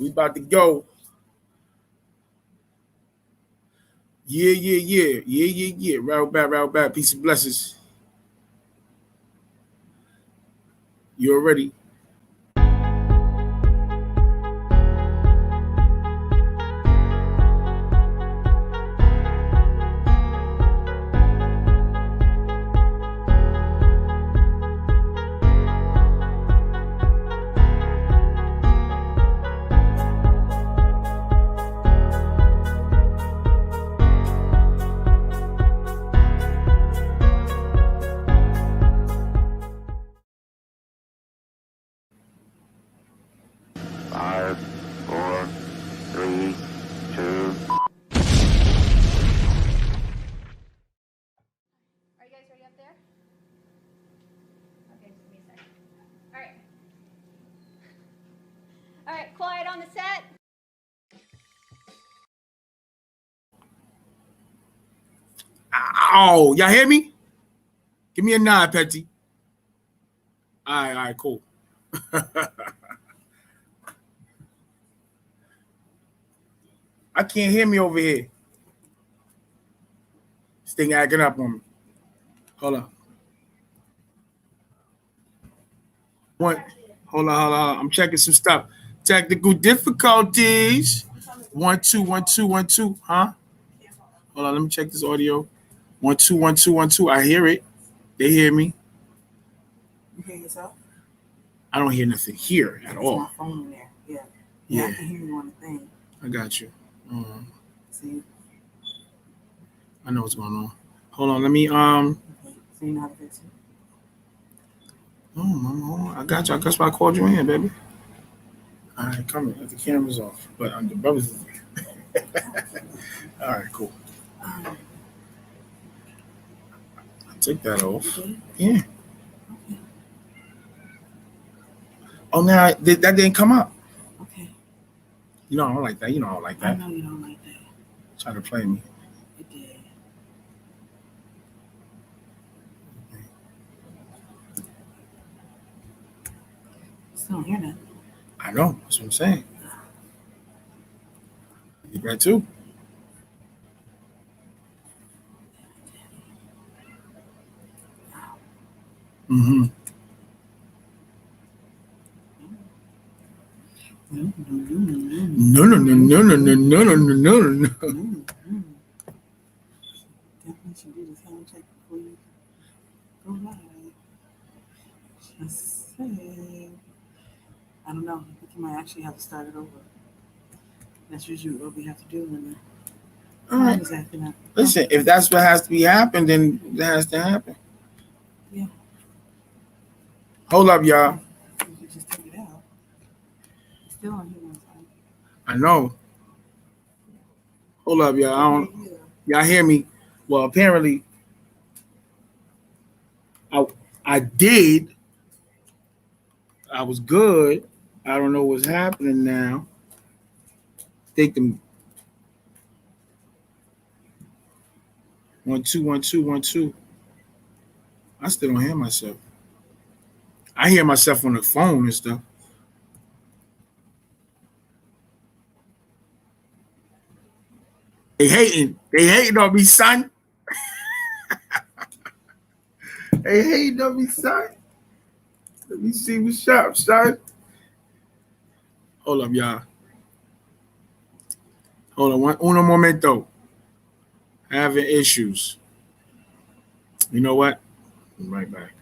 We about to go. Yeah. Route back. Peace and blessings. You already. Five, four, three, two. Are you guys ready up there? Okay, just give me a second. All right. All right, quiet on the set. Ow, y'all hear me? Give me a nod, Petty. All right, cool. I can't hear me over here. This thing acting up on me. Hold on. Hold on. I'm checking some stuff. Technical difficulties. 1 2 1 2 1 2. Huh? Hold on. Let me check this audio. 1 2 1 2 1 2. I hear it. They hear me. You hear yourself? I don't hear nothing here at all. My phone in there. Yeah. I can hear you on the thing. I got you. See? I know what's going on. Hold on. Let me Okay. So you know how to fix it? Oh, mama, hold on. I got you. That's why I called you in, baby. All right, come here. The camera's off, but the brothers. All right, cool. I took that off. Yeah. Okay. Oh, now that didn't come up. Okay. You know I don't like that. I know you don't like that. Try to play me. It did. Still don't hear nothing. I know. That's what I'm saying. You got too. Mm-hmm. No. Definitely should do the sound check before you go live. Just saying. I don't know. I think you might actually have to start it over. That's usually what we have to do when the All right. is acting up. Listen, if that's what has to be happened, then it has to happen. Yeah. Hold up, y'all. You could just take it out. It's still on here one side. I know. Hold up, y'all. Y'all hear me? Well, apparently, I did. I was good. I don't know what's happening now. Think them 1 2 1 2 1 2. I still don't hear myself. I hear myself on the phone and stuff. They hating on me, son. They hating on me, son. Let me see what's up, son. Hold up, y'all. Hold on, uno momento. Having issues. You know what? I'm right back.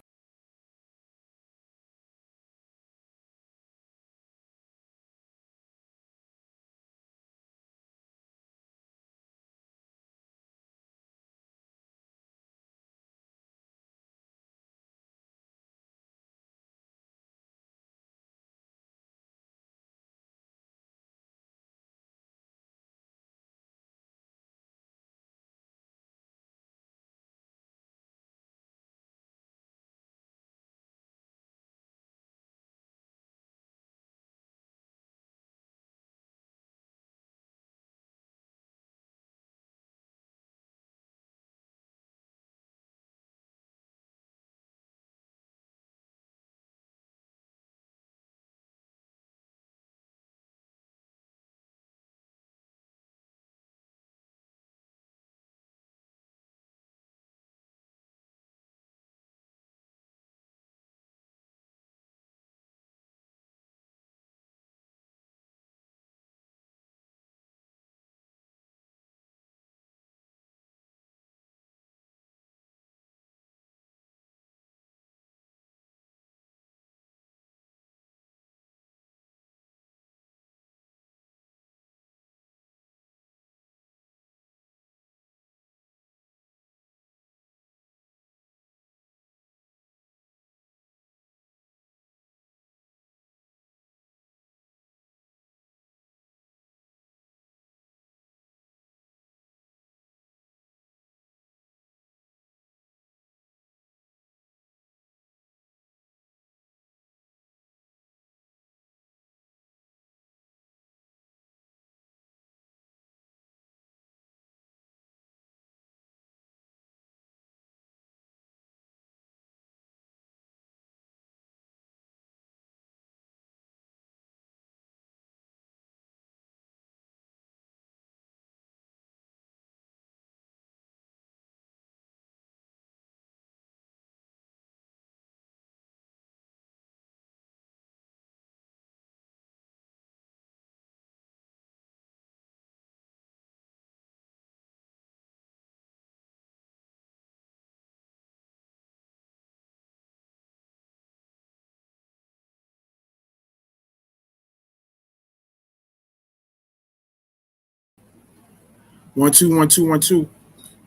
1 2 1 2 1 2.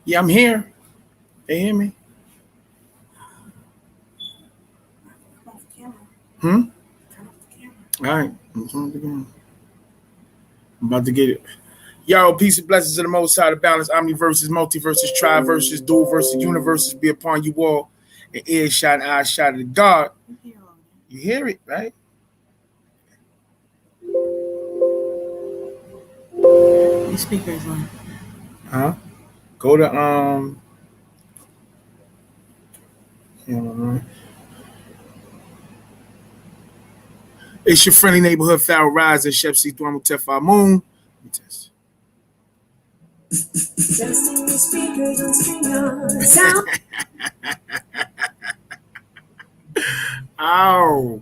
Yeah, I'm here. They hear me? Turn off the camera. Hmm. Turn off the camera. All right. I'm about to get it. Yo, peace and blessings of the Most High, the balance, omni versus multi versus tri versus dual versus universes be upon you all. An earshot and eye shot of the God. You hear all that? You hear it, right? These speakers on. Huh? Go to it's your friendly neighborhood Foul Rise and Chef C Thwamo Tefah Moon. Let me test. Testing the speakers on StreamYard. Sound. Ow.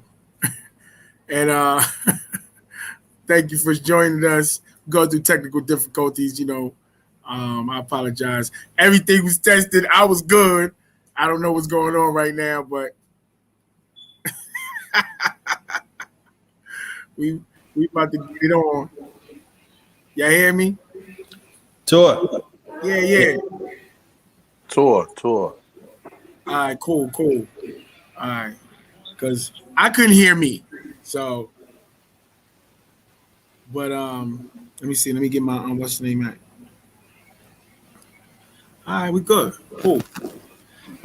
And thank you for joining us. Go through technical difficulties, you know. I apologize. Everything was tested. I was good. I don't know what's going on right now, but we about to get it on. Y'all hear me? Tour. Yeah. Tour. All right, cool. All right. Because I couldn't hear me. So, but let me see. Let me get my what's the name at? All right, we good. Cool.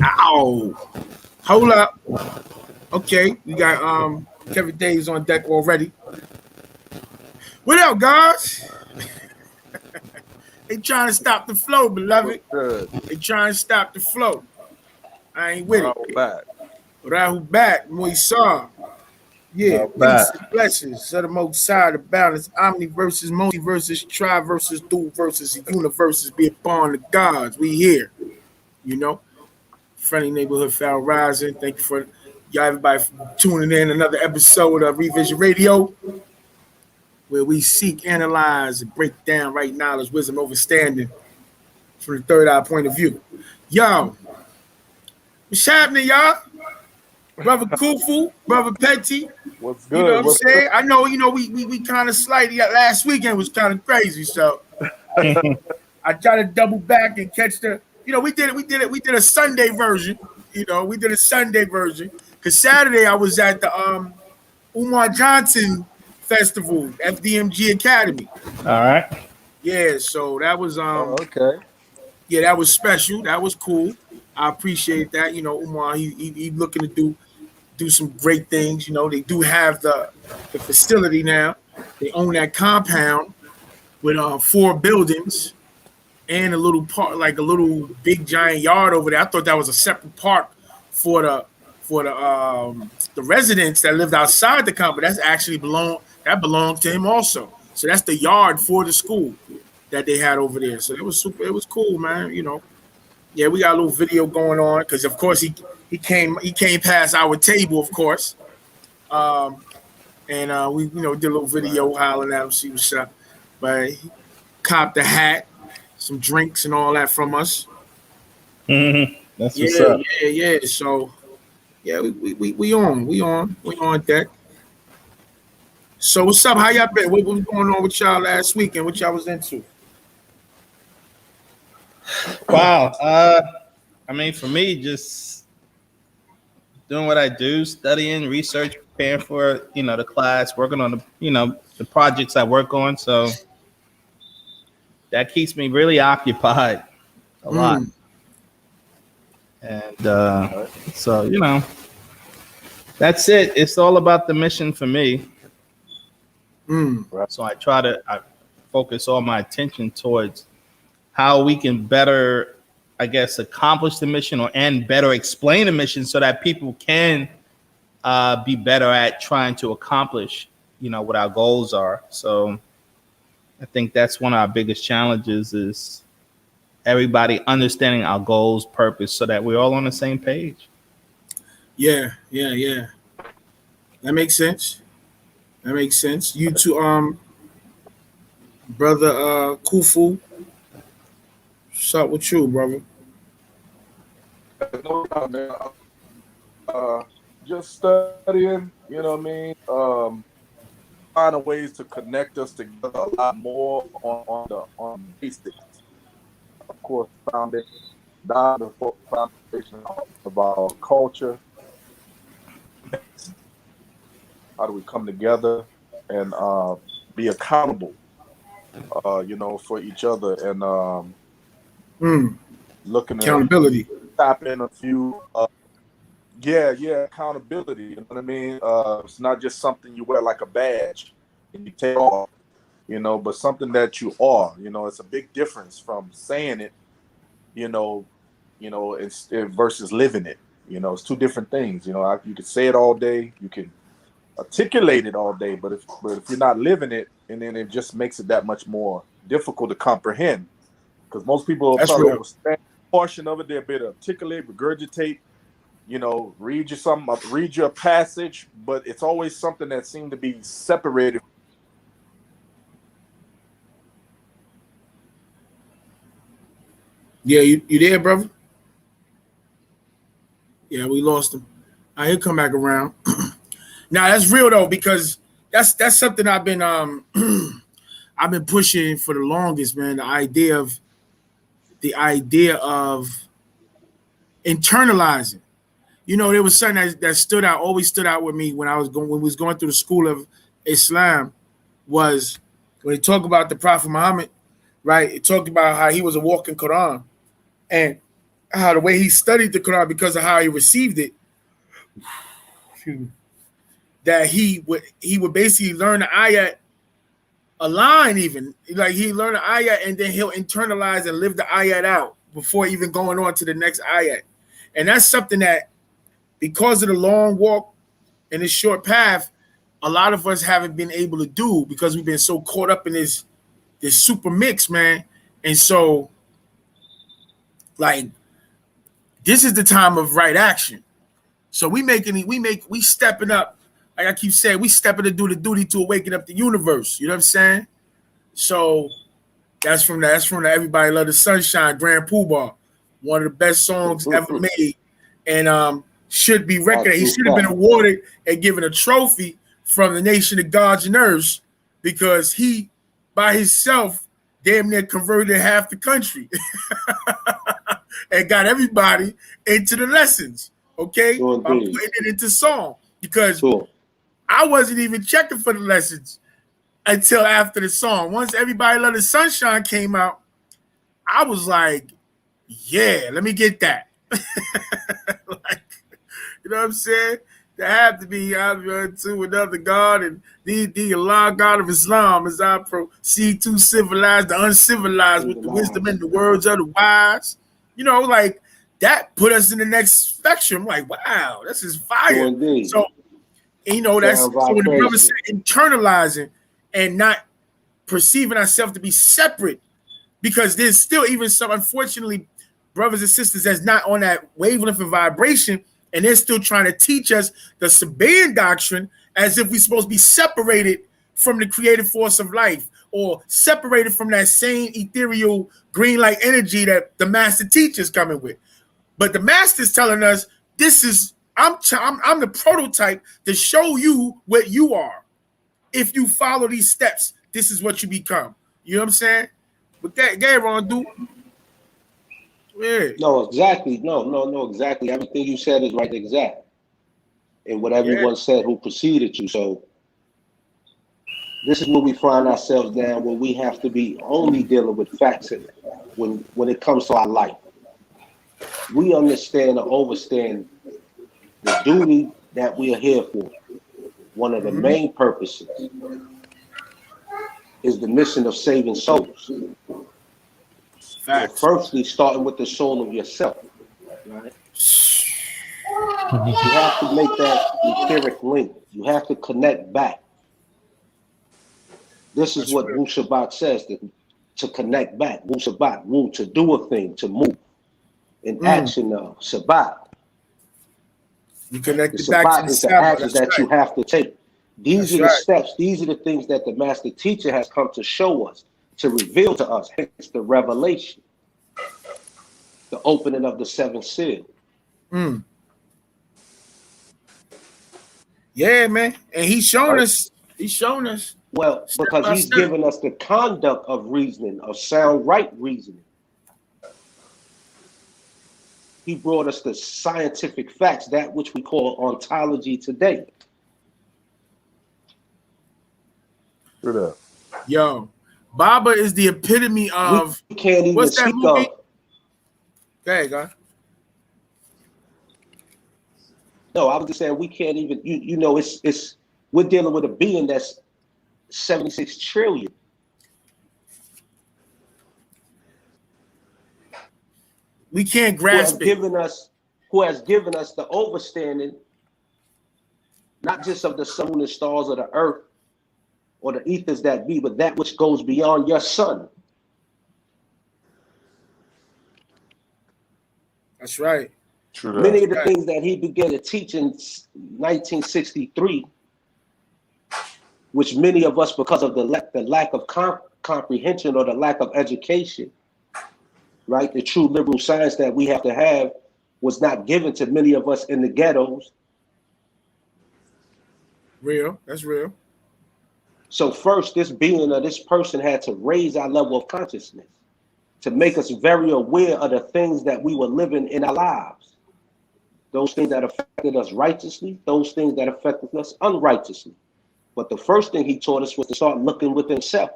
Ow. Hold up. Okay, we got Kevin Davis on deck already. What up, guys? They trying to stop the flow, beloved. Good. They trying to stop the flow. I ain't with it. Back. Rahu back, Moisar. Yeah, peace and blessings. So the most side of balance, omni versus multi versus tri versus dual versus universes be upon the gods. We here, you know. Friendly neighborhood foul rising. Thank you for y'all everybody for tuning in. Another episode of Revision Radio, where we seek, analyze, and break down right knowledge, wisdom, understanding from the third eye point of view. Yo, what's happening, y'all? Brother Kufu, Brother Petty. What's good? You know what I'm saying? I know, we kind of slightly last weekend was kind of crazy, so I try to double back and catch the. We did a Sunday version. We did a Sunday version because Saturday I was at the Umar Johnson Festival, FDMG Academy. All right. Yeah, so that was okay. Yeah, that was special. That was cool. I appreciate that. Umar he looking to do some great things. They do have the facility now. They own that compound with 4 buildings and a little park, like a little big giant yard over there. I thought that was a separate park for the residents that lived outside the compound. That's actually belonged to him also. So that's the yard for the school that they had over there. So it was super. It was cool, man. Yeah, we got a little video going on because of course he came past our table, of course, and we did a little video hollering at him, see what's up. But he copped a hat, some drinks, and all that from us. Mm-hmm. That's what's up. Yeah. So yeah, we on deck. So what's up? How y'all been? What was going on with y'all last weekend? What y'all was into? Wow. I mean, for me, just doing what I do, studying, research, preparing for, the class, working on the projects I work on. So that keeps me really occupied a lot. And so, that's it. It's all about the mission for me. So I focus all my attention towards how we can better, I guess, accomplish the mission and better explain the mission so that people can be better at trying to accomplish, what our goals are. So I think that's one of our biggest challenges is everybody understanding our goals, purpose, so that we're all on the same page. Yeah. That makes sense. You too, brother Kufu. What's up with you, brother? Just studying, you know what I mean? Finding ways to connect us together a lot more on the basics of course, foundation of our culture. How do we come together and be accountable, for each other, and looking to Accountability. tap in a few. Yeah, accountability. You know what I mean? It's not just something you wear like a badge and you take off, but something that you are. It's a big difference from saying it, it's versus living it. It's two different things. You can say it all day, you can articulate it all day, but if you're not living it, and then it just makes it that much more difficult to comprehend. Because most people will That's probably real. understand a portion of it, they'll be able to articulate, regurgitate, read you something, read you a passage, but it's always something that seemed to be separated. Yeah, you there, brother? Yeah, we lost him. He'll come back around. Now that's real though, because that's something I've been I've been pushing for the longest, man. The idea of internalizing. There was something that always stood out with me when we was going through the school of Islam, was when they talk about the Prophet Muhammad, right? It talked about how he was a walking Quran, and how the way he studied the Quran because of how he received it, that he would basically learn the ayat, a line even, like he learned the ayat and then he'll internalize and live the ayat out before even going on to the next ayat. And that's something that, because of the long walk and this short path, a lot of us haven't been able to do, because we've been so caught up in this super mix, man. And so, like, this is the time of right action. So we stepping up. Like I keep saying, we stepping to do the duty to awaken up the universe. You know what I'm saying? So that's from the Everybody Love the Sunshine, Grand Poobah, one of the best songs ever made, and should be recognized. He should have been awarded and given a trophy from the nation of gods and earths, because he, by himself, damn near converted half the country and got everybody into the lessons. Okay, by putting it into song, because I wasn't even checking for the lessons until after the song. Once Everybody Love the Sunshine came out, I was like, yeah, let me get that. Like, you know what I'm saying? There have to be to another God, and the Allah God of Islam, as I proceed to civilize the uncivilized with the wisdom and the words of the wise. Like, that put us in the next spectrum. Like, wow, this is fire. So, that's so when the brother said internalizing and not perceiving ourselves to be separate, because there's still even some, unfortunately, brothers and sisters that's not on that wavelength of vibration, and they're still trying to teach us the Sabaean doctrine as if we're supposed to be separated from the creative force of life, or separated from that same ethereal green light energy that the master teacher's coming with. But the master's telling us, this is, I'm the prototype to show you what you are. If you follow these steps, this is what you become. You know what I'm saying? But that Ron, dude. Yeah. No, exactly. No, exactly. Everything you said is right, exact. And what everyone said who preceded you. So this is where we find ourselves now, where we have to be only dealing with facts in it when it comes to our life. We understand or overstand the duty that we are here for. One of the main purposes is the mission of saving souls. Facts. Firstly, starting with the soul of yourself, right? You have to make that etheric link. You have to connect back. This is what Wu Shabbat says, to connect back. Wu Shabbat, Wu, to do a thing, to move. In action of Shabbat. You connect the it back Shabbat to is the the actions that you have to take. These are the steps. These are the things that the master teacher has come to show us, to reveal to us. Hence the revelation, the opening of the seventh seal. Yeah, man. And he's shown us. He's shown us. Well, because he's given us the conduct of reasoning, of sound right reasoning. He brought us the scientific facts, that which we call ontology today. Straight up. Yo, Baba is the epitome of We can't even what's that speak movie? of. There go. No, I was just saying we can't even. You know, it's we're dealing with a being that's 76 trillion. We can't Who has grasp it. given us the overstanding, not just of the sun and stars of the earth or the ethers that be, but that which goes beyond your sun. That's right. True Many of that. the things that he began to teach in 1963, which many of us, because of the lack of comprehension or the lack of education, right, the true liberal science that we have to have, was not given to many of us in the ghettos. Real. That's real. So first, this being or this person had to raise our level of consciousness to make us very aware of the things that we were living in our lives. Those things that affected us righteously, those things that affected us unrighteously. But the first thing he taught us was to start looking within self.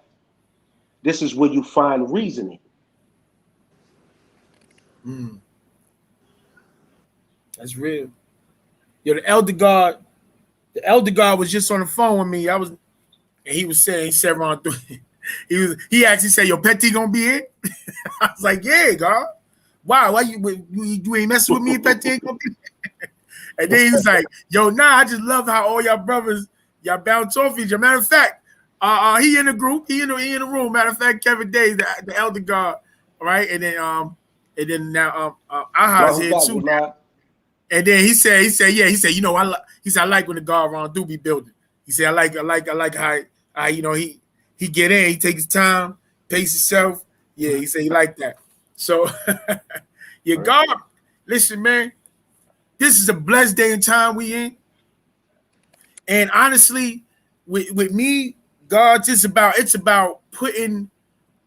This is where you find reasoning. That's real. Yo, the elder god was just on the phone with me. And he said Ron through. He actually said, "Yo, Petty gonna be it?" I was like, "Yeah, God. Why you ain't messing with me? Petty ain't gonna be it." And then he was like, "Yo, nah, I just love how all y'all brothers y'all bounce off each other. Matter of fact, he in the group, he in the room. Matter of fact, Kevin Days, the elder god, right? And then now Aha's here too. Now. And then he said, you know, I like when the guard Ron do be building. He said, I like how you know he get in, he take his time, pace himself. Yeah, he said he like that. So yeah, God, listen, man, this is a blessed day and time we in. And honestly, with me, God, it's about putting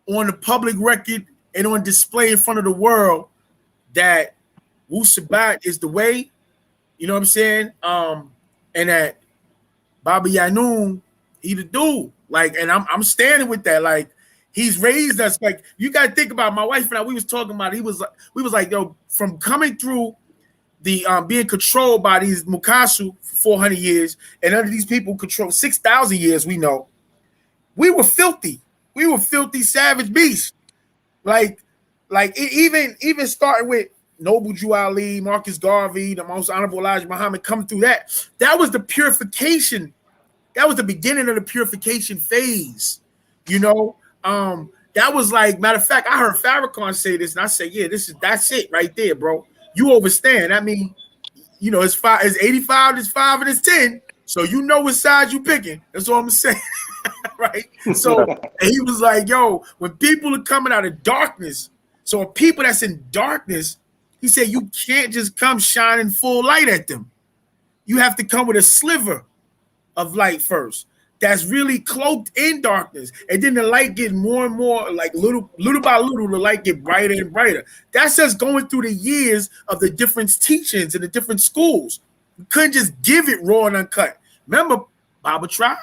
on the public record and on display in front of the world that Wu Sabat is the way, you know what I'm saying? And that Baba Yanun, he the dude. Like, and I'm standing with that. Like, he's raised us. Like, you gotta think about my wife and I, we was talking about it. We was like, yo, from coming through the being controlled by these Mukasu for 400 years, and under these people control 6,000 years, we know. We were filthy. We were filthy savage beasts. Like even starting with Noble Jew Ali, Marcus Garvey, the most honorable Elijah Muhammad, come through that. That was the purification. That was the beginning of the purification phase. You know, that was like, matter of fact, I heard Farrakhan say this, and I said, yeah, that's it right there, bro. You overstand. I mean, you know, it's 85, it's 5, and it's 10. So you know what side you picking. That's all I'm saying. Right? So and he was like, yo, when people are coming out of darkness, so people that's in darkness, he said you can't just come shining full light at them. You have to come with a sliver of light first. That's really cloaked in darkness. And then the light get more and more, like little by little, the light get brighter and brighter. That's just going through the years of the different teachings and the different schools. You couldn't just give it raw and uncut. Remember, Baba tried.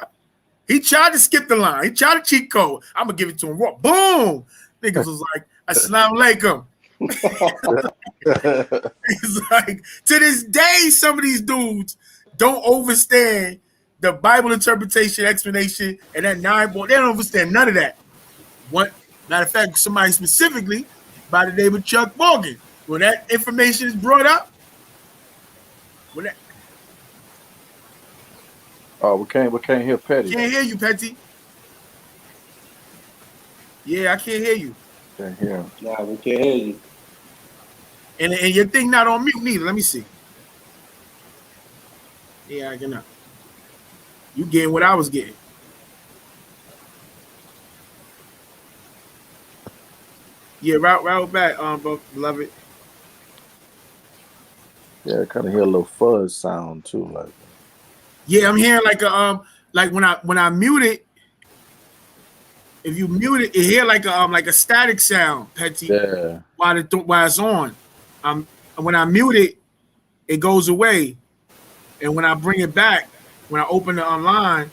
He tried to skip the line. He tried to cheat code. I'm going to give it to him raw. Boom! Niggas was like, Assalamu alaikum. It's like, to this day, some of these dudes don't understand the Bible interpretation, explanation, and that 9-ball. They don't understand none of that. What? Matter of fact, somebody specifically by the name of Chuck Morgan. When that information is brought up, we can't hear Petty. Can't hear you, Petty. Yeah, I can't hear you. Can't hear him. Nah, we can't hear you. And your thing not on mute neither. Let me see. Yeah, I cannot. You getting what I was getting. Yeah, route back, beloved. Yeah, I kind of hear a little fuzz sound too, like. Yeah, I'm hearing like a like when I mute it. If you mute it, you hear like a static sound, Petty. Yeah. While it's on. when I mute it, it goes away. And when I bring it back, when I open it online,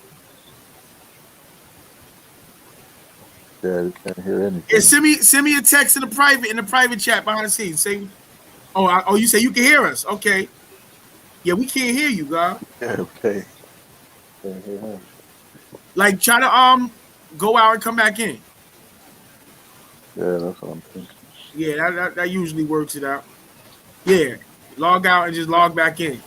Yeah, you can't hear anything. yeah, send me a text in the private chat behind the scenes. Say, oh, you say you can hear us? Okay. Yeah, we can't hear you, God. Yeah, okay. Can't hear him. Like, try to go out and come back in. Yeah, that's what I'm thinking. Yeah, that usually works it out. Yeah, log out and just log back in.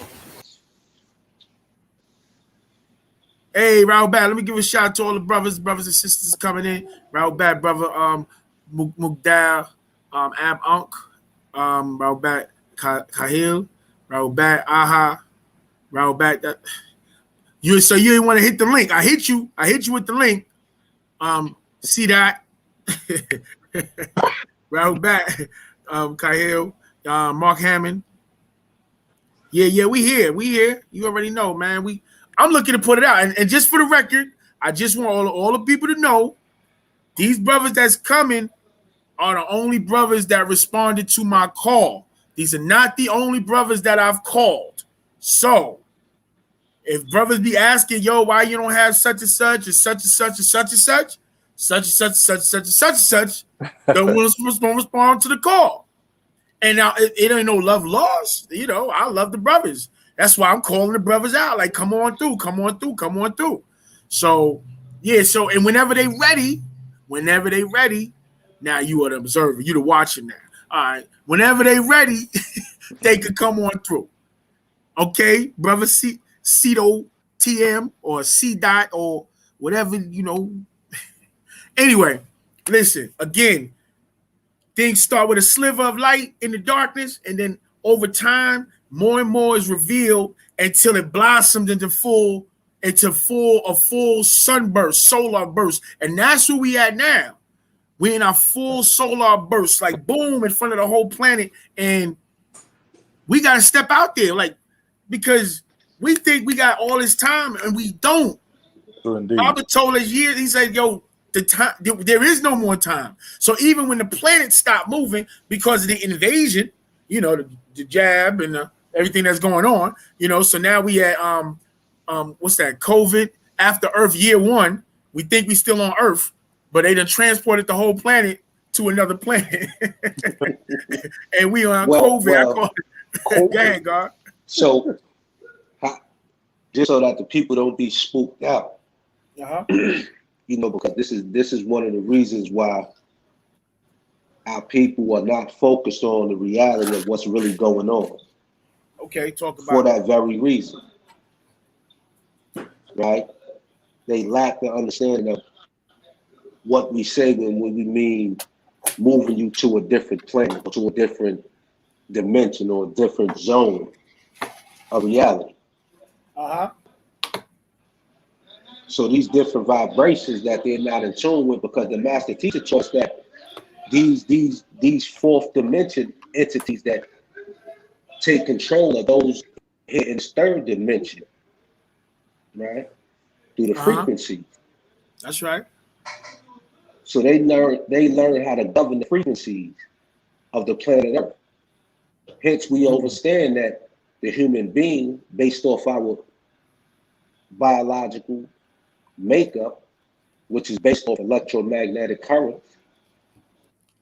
Hey, Raul Bad, let me give a shout out to all the brothers and sisters coming in. Raul Bad, brother, Mugdal, Ab Unk, Raul Bad, Kahil, Raul Bad, Aha, Raul Bad. So you didn't want to hit the link. I hit you with the link. See that? Raul Bad, Kahil, Mark Hammond. Yeah, we here. You already know, man. I'm looking to put it out. And just for the record, I just want all the people to know these brothers that's coming are the only brothers that responded to my call. These are not the only brothers that I've called. So if brothers be asking, yo, why you don't have such and such and such and such and such and such, such and such and such and such and such and such, don't want to respond to the call. And now it ain't no love lost. You know, I love the brothers. That's why I'm calling the brothers out. Like, come on through. So, yeah, and whenever they ready, now you are the observer. You the watcher now. All right. Whenever they ready, they could come on through. Okay, brother Cito TM or C dot or whatever, you know. Anyway, listen, again. Things start with a sliver of light in the darkness, and then over time, more and more is revealed until it blossomed into a full sunburst, solar burst. And that's where we at now. We're in our full solar burst, like boom, in front of the whole planet. And we got to step out there, like, because we think we got all this time and we don't. True indeed. Albert told us years, he said, yo, the time there is no more time. So even when the planet stopped moving because of the invasion, you know, the jab and everything that's going on, you know, so now we at what's that, COVID after Earth year 1. We think we still on Earth, but they done transported the whole planet to another planet. And we on COVID. I call it. Go ahead, God. So just so that the people don't be spooked out. Uh-huh. You know, because this is one of the reasons why our people are not focused on the reality of what's really going on. Okay, talk about for that very reason, right? They lack the understanding of what we say when we mean moving you to a different plane or to a different dimension or a different zone of reality. Uh-huh. So these different vibrations that they're not in tune with, because the master teacher taught us that these fourth dimension entities that take control of those in third dimension, right? Through the frequency. That's right. So they learn how to govern the frequencies of the planet Earth. Hence, we understand that the human being, based off our biological makeup, which is based off electromagnetic currents,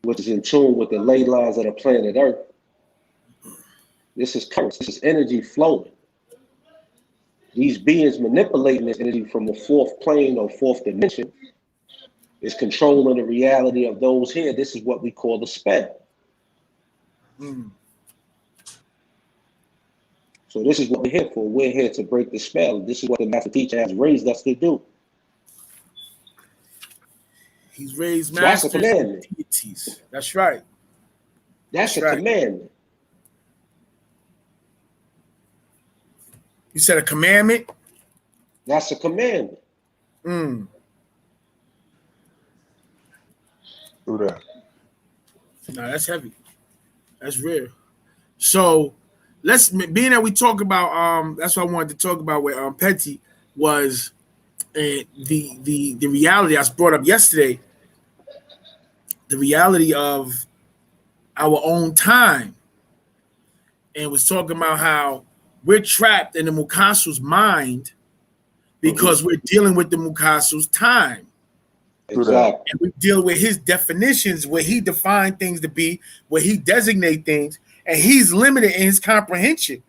which is in tune with the ley lines of the planet Earth. This is currents, this is energy flowing. These beings manipulating this energy from the fourth plane or fourth dimension is controlling the reality of those here. This is what we call the spell. So this is what we're here for. We're here to break the spell. This is what the master teacher has raised us to do. He's raised masters and deities. That's right. That's a commandment. You said a commandment? That's a commandment. Who that? No, that's heavy. That's real. So being that we talk about that's what I wanted to talk about with Petty was the reality I brought up yesterday, the reality of our own time. and was talking about how we're trapped in the Mukasu's mind because we're dealing with the Mukasu's time. Exactly. And we deal with his definitions, where he defined things to be, where he designate things, and he's limited in his comprehension.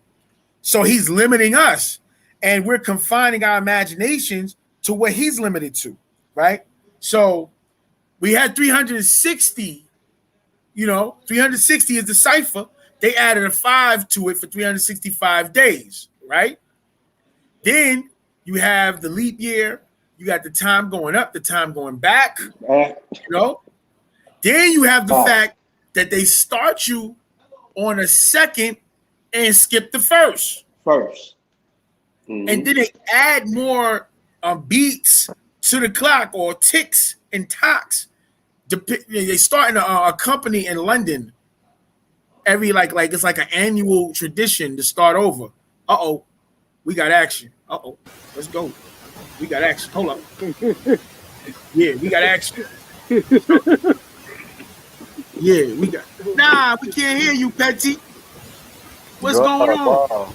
So he's limiting us, and we're confining our imaginations to what he's limited to, right? So we had 360, 360 is the cipher. They added a 5 to it for 365 days, right? Then you have the leap year. You got the time going up, the time going back, Then you have the fact that they start you on a second and skip the first. Mm-hmm. And then they add more beats to the clock, or ticks and tocks. They start in a company in London every like it's like an annual tradition to start over. We got action. Let's go. We got action. Hold up. Yeah, we got action. Yeah, we got. Nah, we can't hear you, Petty. What's going on? Wow.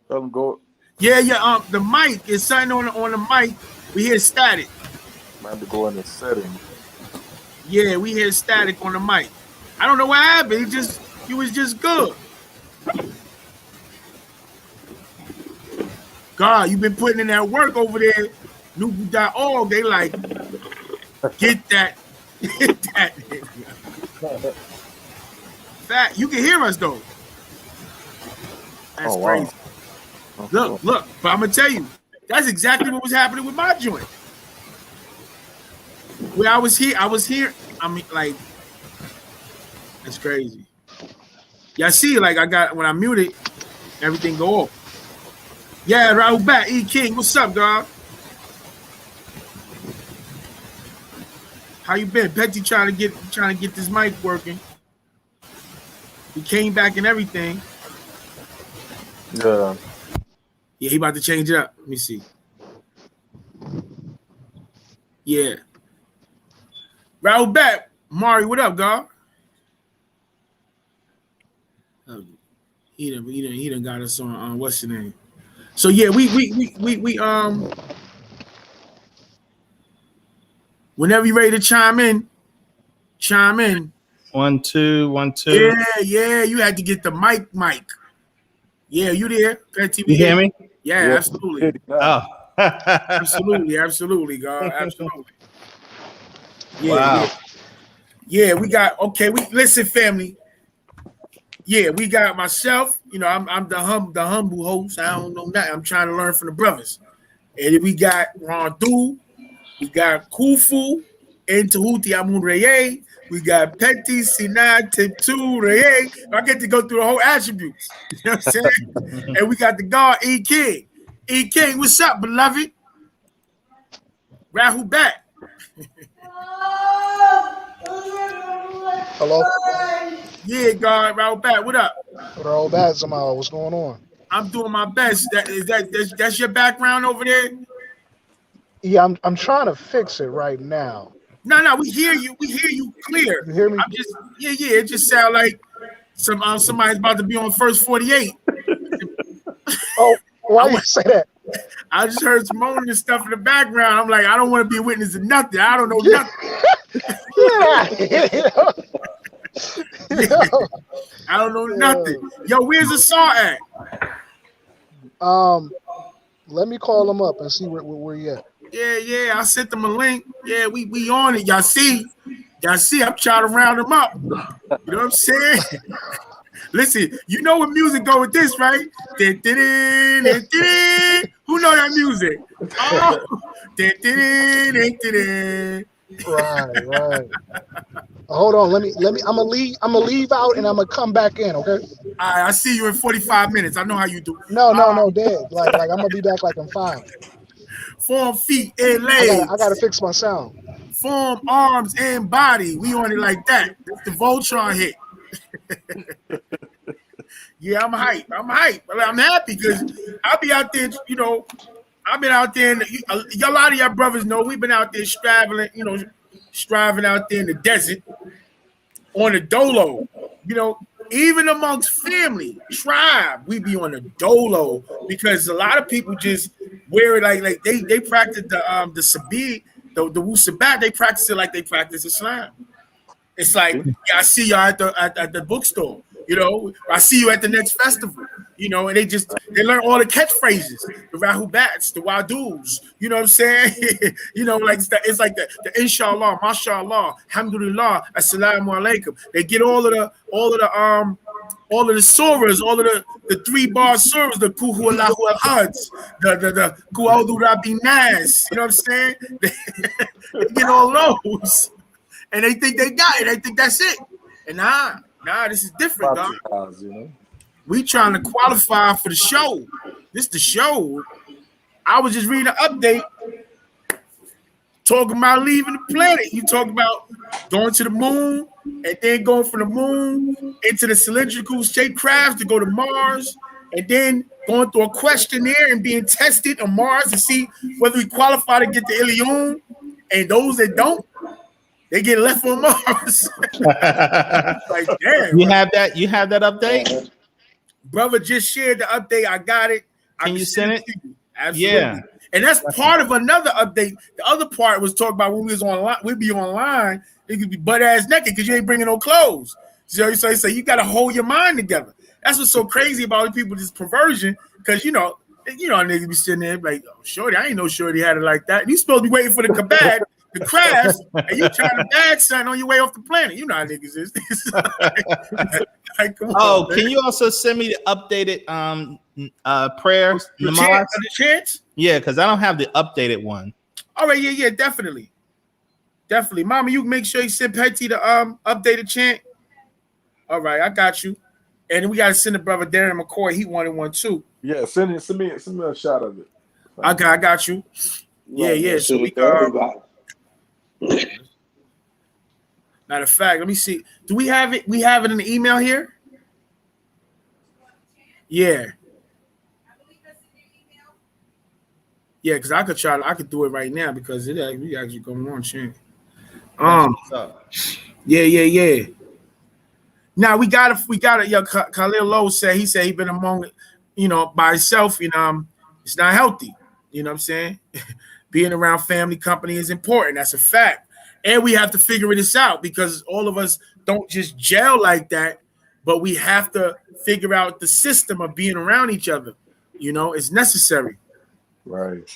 Let them go. Yeah. The mic is something on the mic. We hear static. I have to go in the setting. Yeah, we hear static on the mic. I don't know what happened. You was just good. God, you've been putting in that work over there. Nubu.org, they like, get that. Get that. Fact, you can hear us though. That's crazy. Wow. Look, but I'm gonna tell you, that's exactly what was happening with my joint. When I was here, I mean, like, that's crazy. Y'all see, like, when I mute it, everything go off. Yeah, Rahul back. E King, what's up, dog? How you been? Petty trying to get this mic working. He came back and everything. Yeah. Yeah, he about to change it up. Let me see. Yeah. Rahul back. Mari, what up, dog? He done got us on what's the name? So yeah, we whenever you're ready to chime in. 1 2 1 2. Yeah, you had to get the mic. Yeah, you there? You hear me? Yeah, absolutely. Oh. absolutely, God, absolutely. Yeah, wow. Yeah, we got listen, family. Yeah, we got myself. I'm the humble host. I don't know nothing. I'm trying to learn from the brothers. And we got Rondu, we got Kufu, and Tahuti Amun Reye. We got Petty, Sinai, Tiptu, Reye. I get to go through the whole attributes. You know what I'm saying? And we got the God E King. E King, what's up, beloved? Rahul back. Hello? Yeah, God, Rahul back. What up? Rahul back somehow. What's going on? I'm doing my best. That's your background over there? Yeah, I'm trying to fix it right now. No, we hear you. We hear you clear. You hear me? I'm just It just sounds like somebody's about to be on first 48. Oh, why you say that? I just heard some moaning and stuff in the background. I'm like, I don't want to be a witness to nothing. I don't know nothing. I don't know nothing. Yo, where's the saw at? Let me call him up and see where he at. Yeah. I sent them a link. Yeah, we on it. Y'all see, I'm trying to round them up. You know what I'm saying? Listen, you know what music go with this, right? Who know that music? Right. Hold on, let me. I'm gonna leave out and I'm gonna come back in. Okay. All right, I see you in 45 minutes. I know how you do. No, Dad. Like I'm gonna be back like in 5. Form, feet, and legs. I gotta fix my sound. Form, arms, and body. We on it like that. That's the Voltron hit. Yeah, I'm hype. I'm happy because I'll be out there, I've been out there, and a lot of y'all brothers know we've been out there striving out there in the desert on the dolo. even amongst family, tribe, we be on the dolo because a lot of people just wear it like they practice the sabir, the wu sabat, they practice it like they practice Islam. It's like, yeah, I see y'all at the bookstore, you know, I see you at the next festival, you know, and they learn all the catchphrases, the rahubats, the wadus, you know what I'm saying? You know, like it's like the inshallah, mashallah, alhamdulillah, assalamu alaikum. They get all of the surahs, all of the 3-bar surahs, the kuhu Allahu al-hads, the ku'audu rabbi nas, you know what I'm saying? They get all those. And they think they got it. They think that's it. And nah, this is different, dog. You know? We trying to qualify for the show. This the show. I was just reading an update talking about leaving the planet. You talk about going to the moon and then going from the moon into the cylindrical shaped crafts to go to Mars, and then going through a questionnaire and being tested on Mars to see whether we qualify to get the Ilion. And those that don't, they get left on Mars. Like, damn. You have that update? Brother just shared the update. I got it. Can you send it? To you. Absolutely. Yeah. And that's part of another update. The other part was talking about when we was online. We'd be online. It could be butt ass naked because you ain't bringing no clothes. So you got to hold your mind together. That's what's so crazy about people, this perversion. Because you know, niggas be sitting there like, oh, shorty, I ain't know shorty had it like that. And you supposed to be waiting for the kabad. The crash, and you trying to bag something on your way off the planet. You know how niggas is. Like, come on, can you also send me the updated prayer namaz? The chants? Yeah, because I don't have the updated one. All right, yeah, definitely. Mama, you make sure you send Petty the updated chant. All right, I got you. And we gotta send the brother Darren McCoy. He wanted one too. Yeah, send me a shot of it. I got you. Yeah. So we matter of fact, let me see. Do we have it? We have it in the email here? Yeah. Yeah, because I could do it right now because we actually going on, Shane. Yeah. Now we got it. Yo, Khalil Lowe said he been among, by himself, it's not healthy. You know what I'm saying? Being around family company is important. That's a fact. And we have to figure this out because all of us don't just gel like that, but we have to figure out the system of being around each other. It's necessary. Right.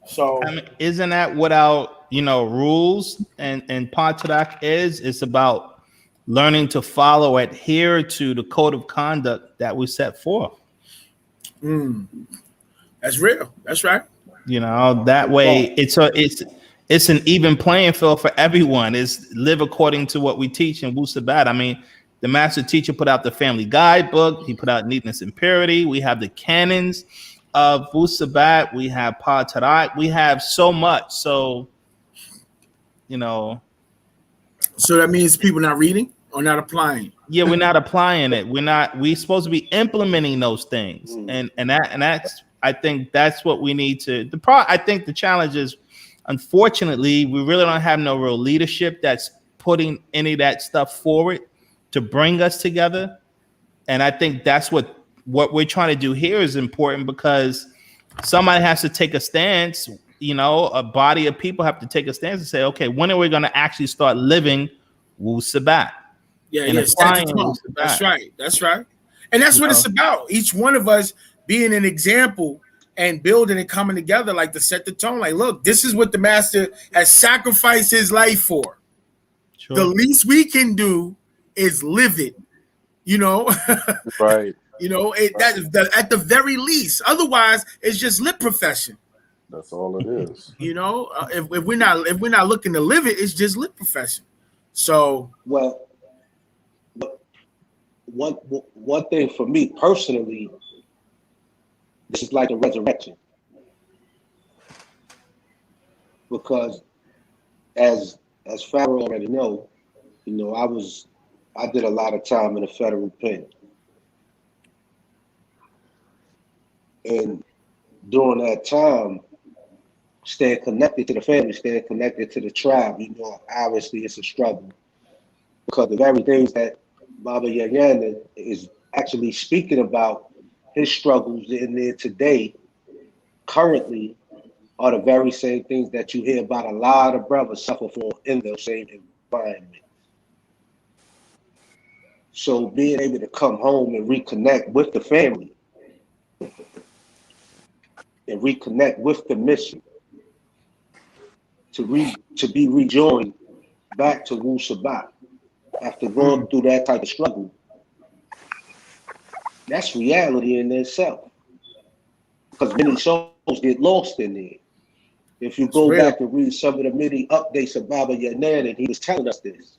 So I mean, isn't that what our, rules and Pantadak is? It's about learning to adhere to the code of conduct that we set forth. That's real. That's right. That way it's an even playing field for everyone. Is live according to what we teach in Wu Sabat. I mean, the master teacher put out the family guidebook. He put out neatness and purity. We have the canons of Wu Sabat. We have Pa Tarak. We have so much. So, So that means people not reading or not applying. Yeah, we're not applying it. We're supposed to be implementing those things. And that's, I think that's what we need to. I think the challenge is, unfortunately, we really don't have no real leadership that's putting any of that stuff forward to bring us together. And I think that's what we're trying to do here is important because somebody has to take a stance. A body of people have to take a stance and say, okay, when are we going to actually start living Wu Sabat? Yeah. That's right. And that's what it's about. Each one of us being an example and building and coming together, like to set the tone. Like, look, this is what the master has sacrificed his life for. Sure. The least we can do is live it, Right. At the very least. Otherwise, it's just lip profession. That's all it is. If we're not looking to live it, it's just lip profession. So, well, one thing for me personally, this is like a resurrection, because as Pharaoh already know, I did a lot of time in the federal pen, and during that time, staying connected to the family, staying connected to the tribe, obviously it's a struggle because of everything that Baba Yaga is actually speaking about his struggles in there today, currently, are the very same things that you hear about a lot of brothers suffer from in the same environment. So being able to come home and reconnect with the family and reconnect with the mission to be rejoined back to Wu Sabat after going through that type of struggle, that's reality in itself. Because many souls get lost in there. If you It's go real. back and read some of the many updates of Baba Yaga, he was telling us this,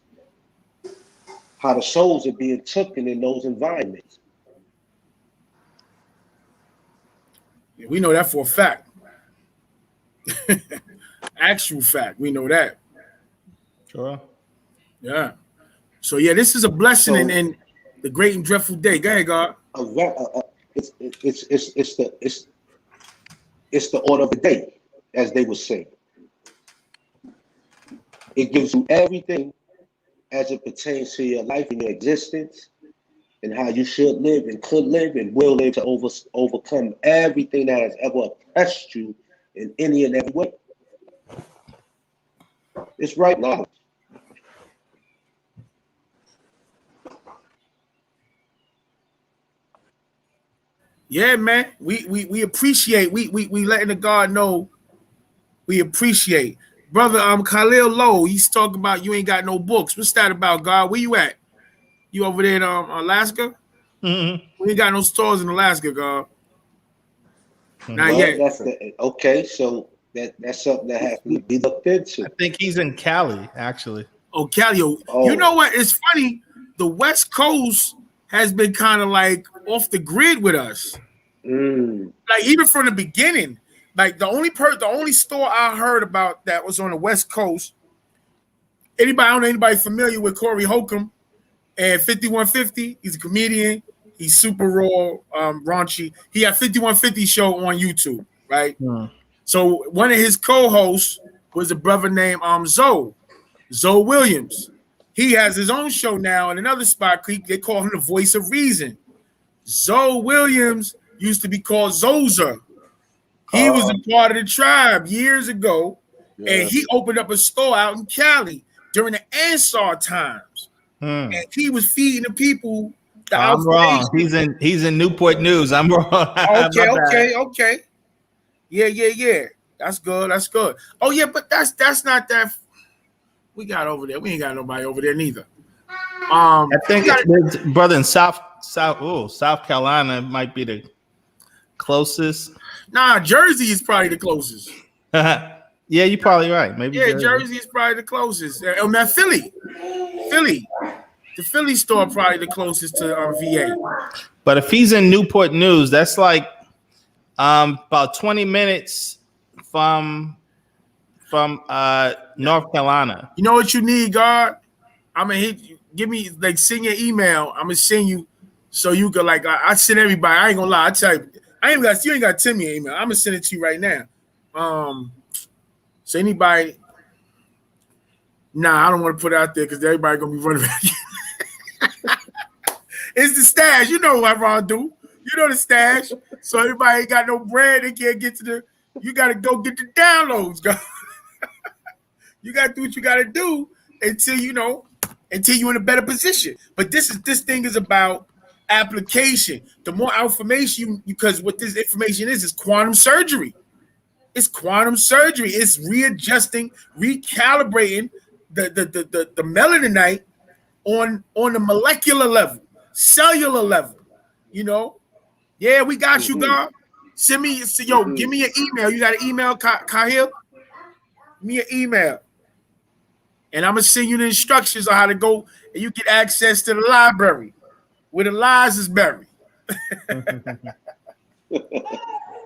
how the souls are being taken in those environments. We know that for a fact. Actual fact. We know that. Sure. Yeah. So yeah, this is a blessing So in the great and dreadful day. Go ahead, God. it's the order of the day, as they would say. It gives you everything as it pertains to your life and your existence and how you should live and could live and will live to overcome everything that has ever oppressed you in any and every way. It's right now. Yeah, man. We appreciate. We letting the God know we appreciate. Brother Khalil Lowe, he's talking about you ain't got no books. What's that about, God? Where you at? You over there in Alaska? Mhm. We ain't got no stores in Alaska, God. Not Well, yet. that's the okay. So that's something that has to be looked I into. think he's in Cali, actually. Oh, Calio. You know Oh, what? It's funny. The West Coast has been kind of like off the grid with us. mm, Like even from the beginning. Like the only store I heard about that was on the West Coast. I don't know anybody familiar with Corey Holcomb and 5150. He's a comedian. He's super raw, raunchy. He had 5150 show on YouTube, right? Hmm. So one of his co-hosts was a brother named Zoe Williams. He has his own show now in another spot. They call him the voice of reason. Zoe Williams used to be called Zoza. He was a part of the tribe years ago, and yeah. he opened up a store out in Cali during the Ansar times. Hmm. And he was feeding the people the I'm wrong. information. He's in Newport News. I'm wrong. My bad. Okay. Yeah. That's good. That's good. Oh yeah, but that's not that we got over there. We ain't got nobody over there neither. I think We got it's brother in South Carolina might be the closest. Jersey is probably the closest. Yeah, you're probably right. Maybe Yeah, Jersey. Jersey is probably the closest. Man, Philly, the Philly store probably the closest to VA. But if he's in Newport News, that's like about 20 minutes from North Carolina. You know what you need, God? I'm gonna hit you. Give me send your email. I'm gonna send you so you could I send everybody. I ain't gonna lie. I tell you, you ain't got to send me an email. I'm gonna send it to you right now. So anybody, I don't want to put it out there because everybody gonna be running back. It's the stash. You know what Ron do. You know the stash. So everybody ain't got no bread. They can't get to the. You gotta go get the downloads, guys. You gotta do what you gotta do until you're in a better position. But this thing is about application. The more information because what this information is quantum surgery. It's quantum surgery. It's readjusting, recalibrating the melaninite on the molecular level, cellular level. Yeah, we got you, God. Send me, give me an email. You got an email, Kahil? Give me an email. And I'm going to send you the instructions on how to go and you get access to the library where the lies is buried.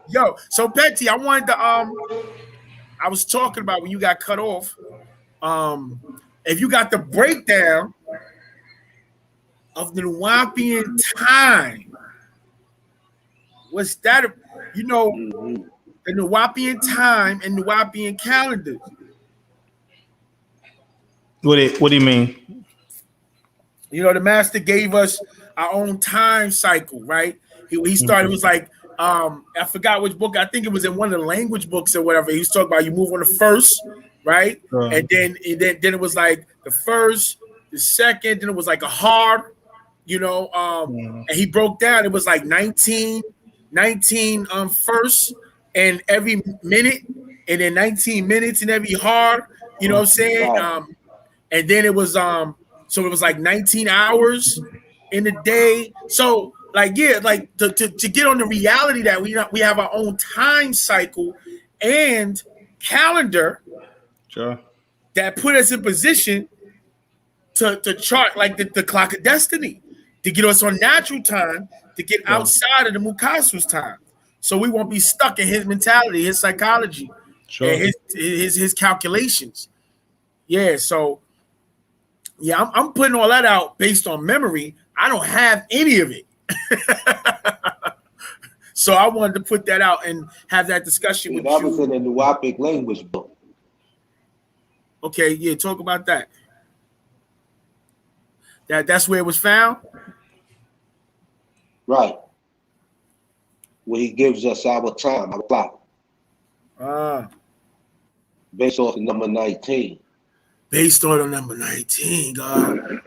Yo, so Petty, I wanted to, I was talking about when you got cut off. If you got the breakdown of the Nuwapian time, what's that? The Nuwapian time and Nuwapian calendars. What do you mean? You know, the master gave us our own time cycle, right? He started, it was like, I forgot which book, I think it was in one of the language books or whatever. He was talking about you move on the first, right? And then it was like the first, the second, then it was like a hard, you know, and he broke down, it was like 19 first and every minute, and then 19 minutes in every hard, you know what I'm saying? And then it was so it was like 19 hours in a day. So like, yeah, like to get on the reality that we have our own time cycle and calendar Sure. that put us in position to chart like the clock of destiny, to get us on natural time, to get outside of the Mukasu's time. So we won't be stuck in his mentality, his psychology, and his calculations. Yeah, so yeah, I'm putting all that out based on memory. I don't have any of it. So I wanted to put that out and have that discussion with you. That was in the Nuwapic language book. Okay, yeah, talk about that. That's where it was found? Right. Where he gives us our time, our clock. Based off the number 19. Based on the number 19, God.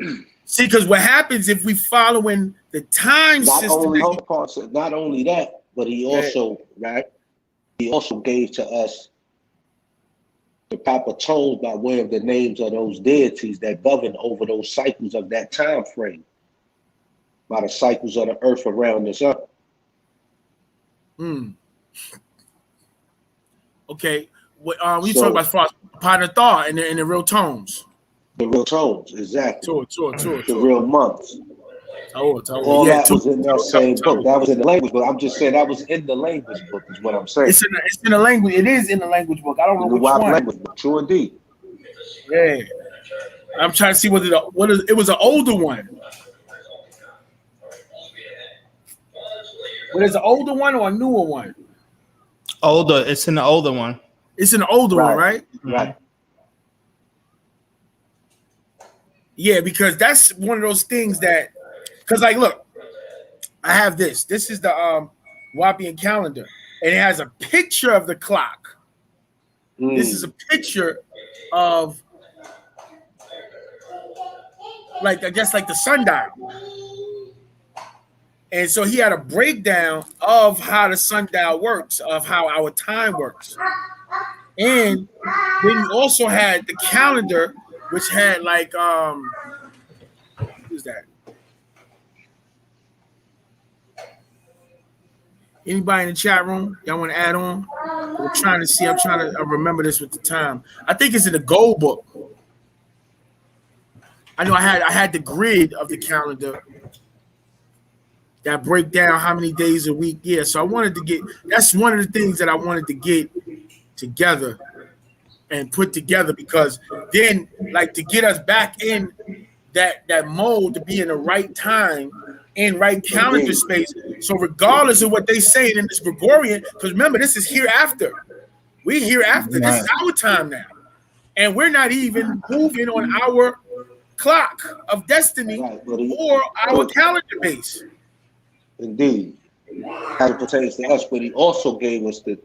See, because what happens if we following the time system? Not only that, but he also, right? He also gave to us the proper tones by way of the names of those deities that govern over those cycles of that time frame, by the cycles of the earth around the sun. Okay, we talk about as far as Pada Thaw and the real tones. The real tones, exactly. The real months. All that was in that same book. That was in the language book. I'm just saying that was in the language book, is what I'm saying. It's in the language. It is in the language book. I don't know which one. Language book. True indeed. Yeah, I'm trying to see whether it was an older one. But it's an older one or a newer one? Older. It's in the older one. It's in the older one, right? Right. Yeah, because that's one of those things that, because like, look, I have this. This is the Wapian calendar, and it has a picture of the clock. This is a picture of, like, I guess like the sundial. And so he had a breakdown of how the sundial works, of how our time works. And then you also had the calendar, which had like who's that? Anybody in the chat room? Y'all want to add on? I'm trying to remember this with the time. I think it's in the gold book. I know I had the grid of the calendar that break down how many days a week. Yeah, so I wanted to get, that's one of the things that I wanted to get together and put together, because then, like, to get us back in that mode, to be in the right time, in right calendar space. So regardless of what they say in this Gregorian, because remember, this is hereafter. We're hereafter. This is our time now. And we're not even moving on our clock of destiny or our calendar base. Indeed. As it pertains to us, but he also gave us the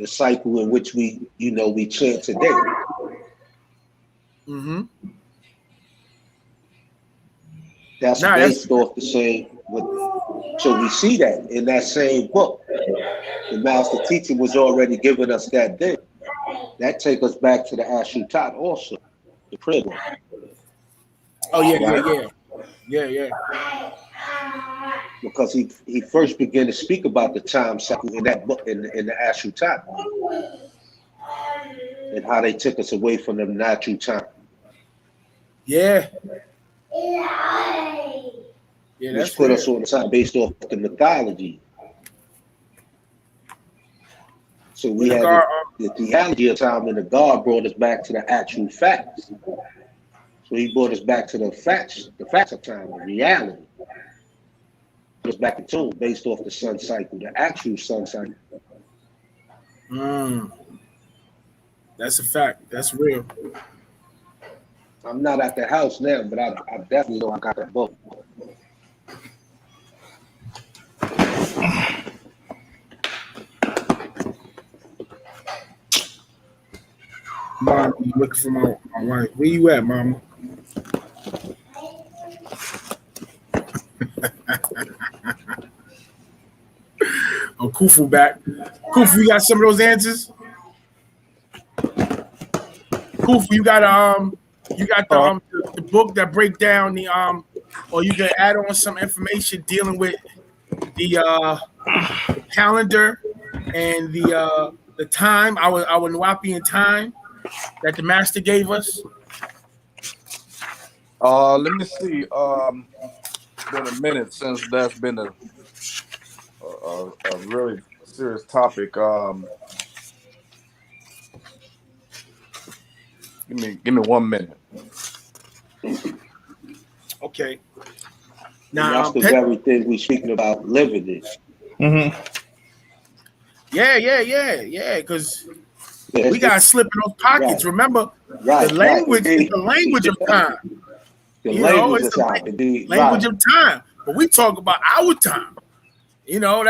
cycle in which we chant today. Mm-hmm. That's based off the same. So we see that in that same book. The master teacher was already giving us that then. That take us back to the Ashutat also, the prayer book. Oh yeah. Because he first began to speak about the time cycle in that book, in the Ashutat, and how they took us away from the natural time. Yeah, which put us on the time based off the mythology. So we had the theology of time, and the God brought us back to the actual facts. So he brought us back to the facts of time, the reality. Brought us back to tune based off the sun cycle, the actual sun cycle. That's a fact. That's real. I'm not at the house now, but I definitely know I got that book. Mom, I'm looking for my wife. Where you at, Mama? Oh, Kufu back. Kufu, you got some of those answers? Kufu, you got the book that break down or you can add on some information dealing with the calendar and the time, our Nuwapian time that the master gave us. Let me see. Been a minute since that's been a really serious topic. Give me 1 minute. Okay. And Now, that's the very thing we're speaking about, living it. Mm-hmm. Yeah. Because we got to slip in those pockets. Right. Remember, Right, the language right. is the language of time. The You know, language it's is the out. Indeed. language Right. of time. But we talk about our time. You know,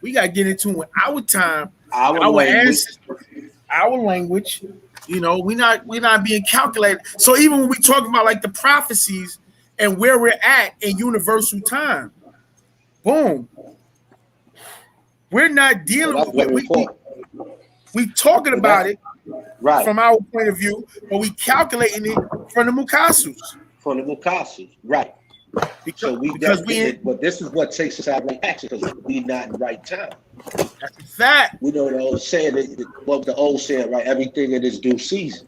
we got to get into it with our time, Our our language. ancestors, our language. You know, we're not being calculated. So even when we talk about like the prophecies and where we're at in universal time, boom, we're not dealing That's with very important. we talking And about it right. from our point of view, but we calculating it from the Mukasus. From the Mukasu. Right. So Because but this is what takes us out of right action because we not in right time. That's a fact. We know the old saying, what the old saying, right? Everything in its due season.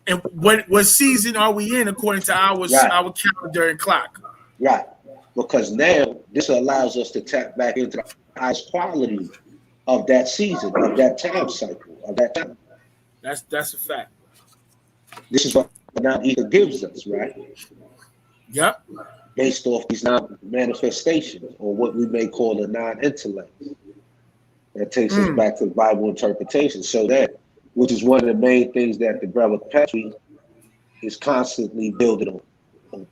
And what season are we in according to our calendar and clock? Right. Because now this allows us to tap back into the highest quality of that season, of that time cycle, of that time. That's a fact. This is what now ether gives us, right? Yep. Based off these non-manifestations, or what we may call the non-intellect. That takes us back to the Bible interpretation. So that, which is one of the main things that the brother Petrie is constantly building on.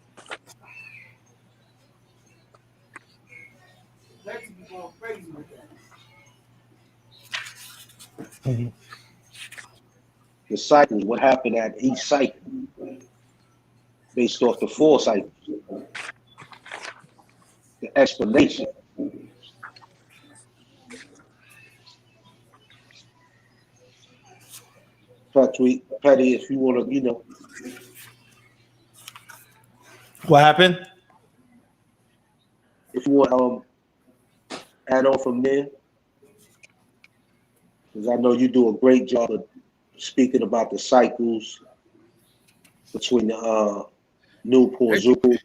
The cycles, what happened at each cycle, based off the 4 cycles. The explanation. Petty, if you want to, What happened? If you want add on from there, because I know you do a great job of speaking about the cycles between the Newport Zupu.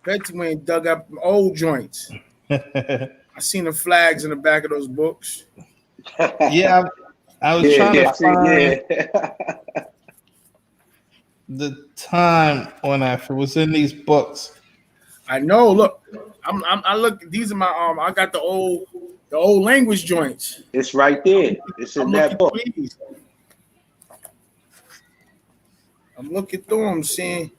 Betty went and dug up old joints. I seen the flags in the back of those books. Yeah, I was trying to find the time when I was in these books. I know. Look, I look. These are my I got the old language joints. It's right there. It's in that book. I'm looking through them, seeing.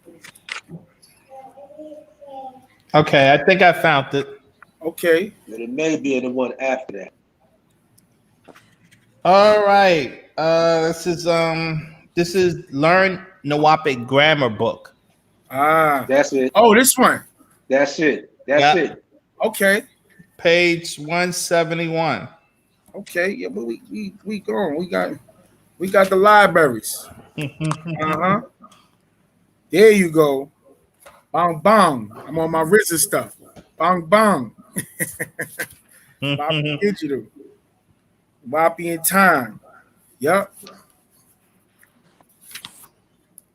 Okay, I think I found it. Okay. But it may be in the one after that. All right. This is Learn Nawapic Grammar book. That's it. Oh, this one. That's it. That's it. Okay. Page 171. Okay. Yeah, but we gone. We got the libraries. Uh-huh. There you go. Bong bong. I'm on my RZA stuff. Bong bong. Wapi digital. Wapi in time. Yep.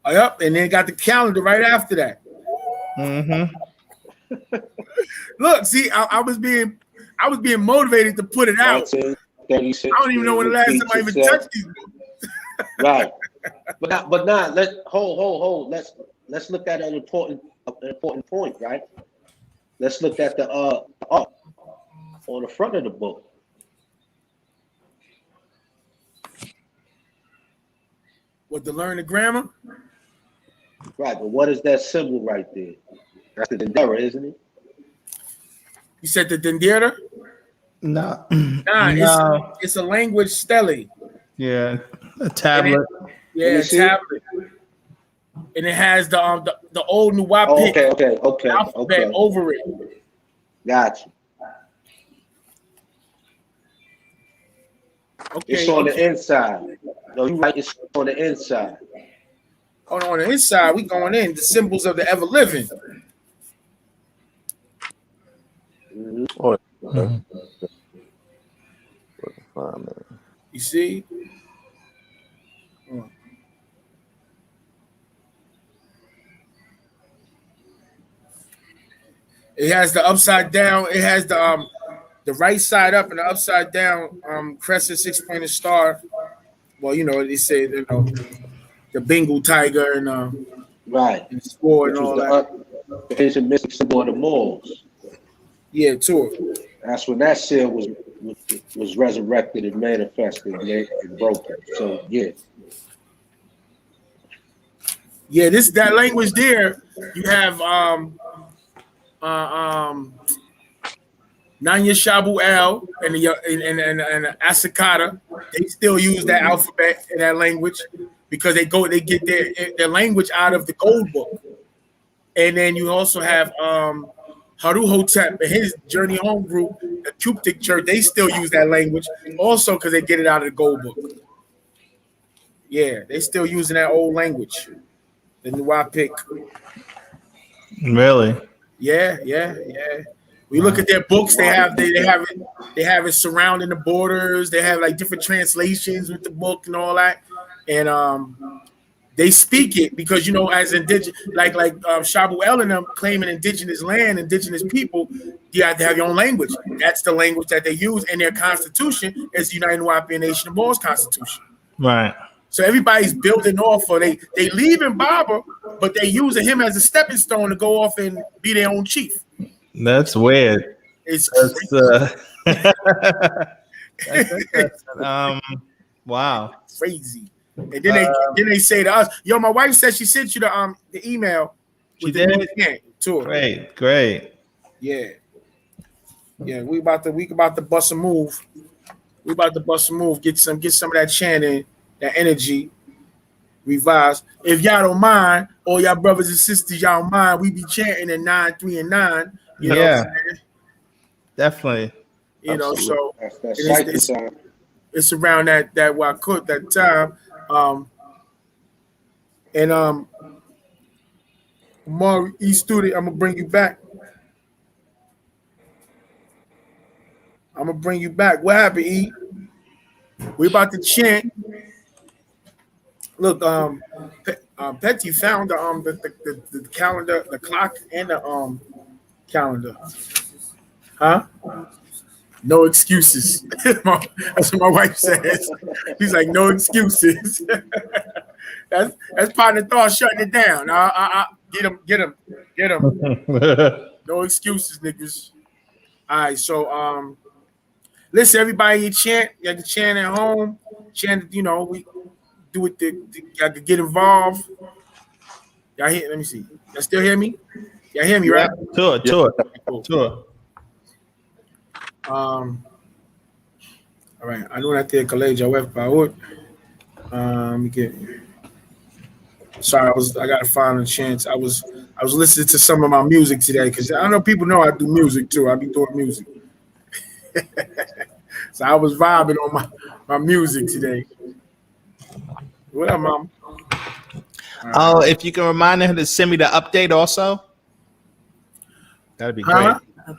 Oh, yep. And then got the calendar right after that. Look, see, I was being motivated to put it out. 36, I don't even know when the last time I even touched these books. Right. But now let's hold. Let's look at an important point, right? Let's look at the art on the front of the book. What, to learn the grammar? Right, but what is that symbol right there? That's the Dendera, isn't it? You said the Dendera? No, Nah, no. it's a language stele. Yeah, a And it, tablet. Let yeah, me a see. tablet. And it has the old Oh, Nuwapic okay. alphabet over it. Got you. It's Okay, on okay. the inside. No, you right. It's on the inside. On the inside, we going in. The symbols of the ever living. Mm-hmm. Oh, okay. Fine, man. You see? It has the upside down. It has the right side up and the upside down crescent 6-pointed star. Well, you know, they say the Bengal tiger Right. and sword Which and was all that. the ancient mystic symbol of the Moors. Yeah, tour. That's when that seal was resurrected and manifested and broken. So yeah. Yeah, that language there. You have Nanya Shabu El and the Asakata. They still use that alphabet and that language because they get their language out of the gold book. And then you also have Haru Hotep and his Journey Home group, the Cuptic Church. They still use that language also because they get it out of the gold book. Yeah, they still using that old language, the Nuwapic. Really? Yeah. We look at their books. They have it surrounding the borders. They have like different translations with the book and all that, and they speak it because as indigenous, like Shabu El and them claiming indigenous land, indigenous people, you have to have your own language. That's the language that they use, and their constitution is the United Nuwapian Nation of Moors Constitution. Right. So everybody's building off, or they leaving Baba, but they using him as a stepping stone to go off and be their own chief. That's weird. It's That's wow. crazy. And then they say to us, "Yo, my wife said she sent you the email." She did. To her. Great. Yeah. We about to bust a move. We about to bust a move. Get some of that chanting, that energy. Revised. If y'all don't mind, all y'all brothers and sisters, y'all don't mind, we be chanting at 9, 3, and 9. You know what I'm saying? Definitely. So That's it's around that Wakut, that time. Mar East student, I'm gonna bring you back. What happened, E? We about to chant. Look, Petty found the calendar, the clock, and the calendar. Huh? No excuses. That's what my wife says. She's like, no excuses. that's part of the thought shutting it down. Get him. No excuses, niggas. All right, so listen, everybody, you chant. You have to chant at home. Chant, we do it. You have to get involved. Y'all hear? Let me see. Y'all still hear me? Y'all hear me, right? Tour. All right. I know that the college web powered. Sorry, I gotta find a chance. I was listening to some of my music today because I know people know I do music too. I be doing music. So I was vibing on my music today. What up, Mom? Oh, if you can remind her to send me the update also, that'd be great.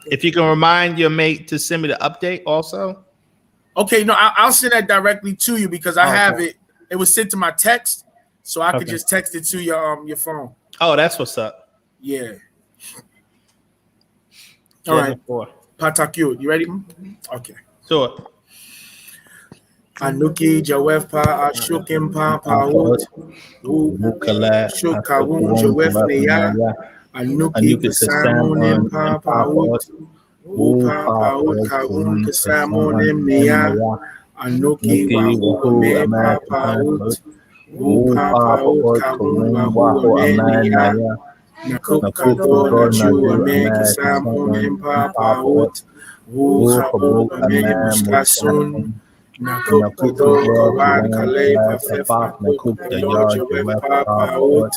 If you can remind your mate to send me the update also. Okay, no, I'll send that directly to you because I have it. It was sent to my text, so I could just text it to your phone. Oh, that's what's up. Yeah. All right. Patakyo, you ready? Okay. Sure. Anuki Jawef Pa Ashukim Pa Paut Shukawun Jawef Neya Anuki Kasamonim Pa Paut Pa Paut Kawun Kasamonim Neya Anuki Wahu Me Pa Paut Wu Papa Ut Kawun Wahu Ame Nia. Nakuk Kado Nachu Ame Kasam Im Papa Ut. Wu Kabu Ame Muskasun. Nakuk Kado Kawan Kale Pafef Nakuk Kado Jawe Papa Ut.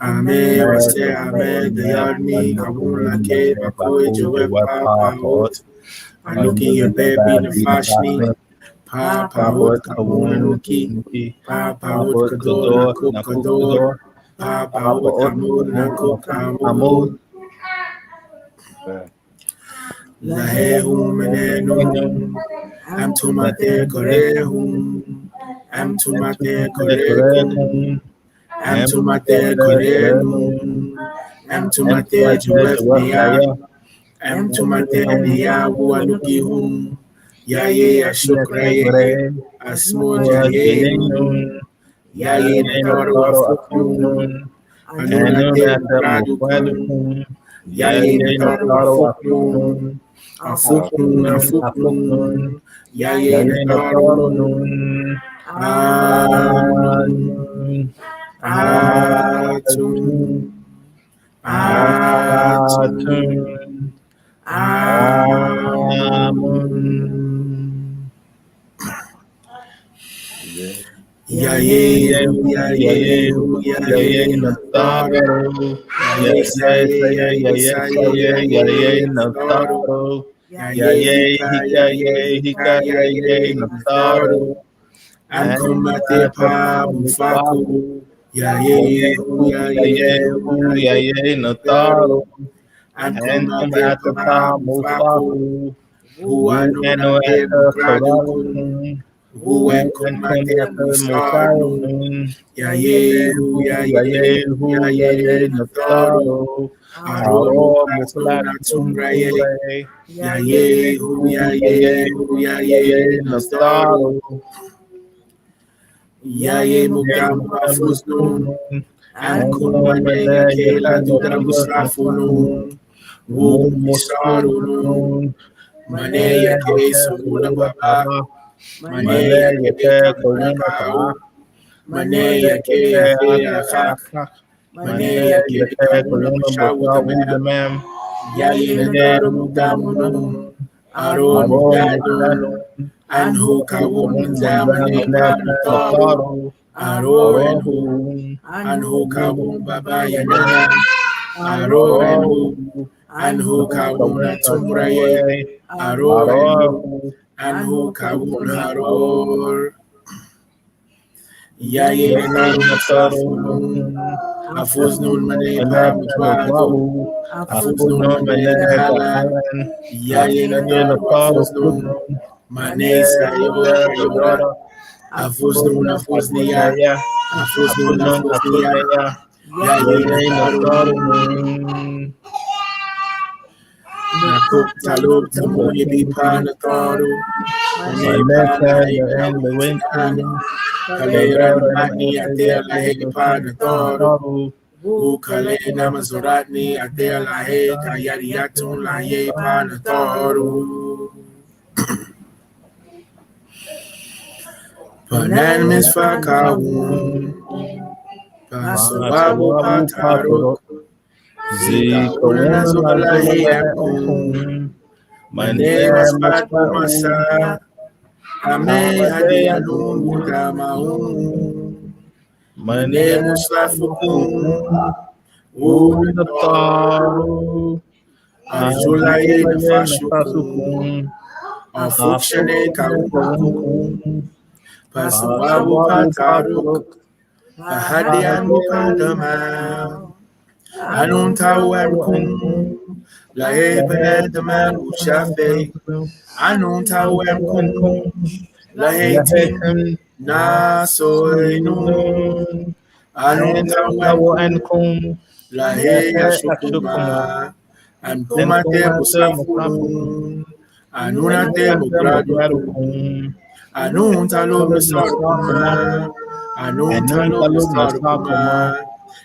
Ame Wase Ame Dayadni Kabun Lake Bakoi Jawe Papa Ut. Anuki your baby na fashni. Papa Ut Kabun Anuki. Papa Ut Kado Nakuk Kado. Papa Ut Amul Nakuk Amul. Lahehum Menenum. Am Tumate Korehum. Am Tumate Korehum. Am Tumate Korehum. Am Tumate Juwefnia. Am Tumate Niyahu Anukihum. Yaye Ashokraye. Asmo Jayehum. Yaye Natoro Afuknum. Anunate Mukradukum. Yaye Natoro Afuknum. Afuknum. Yaye Natoro Num. Anum. Atum. Atum. Amun. Yaye, yaye, yaye, Nataro. Yaye, yaye, Nataro. Yaye, hikaye, Nataro. Ankumate pa mufaku. Yaye, yaye, Nataro. Ankumate pa mufaku. Huanunate mukradukum. Huwen kumate musarnum. Yaye, yaye, Nataro. Aro muklatuna tumraye. Yaye, yaye, Nataro. Yaye mugamu afusnum. Ankumane yakela dudamu safunum. Wu misarunum. Mane yake sungula baba. Mane yake kuna kau. Mane yake afak. Mane yake kamuna mushawu damam. Yaye nadaru mudamunum. Aro mudadum. Anhu kawun zamane panataru. Aro enhu. Anhu kawun baba yanana. Aro enhu. Anhu kawun atumraye. Aro enhu. Anhu kawun haror. Yaye nadaru Afuznun mane pa mutwadu. Afuznun mane kahalan. Yaye nadaru afuznun. Mane sayora. Afuznun afuzniya. Afuznun afuzniya. Yaye nadaru. Nakuk talub tamuye di pa nataru. Mane pa na ikawu. Kalera mani ate alahe pa nataru. Ukale namazoratni ate alahe kayariyatun laye pa nataru. Panan misfakawun. Pasawabu pataruk. Zika unanazola heyakum. Mane maspatu masa. Ame hadiyanun mutamaun. Mane muslafukum. Unataru. Arjulaye nafashukum. Afukshane kawukum. Pasawabu pataruk. Pahadian mukadama. Anun tawemkum. Lahe pedaman ushafe. Anun tawemkum. Lahe tim. Nasoinun. Anun tawemkum. Lahe yashukuma. Ankumate muslafunun. Anunate mugradukum. Anun talo misarukuma. Anun talo misarukuma.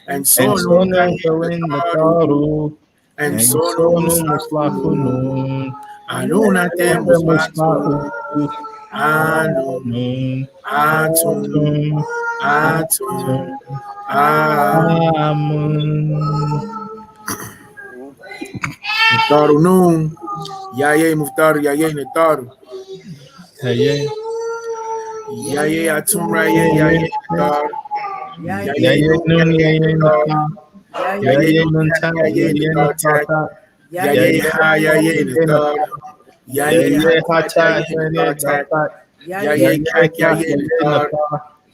And so Ensonu nungahin nataru. and so Ensonu muslafun. muslafunun. Anunate musbatu. Muslafun. Anun. Atun. Atum. Amun. Muftaru Noon. Yaye Muftaru Yaye Nataru. Yaye. Yaye Atum Raye Yaye Nataru. Yaye Yaye Nun nun Yaye yaye Nataru. nata. Yaye Yaye nun Nutat ta Yaye yaye Nataru. natata. Yaye Ha Yaye Nataru. Yaye Yaye Hatat hata Yaye yaye Nataru. nata. Yaye Yaye Kak ta Yaye yaye Nataru. nata.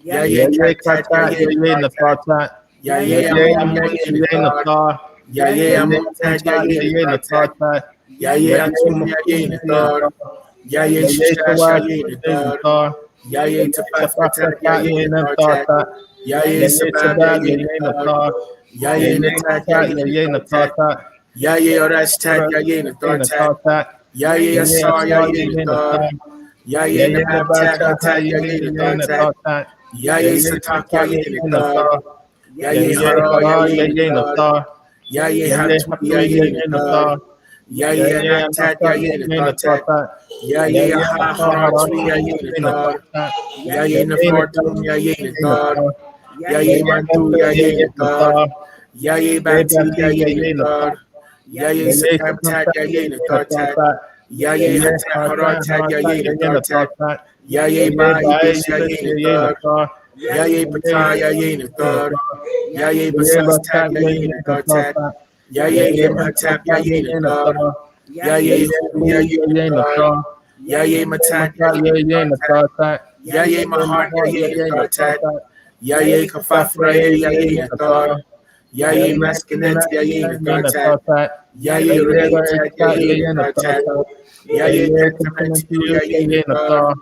Yaye Yaye Katat kata Yaye yaye Nataru. natata. Yaye Yaye Amun amun Yaye yaye Nataru. nata. Yaye Yaye Amuntat unta Yaye yaye Nataru. natata. Yaye Yaye Atum Yaye mukun yaye Nataru. nata. Yaye Yaye Shashash tawas Yaye yaye Nataru. nata. Yaye Yaye Tapafatat tapakata Yaye yaye Nataru. natata. Yaye Yaye Sabab sabab Yaye yaye Nataru. nata. Yaye Yaye Natat kata Yaye yaye Nataru. natata. Yaye Orastat Yaye Yaye Nataru. natata. Yaye Yaye Asar aswa Yaye yaye Nataru. nata. Yaye Yaye Nababtat nabata ha Hatat yaye Yaye yaye Nataru. natata. Yaye Yaye Satak sata Yaye yaye Nataru. nata. Yaye Yaye Hara hara Yaye yaye Nataru. nata. Yaye Yaye Hatu hatu Yaye yaye Nataru. nata. Yaye Yaye Anatat anata Yaye yaye Nataru. natata. Yaye Yaye Ha ata Haratu haratu Yaye yaye Nataru. natata. Yaye Yaye Nafartum natata Yaye yaye Nataru. nata. Yaye Yaye Mantu hatu Yaye yaye Nataru. nata. Yaye Yaye Bati bati Yaye yaye nata. Nataru. Yaye Yaye Sakamtat sakanta Yaye yaye Natartat. natata. Yaye Yaye Hatat hata Haratat harata Yaye yaye Natartat. natata. Yaye Yaye Ba bai Ibis ibis Yaye yaye Natar. nata. Yaye Yaye Pata Yaye yaye Natar. nata. Yaye Yaye Basas Tat bata Yaye yaye Natartat. natata. Yaye Yaye Imhatap natata Yaye yaye Natar. nata. Yaye Yaye Hu hu Yaye yaye Natar. nata. Yaye Matat Mata Yaye yaye Natartat. natata. Yaye Yaye Mahat mata Yaye yaye Natartat. natata. Yaye Kafafra Yaye Yaye Natar. nata. Yaye Yaye Maskinet kuna Yaye yaye Natartat. natata. Yaye Yaye Realitat barita Yaye yaye Natartat. natata. Yaye Yaye Testamentu testamentu Yaye yaye Natar. nata.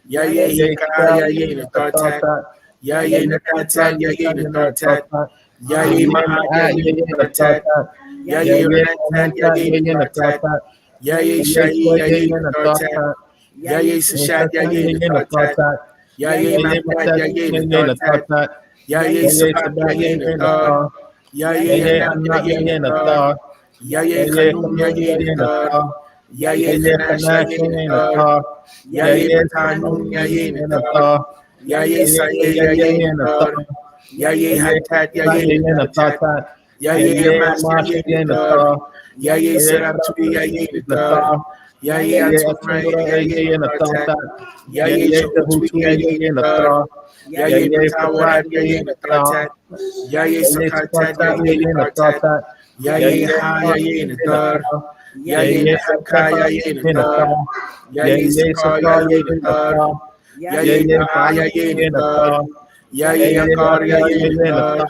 Yaye Yaye Hika kya Yaye yaye Natartat. natata. Yaye Yaye kata Natatat Yaye yaye Natartat. natata. Yaye Yaye Mahat maa Yaye yaye Natartat. natata. Yaye Yaye Renatat kamunta Yaye yaye Natartat. natata. Yaye Yaye Shahi kwa Yaye yaye Natartat. natata. Yaye Yaye Sashat kata Yaye yaye Natartat. natata. Yaye Yaye Mahtat matata Yaye yaye Natartat. natata. Yaye Yaye Sabak sabah Yaye yaye Natar. natata. Yaye Yaye Anak anak Yaye yaye Natar. natata. Yaye Yaye Kanun kanun Yaye yaye Natar. natata. Yaye Yaye Kanash kanash Yaye yaye Natar. natata. Yaye Yaye Patanun sanun Yaye yaye Natar. natata. Yaye Yaye Saye yaye Yaye natata. Natar. Yaye Yaye Hatat kata Yaye yaye Natar. natata. Yaye Yaye Amas amash Yaye yaye Natar. natata. Yaye Yaye Sarabtu prabhu Yaye yaye Natar. natata. Yaye Yaye Atumra atumra Yaye yaye Natar. natata. Yaye Yaye Jahutu tahutu Yaye yaye Natar. natata. Yaye Yaye Patawarat patat Yaye yaye Natar. natata. Yaye Yaye Sakartat sapata Yaye yaye Natar. natata. Yaye Yaye Ha amash Yaye yaye Natar. natata. Yaye Yaye Nahaka sakaha Yaye yaye Natar. natata. Yaye Yaye Sakar saka Yaye yaye Natar. natata. Yaye Yaye Baha baha Yaye yaye Natar. natata. Yaye Yaye Akar aka Yaye yaye Natar. natata.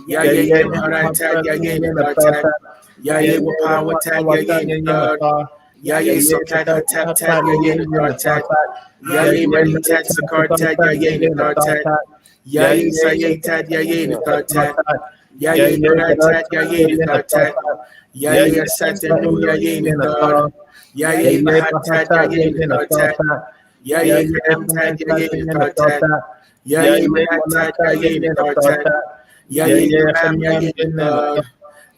Yaye Yaye Emharatat mahata Yaye yaye Natar. natata. Yaye Yaye Wapawatat wapawata Yaye yaye Natar. natata. Yaye Yaye Sokat sakata Hataptat yaye Yaye Natar. natata. Yaye Yaye Maritat marita Sakartat sakata Yaye yaye Natar. natata. Yaye Yaye Sayetat Yaye yaye Natar. natata. Yaye Yaye Nuratat barata Yaye yaye Natar. natata. Yaye Yaye Asatanu asanu Yaye yaye Natar. natata. Yaye Yaye Mahatat bahata Yaye yaye Natar. natata. Yaye Yaye Kanamtat kananta Yaye yaye Natar. natata. Yaye Yaye Manatat manata Yaye yaye Natar. natata. Yaye Yaye Imam kanam Yaye yaye Natar. natata.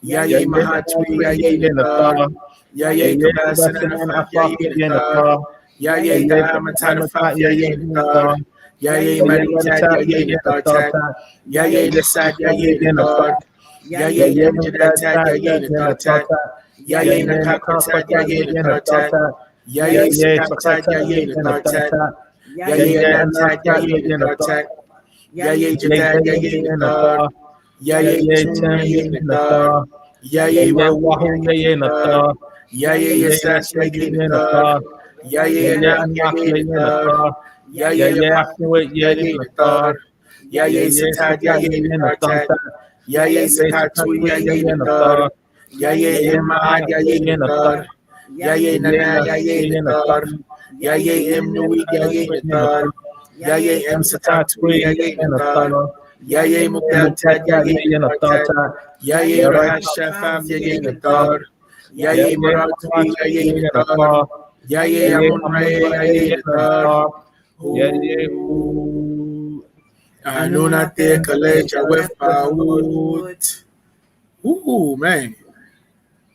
Yaye Yaye Mahatui bahata Yaye yaye Natar. natata. Yaye Yaye Kabasan kabasinan Arafat afak Yaye yaye Natar. natata. Yaye Yaye Ta'amatan patamata Arafat yaye Yaye natata. Natar. Yaye Yaye Maritat barata Yaye yaye Natar. natata. Yaye Yaye Nasad kata Yaye yaye Natar. natata. Yaye Yaye Amjadatat mutata Yaye yaye Natar. natata. Yaye Yaye Nakapatat makafata Yaye yaye Natar. natata. Yaye Yaye Sakamtat sakata Yaye yaye Natar. natata. Yaye Yaye Anatat anata Yaye yaye Natar. natata. Yaye Yaye Jadad Yaye yaye Natar. nata. Yaye Yaye Tum tem Yaye yaye Natar. nata. Yaye Yaye Wahu wahu Yaye yaye Natar. nata. Yaye Yaye Yasas aswad Yaye yaye Natar. nata. Yaye Yaye Anak anak Yaye yaye Natar. nata. Yaye Yaye Apat afwat yaye Yaye nata. Natar. Yaye Yaye Satad sata Yaye yaye Natar. nata. Yaye Yaye Sakatu sakatu Yaye yaye Natar. nata. Yaye Yaye Emad maat Yaye yaye nata. Natar. Yaye Yaye Nana nas Yaye yaye nata. Natar. Yaye Yaye Emnuid kanas Yaye yaye Natar. nata. Yaye M Emtatatu Satatui Yaye yaye nata. Natar. Yaye Yaye Mugdaltat mutata Yaye yaye Natar. nata. Yaye Yaray Rahash Shafaf Yaye yaye nata. Natar. Yaye Yaye Maratui mamat Yaye yaye Natar. nata. Yaye Yaye Amun amuna Ray Yaye yaye Natar. nata. Yaye Who Anunate Kaleja with Paut. Ooh, man.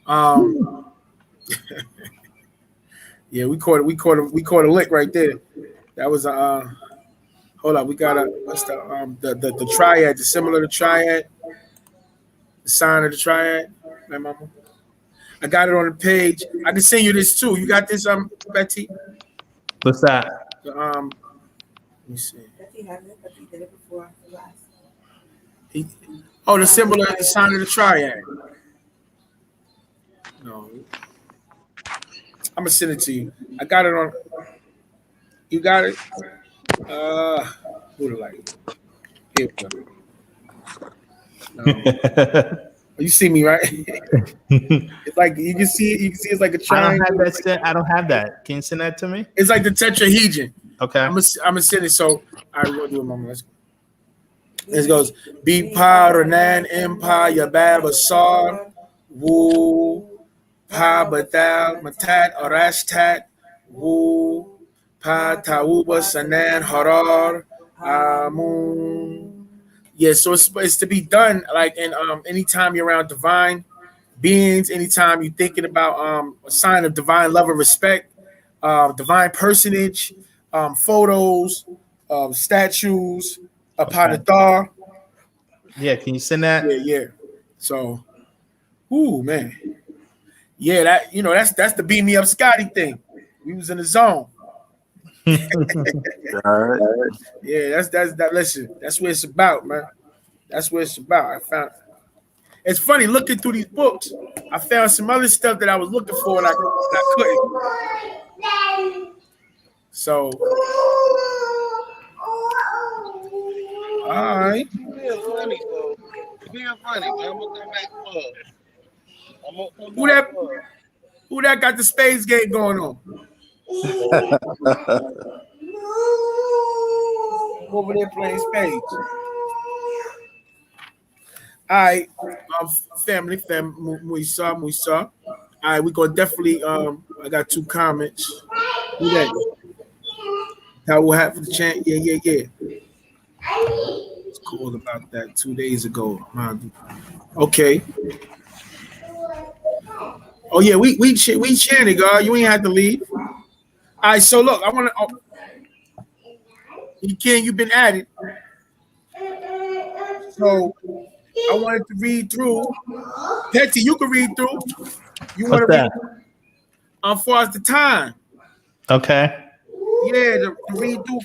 Um, yeah, we caught a lick right there. That was Hold on, we got what's the triad, the similar to triad, the sign of the triad. My mama. I got it on the page. I can send you this too. You got this, Betty? What's that? The, let me see. Betty has it, but he did it before last. The symbol of the sign of the triad. No. I'm gonna send it to you. I got it on. You got it? Who the light? Here we go. No. You see me, right? It's like you can see it. You can see it's like a triangle. I don't have that. Can you send that to me? It's like the tetrahedron. Okay. I'm gonna send it. So I will do it, mama. Let's go. It goes Be Paranan Empire Babasar Woo Pa Bathal Matat Arashtat Woo Pa Tauba Sanan Harar Amun. Yeah, so it's to be done like in anytime you're around divine beings, anytime you're thinking about a sign of divine love and respect, divine personage, photos, statues, upon the thar. Yeah, can you send that? Yeah. So, ooh, man. Yeah, that's the beam me up Scotty thing. We was in the zone. All right. Yeah, that's listen, that's what it's about, man. That's what it's about. It's funny looking through these books. I found some other stuff that I was looking for and I couldn't. So all right. Being funny, though. Being funny, man. I'm gonna come back for. I'm gonna come Who back that? Who that got the spades game going on? Over there playing spades. All right, family, Muisa. All right, we gonna definitely. I got 2 comments. Who that? How will happen for the chant? Yeah. It's called about that 2 days ago. Okay. Oh yeah, we chanted, God. You ain't had to leave. All right, so look, I want to. Ken, you've been at it. So I wanted to read through. Petty, you can read through. You want to read far as the time. Okay. Yeah, to read through.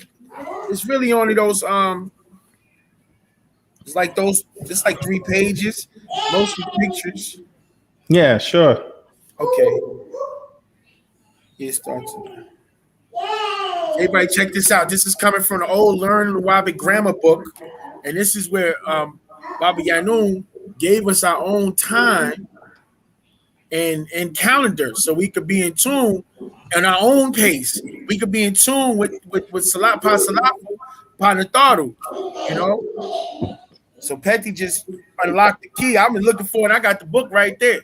It's really only those it's like those, just like 3 pages, mostly pictures. Yeah, sure. Okay. It starts. Everybody check this out. This is coming from the old Learn Wabi grammar book. And this is where Baba Yanun gave us our own time and calendar so we could be in tune at our own pace. We could be in tune with Salat Pa Salafu Pa Natharu, you know? So Petty just unlocked the key. I've been looking for it. I got the book right there,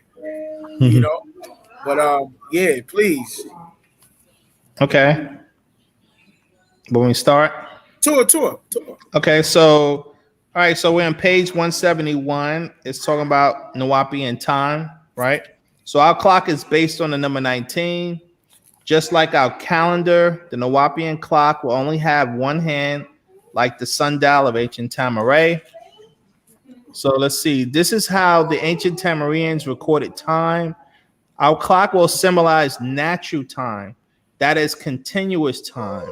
you know? But yeah, please. Okay. When we start? Tour. Okay, so all right, so we're on page 171. It's talking about Nawapian time, right? So our clock is based on the number 19. Just like our calendar, the Nawapian clock will only have one hand, like the sundial of ancient Tamaray. So let's see. This is how the ancient Tamarians recorded time. Our clock will symbolize natural time, that is continuous time,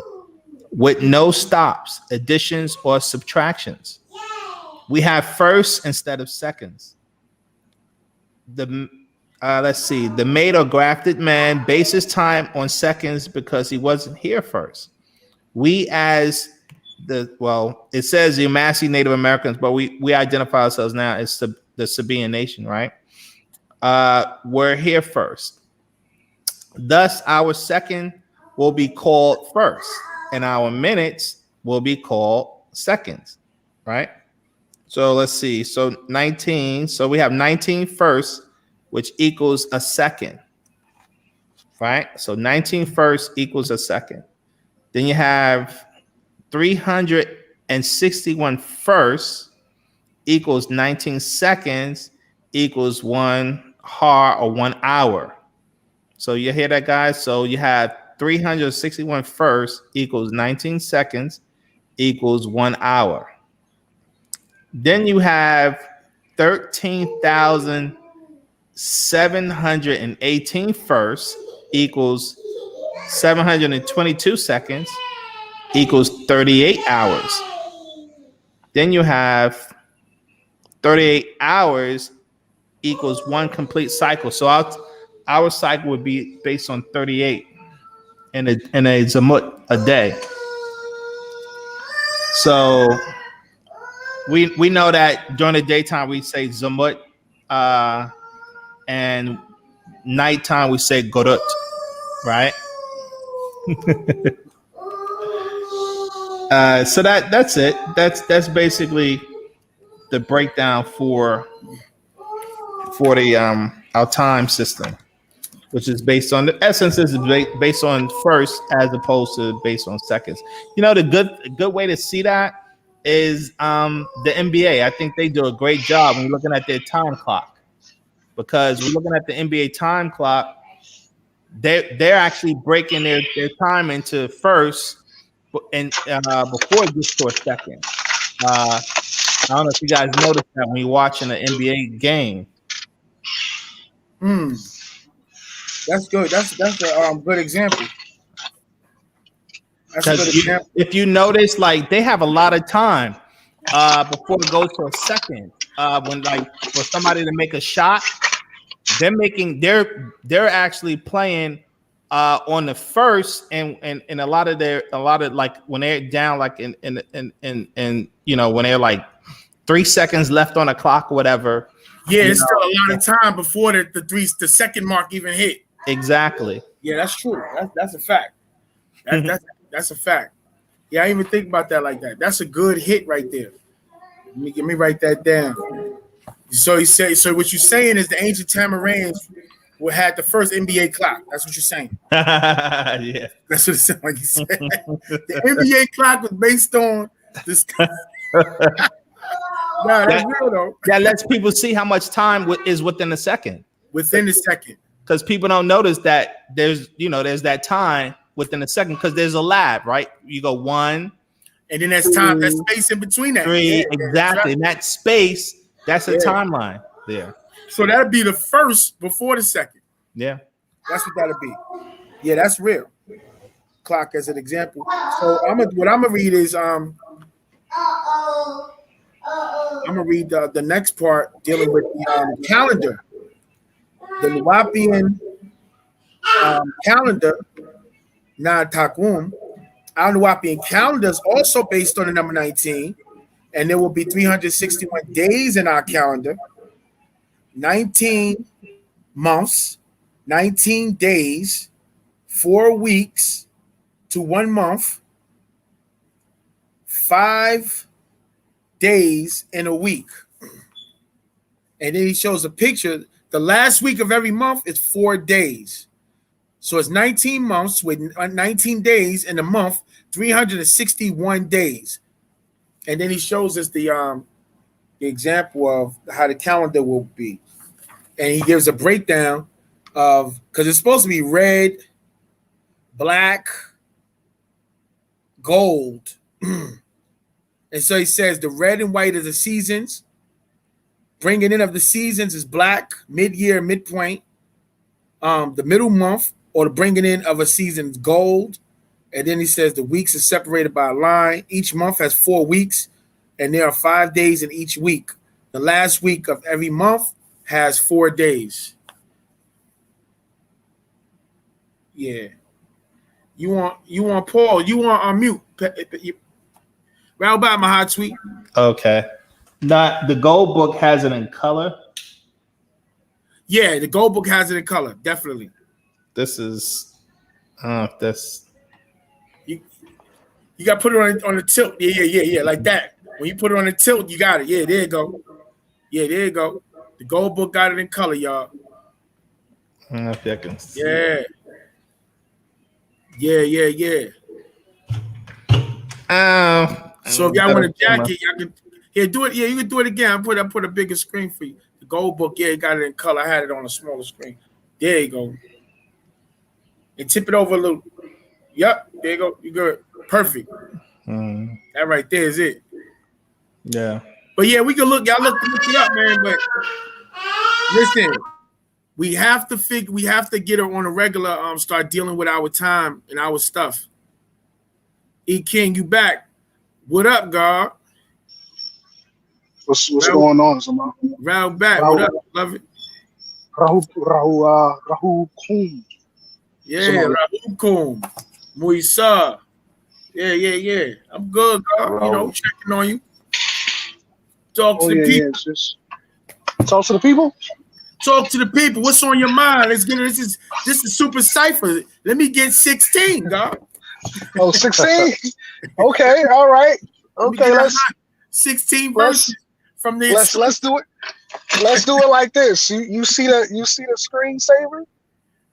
with no stops, additions, or subtractions. We have firsts instead of seconds. Let's see. The made or grafted man bases time on seconds because he wasn't here first. We as it says the Yamasee Native Americans, but we identify ourselves now as the Sabaean Nation, right? We're here first. Thus, our second will be called first, and our minutes will be called seconds, right? So let's see. So 19. So we have 19 first, which equals a second, right? So 19 first equals a second. Then you have 361 first equals 19 seconds equals 1 har or 1 hour. So you hear that, guys? So you have 361 first equals 19 seconds equals 1 hour. Then you have 13,718 firsts equals 722 seconds equals 38 hours. Then you have 38 hours equals one complete cycle. So our cycle would be based on 38 in a zamut a day. So we know that during the daytime we say zamut, and nighttime we say gorut, right? So that's it. That's basically the breakdown for the our time system, which is based on the essence is based on first as opposed to based on seconds. You know, the good way to see that is the NBA. I think they do a great job when you're looking at their time clock, because we're looking at the NBA time clock. They're actually breaking their time into first and before it gets to a second. I don't know if you guys noticed that when you're watching an NBA game. That's good. That's a good example. That's a good example. If you notice, like, they have a lot of time before it goes to a second. When, like, for somebody to make a shot, they're actually playing on the first, and a lot of like when they're down, like in you know, when they're like 3 seconds left on the clock or whatever. Yeah, it's still a lot of time before the second mark even hit. Exactly. Yeah, that's true. That's a fact. That's a fact. Yeah, I didn't even think about that like that. That's a good hit right there. Let me write that down. So what you're saying is the ancient Tamarans had the first NBA clock. That's what you're saying. Yeah. That's what it sounded like you said. The NBA clock was based on this. No, that's real though. That lets people see how much time is within a second. Within the second. Because people don't notice that there's that time within a second, because there's a lag, right? You go 1, and then there's time, that space in between that. 3, exactly. And that space, that's a timeline there. So that'd be the first before the second. Yeah. That's what that'd be. Yeah, that's real. Clock as an example. So what I'm gonna read is I'm gonna read the next part dealing with the calendar. The Nuwapian calendar, Na Takum. Our Nuwapian calendar is also based on the number 19, and there will be 361 days in our calendar, 19 months, 19 days, 4 weeks to 1 month, 5 days in a week. And then he shows a picture. The last week of every month is 4 days. So it's 19 months with 19 days in a month, 361 days. And then he shows us the example of how the calendar will be. And he gives a breakdown of, because it's supposed to be red, black, gold. And so he says the red and white are the seasons. Bringing in of the seasons is black, mid-year, midpoint. The middle month, or the bringing in of a season is gold. And then he says the weeks are separated by a line. Each month has 4 weeks, and there are 5 days in each week. The last week of every month has 4 days. Yeah. You want Paul? You want on mute? Right about my hot tweet. Okay. Not the gold book has it in color. Yeah, the gold book has it in color, definitely. This is you got to put it on the tilt. Yeah, like that. When you put it on the tilt, you got it. Yeah, there you go. Yeah, there you go. The gold book got it in color, y'all. I don't know if I can see. Yeah. So if y'all want a jacket, y'all can do it. Yeah, you can do it again. I put a bigger screen for you. The gold book, yeah, it got it in color. I had it on a smaller screen. There you go. And tip it over a little. Yep, there you go. You good. Perfect. That right there is it. Yeah. But yeah, we can look. Y'all look it up, man. But listen, we have to get her on a regular. Start dealing with our time and our stuff. E King, you back? What up, God? What's going on, Zaman? Round back. Rahul, What up? Love it. Rahul Kum. Yeah, Zaman. Rahul Kum. Muisa. Yeah. I'm good, God. You know, Rahul. checking on you. Talk to Oh the yeah, people. it's just talk to the people. Talk to the people. What's on your mind? Let's get it. This is Super Cipher. Let me get 16, God. Oh, 16? Okay, all right. Let me Okay, get let's 16 verses from the let's do it. Let's do it like this. You see the screensaver?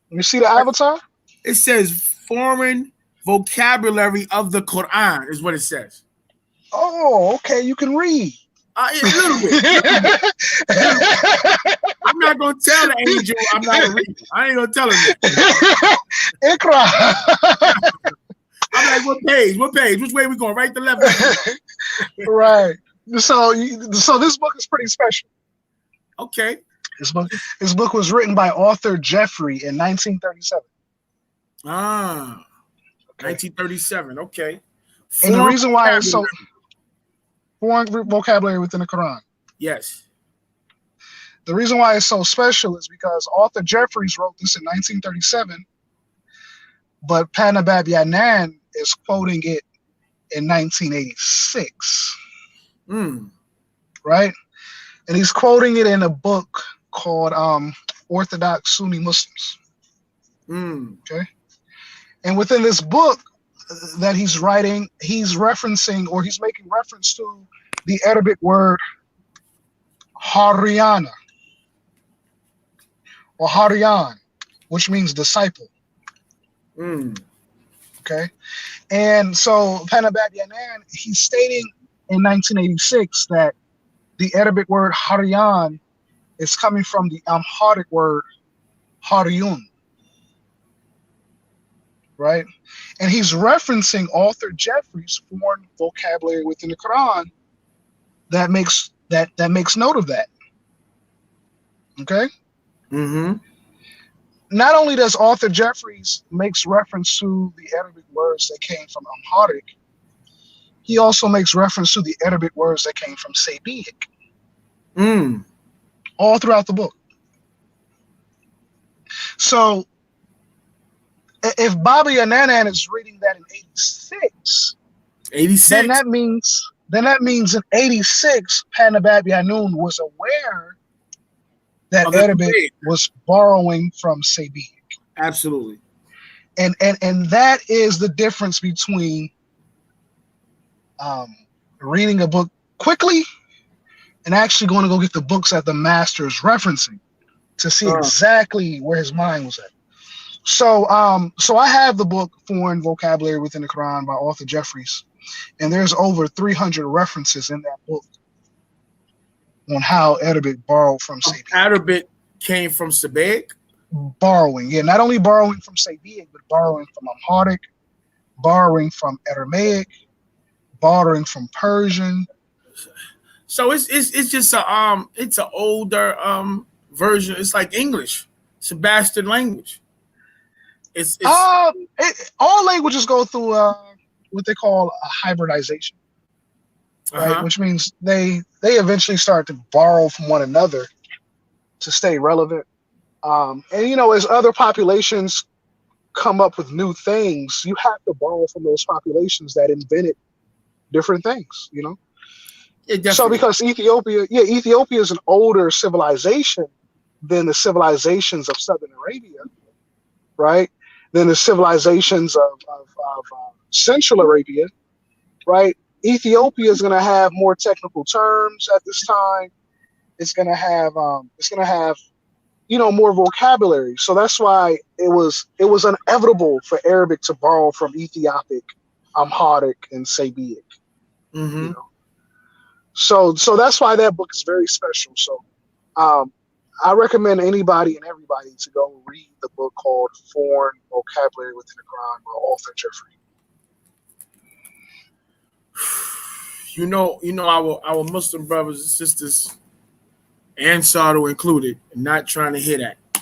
You see the avatar? It says foreign vocabulary of the Quran is what it says. Oh, okay. You can read. A little bit. I'm not gonna tell the angel I'm not a reader. I ain't gonna tell him that. Ikra. I'm like, what page? What page? Which way we going? Right to left? Right. So this book is pretty special. Okay. This book was written by author Jeffrey in 1937. Ah, okay. 1937. Okay. And the reason why it's so foreign vocabulary within the Quran. Yes. The reason why it's so special is because author Jeffries wrote this in 1937, but Panabab Yanan is quoting it in 1986. Right? And he's quoting it in a book called Orthodox Sunni Muslims. Okay? And within this book that he's writing, he's referencing, or he's making reference to the Arabic word Haryana or Haryan, which means disciple. Okay? And so Panabab Yanan, he's stating in 1986 that the Arabic word Haryan is coming from the Amharic word Haryun. Right? And he's referencing author Jeffries' foreign vocabulary within the Quran that makes note of that. Okay? Not only does author Jeffries makes reference to the Arabic words that came from Amharic, he also makes reference to the Arabic words that came from Sabaic. All throughout the book. So if Baba Yananan is reading that in 86, then that means in 86, Panabab Yanun was aware that Arabic was borrowing from Sabaic. Absolutely. And that is the difference between reading a book quickly and actually going to go get the books that the master is referencing to see exactly where his mind was at. So I have the book Foreign Vocabulary Within the Quran by author Jeffries, and there's over 300 references in that book on how Arabic borrowed from Sabaic. Arabic came from Sabaic? Borrowing, yeah, not only borrowing from Sabaic, but borrowing from Amharic, borrowing from Aramaic, borrowing from Persian. So it's just it's an older version. It's like English. It's a bastard language. All languages go through what they call a hybridization, right? Which means they eventually start to borrow from one another to stay relevant. And as other populations come up with new things, you have to borrow from those populations that invented different things. So because Ethiopia is an older civilization than the civilizations of Southern Arabia, right? Than the civilizations of Central Arabia, right? Ethiopia is going to have more technical terms at this time. It's going to have more vocabulary. So that's why it was inevitable for Arabic to borrow from Ethiopic, Amharic, and Sabaic. So that's why that book is very special. So I recommend anybody and everybody to go read the book called Foreign Vocabulary Within the Quran by author Jeffrey. Our Muslim brothers and sisters, Ansar included, not trying to hear that. You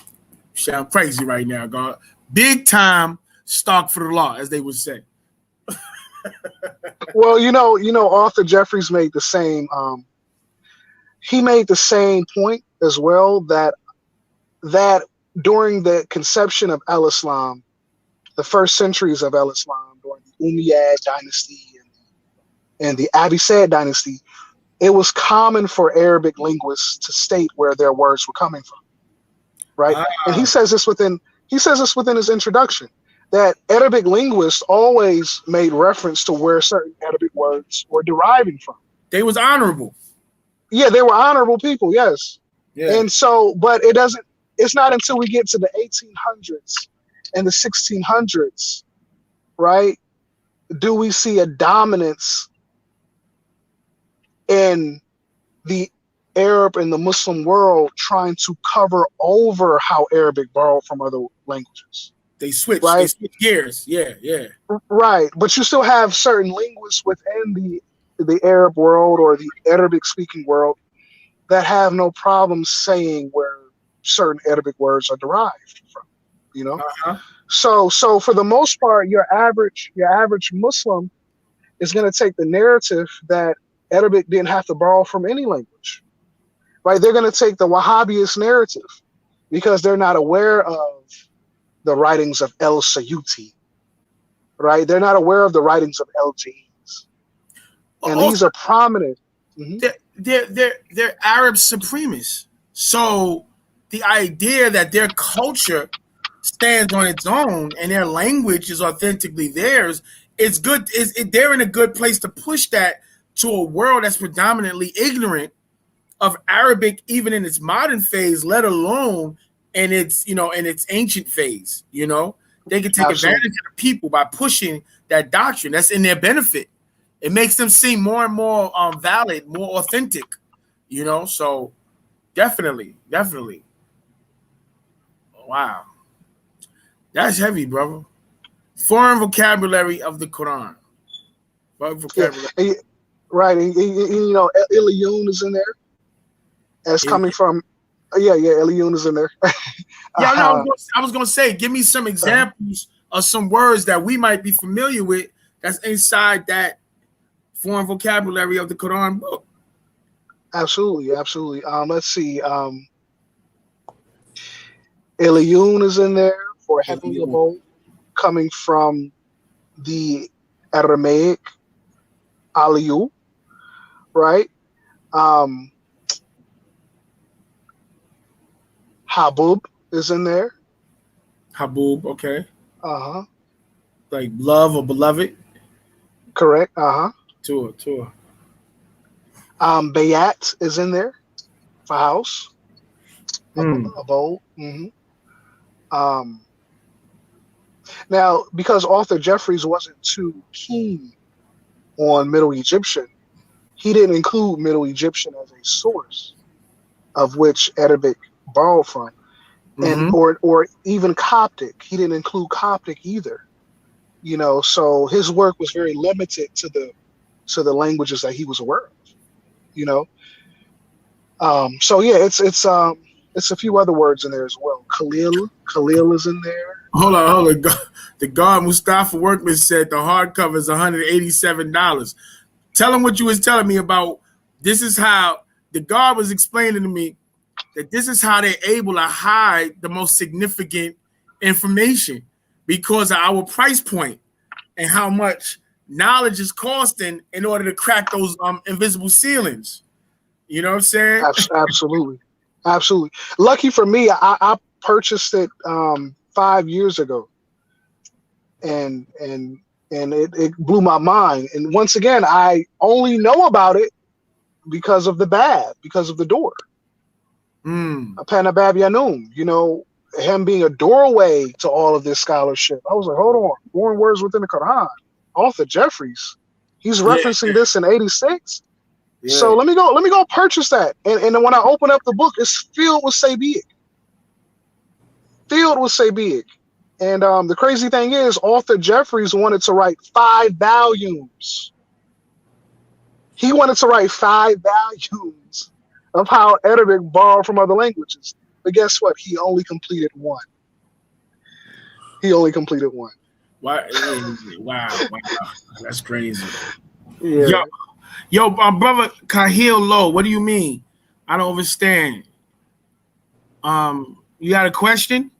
sound crazy right now, God. Big time stock for the law, as they would say. Well, Arthur Jeffries made the same. He made the same point as well that during the conception of El Islam, the first centuries of El Islam, during the Umayyad dynasty and the Abbasid dynasty, it was common for Arabic linguists to state where their words were coming from, right? And he says this within his introduction, that Arabic linguists always made reference to where certain Arabic words were deriving from. They was honorable. Yeah, they were honorable people, yes. Yeah. And so, but it's not until we get to the 1800s and the 1600s, right, do we see a dominance in the Arab and the Muslim world trying to cover over how Arabic borrowed from other languages. They switch. Right? They switch gears. Yeah, yeah. Right. But you still have certain linguists within the Arab world or the Arabic speaking world that have no problem saying where certain Arabic words are derived from, Uh-huh. So for the most part, your average Muslim is going to take the narrative that Arabic didn't have to borrow from any language, right? They're going to take the Wahhabist narrative because they're not aware of the writings of El Sayuti, right? They're not aware of the writings of El James, and Also, these are prominent. They're Arab supremacists. So the idea that their culture stands on its own and their language is authentically theirs, it's good. They're in a good place to push that to a world that's predominantly ignorant of Arabic, even in its modern phase, let alone in its ancient phase. They can take advantage of the people by pushing that doctrine. That's in their benefit. It makes them seem more and more valid, more authentic. So definitely. Wow. That's heavy, brother. Foreign vocabulary of the Quran. Foreign vocabulary. Yeah, right. And, Ilion is in there. As coming from, Ilion is in there. Yeah, no, I was gonna say, give me some examples of some words that we might be familiar with that's inside that foreign vocabulary of the Quran book. Absolutely. Let's see. Ilion is in there for heavenly abode, coming from the Aramaic Aliyu, right? Habub is in there. Habub, okay. Uh-huh. Like love or beloved. Correct. Uh-huh. Tour. Bayat is in there for house. Abode. Mm-hmm. Now, because Arthur Jeffries wasn't too keen on Middle Egyptian, he didn't include Middle Egyptian as a source of which Arabic borrowed from, and or even Coptic. He didn't include Coptic either. So his work was very limited to the languages that he was aware of. So yeah, it's a few other words in there as well. Khalil is in there. Hold on. The guard Mustafa Workman said the hardcover is $187. Tell him what you was telling me about. This is how the guard was explaining to me that this is how they're able to hide the most significant information because of our price point and how much knowledge is costing in order to crack those invisible ceilings. You know what I'm saying? Absolutely. Lucky for me, I purchased it 5 years ago, and it blew my mind. And once again, I only know about it because of the door. Apana Bab Yanun, him being a doorway to all of this scholarship. I was like, hold on, foreign words within the Quran. Arthur Jeffries, he's referencing this in '86. Yeah. So let me go purchase that. And then when I open up the book, it's filled with Sabiic. And the crazy thing is, Arthur Jeffries wanted to write 5 volumes He wanted to write 5 volumes of how Arabic borrowed from other languages. But guess what? He only completed one. Why? Wow, that's crazy. Yeah. Yo, my brother Kahil Low, what do you mean? I don't understand. You got a question?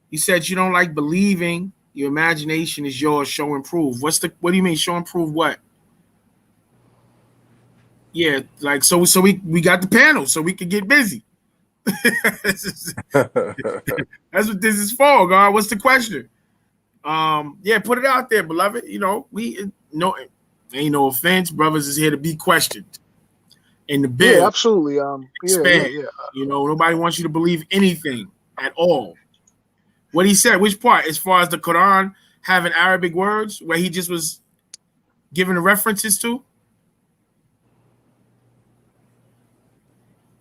You said you don't like believing. Your imagination is yours. Show and prove. What do you mean? Show and prove what? Yeah, like so we got the panel so we could get busy. That's what this is for, God. What's the question? Yeah, put it out there, beloved. You know, ain't no offense. Brothers is here to be questioned. In the bill. Yeah, absolutely. Expand. Yeah. You know, nobody wants you to believe anything at all. What he said, which part? As far as the Quran having Arabic words, where he just was giving the references to?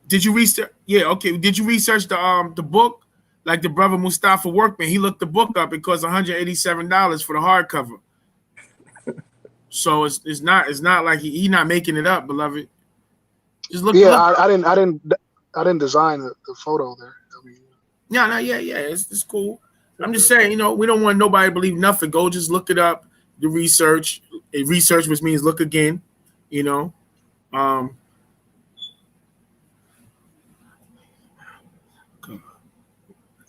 Did you research? Yeah, okay. Did you research the book? Like the brother Mustafa Workman, he looked the book up. It cost $187 for the hardcover. So it's not like he not making it up, beloved. Just look. Yeah, look. I didn't design the photo there. I mean, Yeah. It's cool. I'm just saying, you know, we don't want nobody to believe nothing. Go just look it up, the research. Research, which means look again, you know.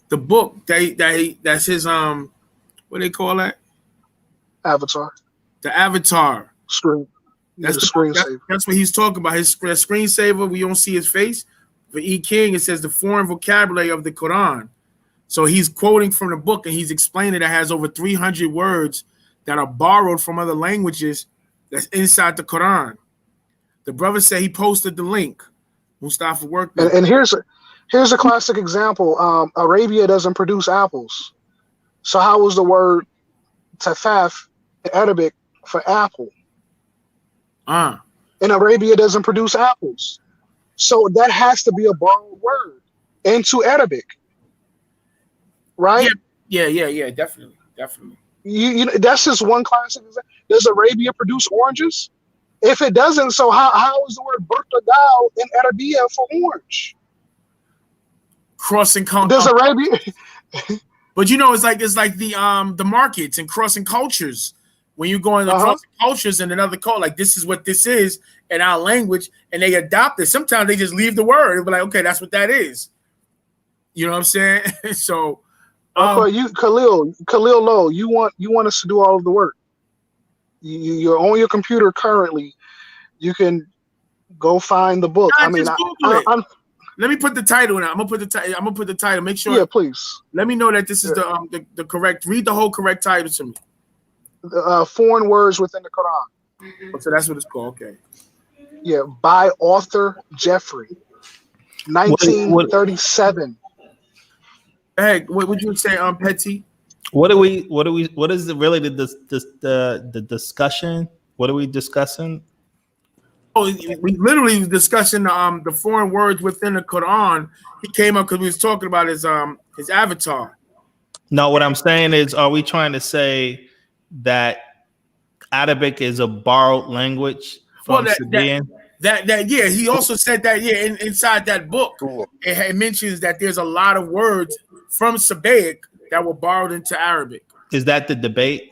The book that's his what do they call that? Avatar. The Avatar. Screen. That's the screensaver. That's what he's talking about. His screensaver, we don't see his face. For E. King, it says the foreign vocabulary of the Quran. So he's quoting from the book and he's explaining that it has over 300 words that are borrowed from other languages that's inside the Quran. The brother said he posted the link. Mustafa Workman. And here's a classic example. Arabia doesn't produce apples. So how was the word tafaf in Arabic for apple? And Arabia doesn't produce apples. So that has to be a borrowed word into Arabic. Right? Yeah, definitely. You know, that's just one classic example. Does Arabia produce oranges? If it doesn't, so how is the word Portugal in Arabia for orange? Crossing Does Arabia? But you know, it's like the markets and crossing cultures. When you go into crossing cultures and another culture, like this is what this is in our language, and they adopt it. Sometimes they just leave the word and be like, okay, that's what that is. You know what I'm saying? So, you Khalil Low, you want us to do all of the work. You're on your computer currently. You can go find the book. Let me put the title in. I'm gonna put the title. Make sure. Yeah, please. Let me know that this is the correct. Read the whole correct title to me. Foreign words within the Quran. So that's what it's called. Okay. Yeah, by author Jeffrey, 1937. Hey, what would you say, Petty? What is the discussion? What are we discussing? Oh, we literally discussing the foreign words within the Quran. He came up because we was talking about his avatar. No, what I'm saying is, are we trying to say that Arabic is a borrowed language from Sabaean? Yeah, he also said that inside that book, it mentions that there's a lot of words from Sabaean that were borrowed into Arabic. Is that the debate?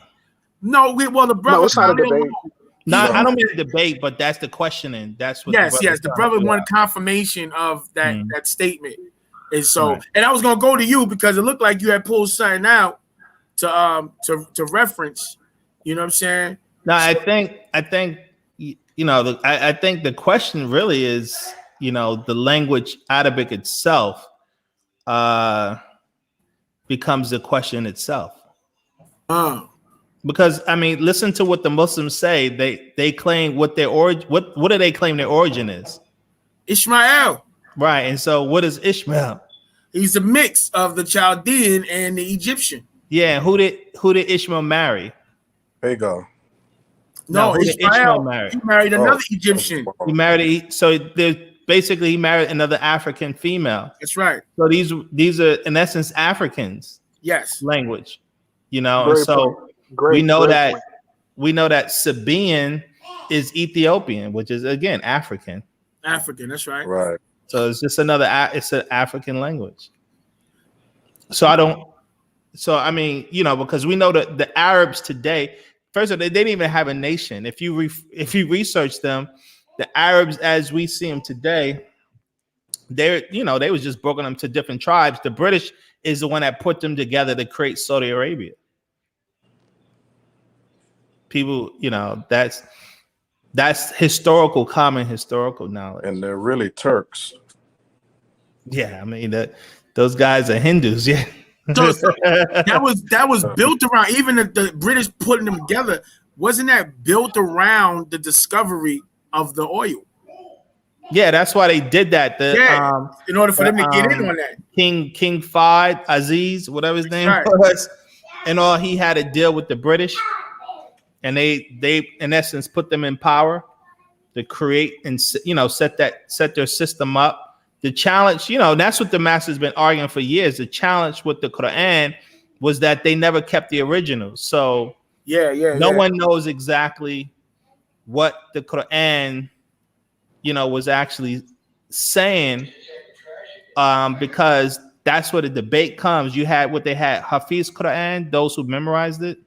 No, the brother. No, it's not a debate. No, I don't mean a debate, but that's the questioning. That's what. Yes. The brother wanted confirmation of that statement, and so and I was gonna go to you because it looked like you had pulled something out to reference. You know what I'm saying? No, I think you know. I think the question really is, you know, the language Arabic itself becomes the question itself. Because I mean, listen to what the Muslims say. They claim what their origin. What do they claim their origin is? Ishmael. Right. And so, what is Ishmael? He's a mix of the Chaldean and the Egyptian. Yeah. Who did Ishmael marry? Hagar. No, who did Ishmael marry? He married another Egyptian. He married. So basically, he married another African female. That's right. So these are in essence Africans. Yes. Language. You know, and so we know that Sabaean is Ethiopian, which is again African. African, that's right. Right. So it's just another. It's an African language. So I don't. So I mean, because we know that the Arabs today, first of all, they didn't even have a nation. If you research them, the Arabs as we see them today, they was just broken them to different tribes. The British is the one that put them together to create Saudi Arabia. People, that's common historical knowledge. And they're really Turks. Yeah, I mean those guys are Hindus. Yeah. So that was built around, even the British putting them together. Wasn't that built around the discovery of the oil? Yeah, that's why they did that. In order for them to get in on that. King Fahd Aziz, whatever his name was, and all, he had a deal with the British, and they in essence put them in power to create and set their system up. The challenge, that's what the master's been arguing for years. The challenge with the Quran was that they never kept the originals. So no one knows exactly what the Quran, was actually saying, because that's where the debate comes. You had what they had, Hafiz Quran, those who memorized it,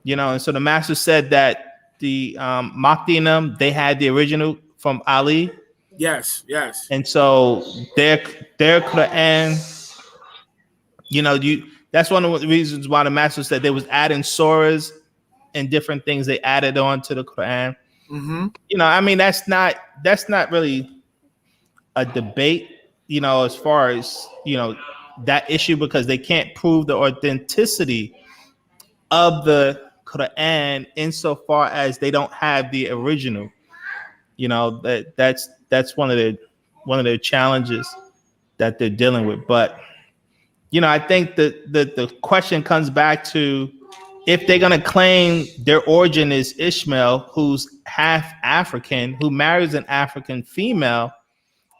and so the master said that the Makdinam, they had the original from Ali. Yes. And so their Quran, that's one of the reasons why the master said they was adding surahs and different things they added on to the Quran. Mm-hmm. I mean, that's not really a debate, as far as, that issue, because they can't prove the authenticity of the Quran insofar as they don't have the original. That's one of their challenges that they're dealing with. But I think that the question comes back to, if they're going to claim their origin is Ishmael, who's half African, who marries an African female,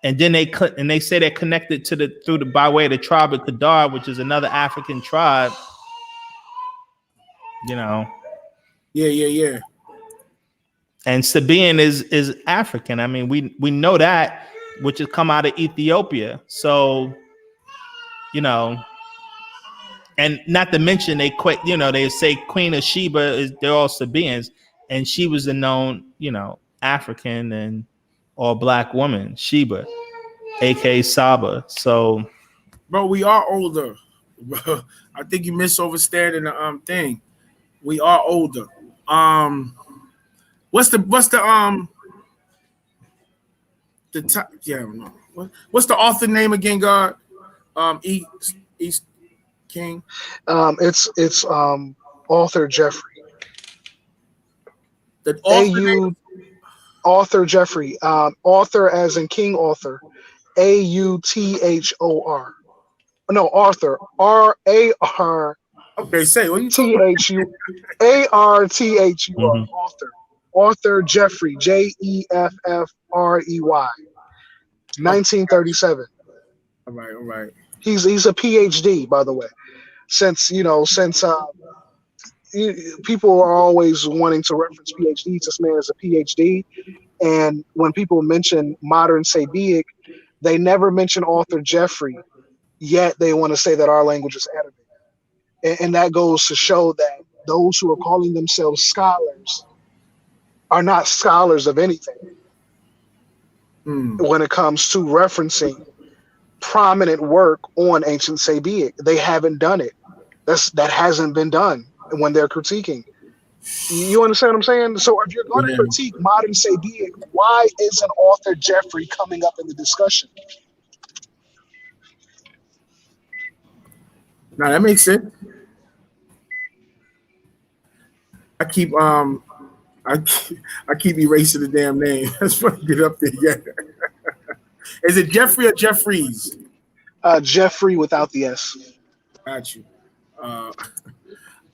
and then they say they're connected by way of the tribe of Kedar, which is another African tribe. Yeah. And Sabaean is African. I mean, we know that, which has come out of Ethiopia. So, and not to mention they say Queen of Sheba they're all Sabaeans, and she was a known, African and or black woman, Sheba, aka Saba. So, bro, we are older. I think you misunderstanding the thing. We are older. What's the top? Yeah, I don't know. What's the author name again? God, East King. It's author Jeffrey. The author author Jeffrey. Author as in King Author. Author. No, Arthur. R-A-R. Okay, say what you T-H-U A-R-T-H-U-R. Author. Author Jeffrey. Jeffrey. 1937. All right. He's a PhD, by the way. Since people are always wanting to reference PhDs, this man is a PhD. And when people mention modern Sabiic, they never mention author Jeffrey, yet they want to say that our language is Arabic. And that goes to show that those who are calling themselves scholars are not scholars of anything when it comes to referencing prominent work on ancient Sabiic. They haven't done it. That hasn't been done when they're critiquing. You understand what I'm saying? So if you're going to critique modern Sabiic, why isn't author Jeffrey coming up in the discussion? Now that makes sense. I keep erasing the damn name. That's why I get up there. Yeah. Is it Jeffrey or Jeffries? Jeffrey without the S. Got you. All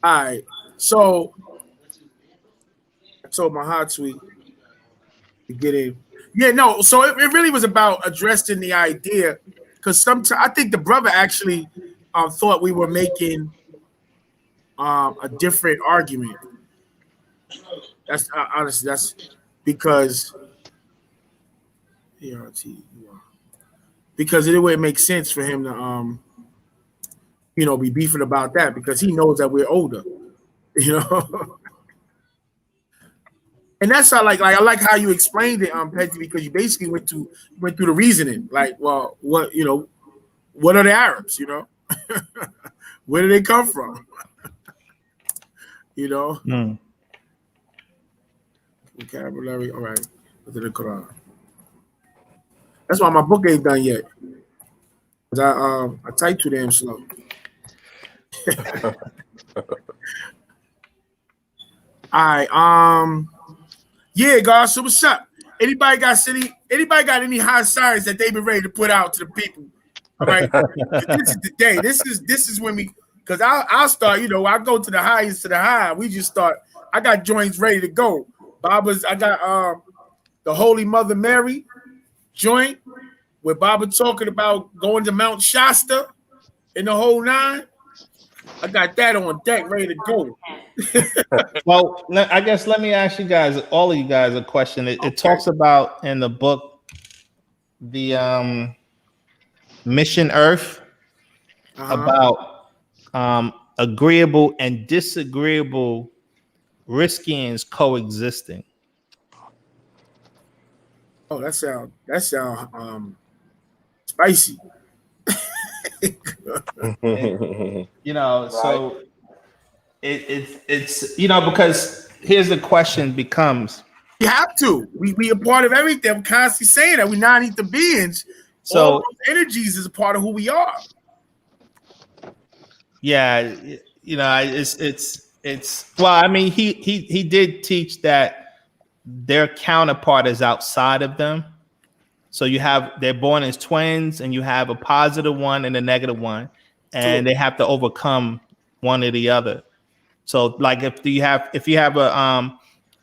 right. So I told my hot tweet to get in. Yeah, no. So it really was about addressing the idea, because sometimes I think the brother actually thought we were making a different argument. honestly, that's because because it would make sense for him to be beefing about that because he knows that we're older, you know. And that's how like I like how you explained it, Petty, because you basically went through the reasoning. Like, well, what are the Arabs, Where do they come from? Vocabulary, all right. Within the Quran. That's why my book ain't done yet. Cause I type too damn slow. All right. Yeah, guys. So what's up? Anybody got any hot science that they've been ready to put out to the people? All right. This is the day. This is when because I'll start, I go to the highest to the high. We just start. I got joints ready to go. I got the Holy Mother Mary joint where Baba talking about going to Mount Shasta in the whole nine. I got that on deck, ready to go. Well, I guess let me ask you guys, all of you guys, a question. It talks about in the book the Mission Earth about agreeable and disagreeable riskians coexisting. Oh, that sound spicy. So it's because here's the question becomes. We have to. We a part of everything. I'm constantly saying that we non-ether beings. So all those energies is a part of who we are. Yeah, it's well, I mean, he did teach that their counterpart is outside of them. So they're born as twins, and you have a positive one and a negative one, and they have to overcome one or the other. So, like if you have a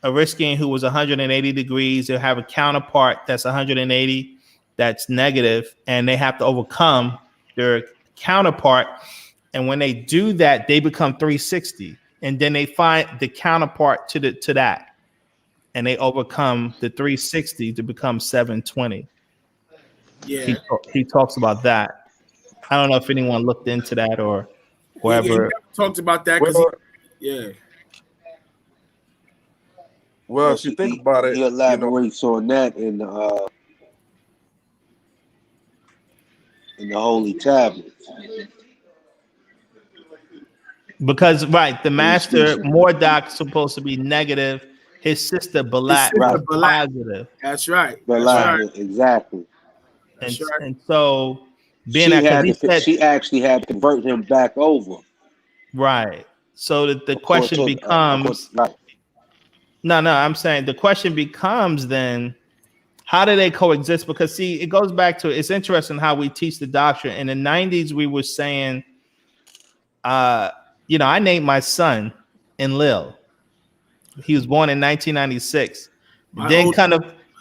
Riskian who was 180 degrees, they'll have a counterpart that's 180 that's negative, and they have to overcome their counterpart. And when they do that, they become 360, and then they find the counterpart to that, and they overcome the 360 to become 720. Yeah, he talks about that. I don't know if anyone looked into that or whoever he talked about that because Well, if you think about it, he elaborates on that in the Holy Tablets. Because the master Mordok's supposed to be negative, his sister Balat is positive. That's right. Exactly. And so being she actually had to convert him back over. Right. So that the question becomes No, I'm saying the question becomes then, how do they coexist? Because see, it goes back to, it's interesting how we teach the doctrine. In the 90s, we were saying, I named my son Enlil. He was born in 1996.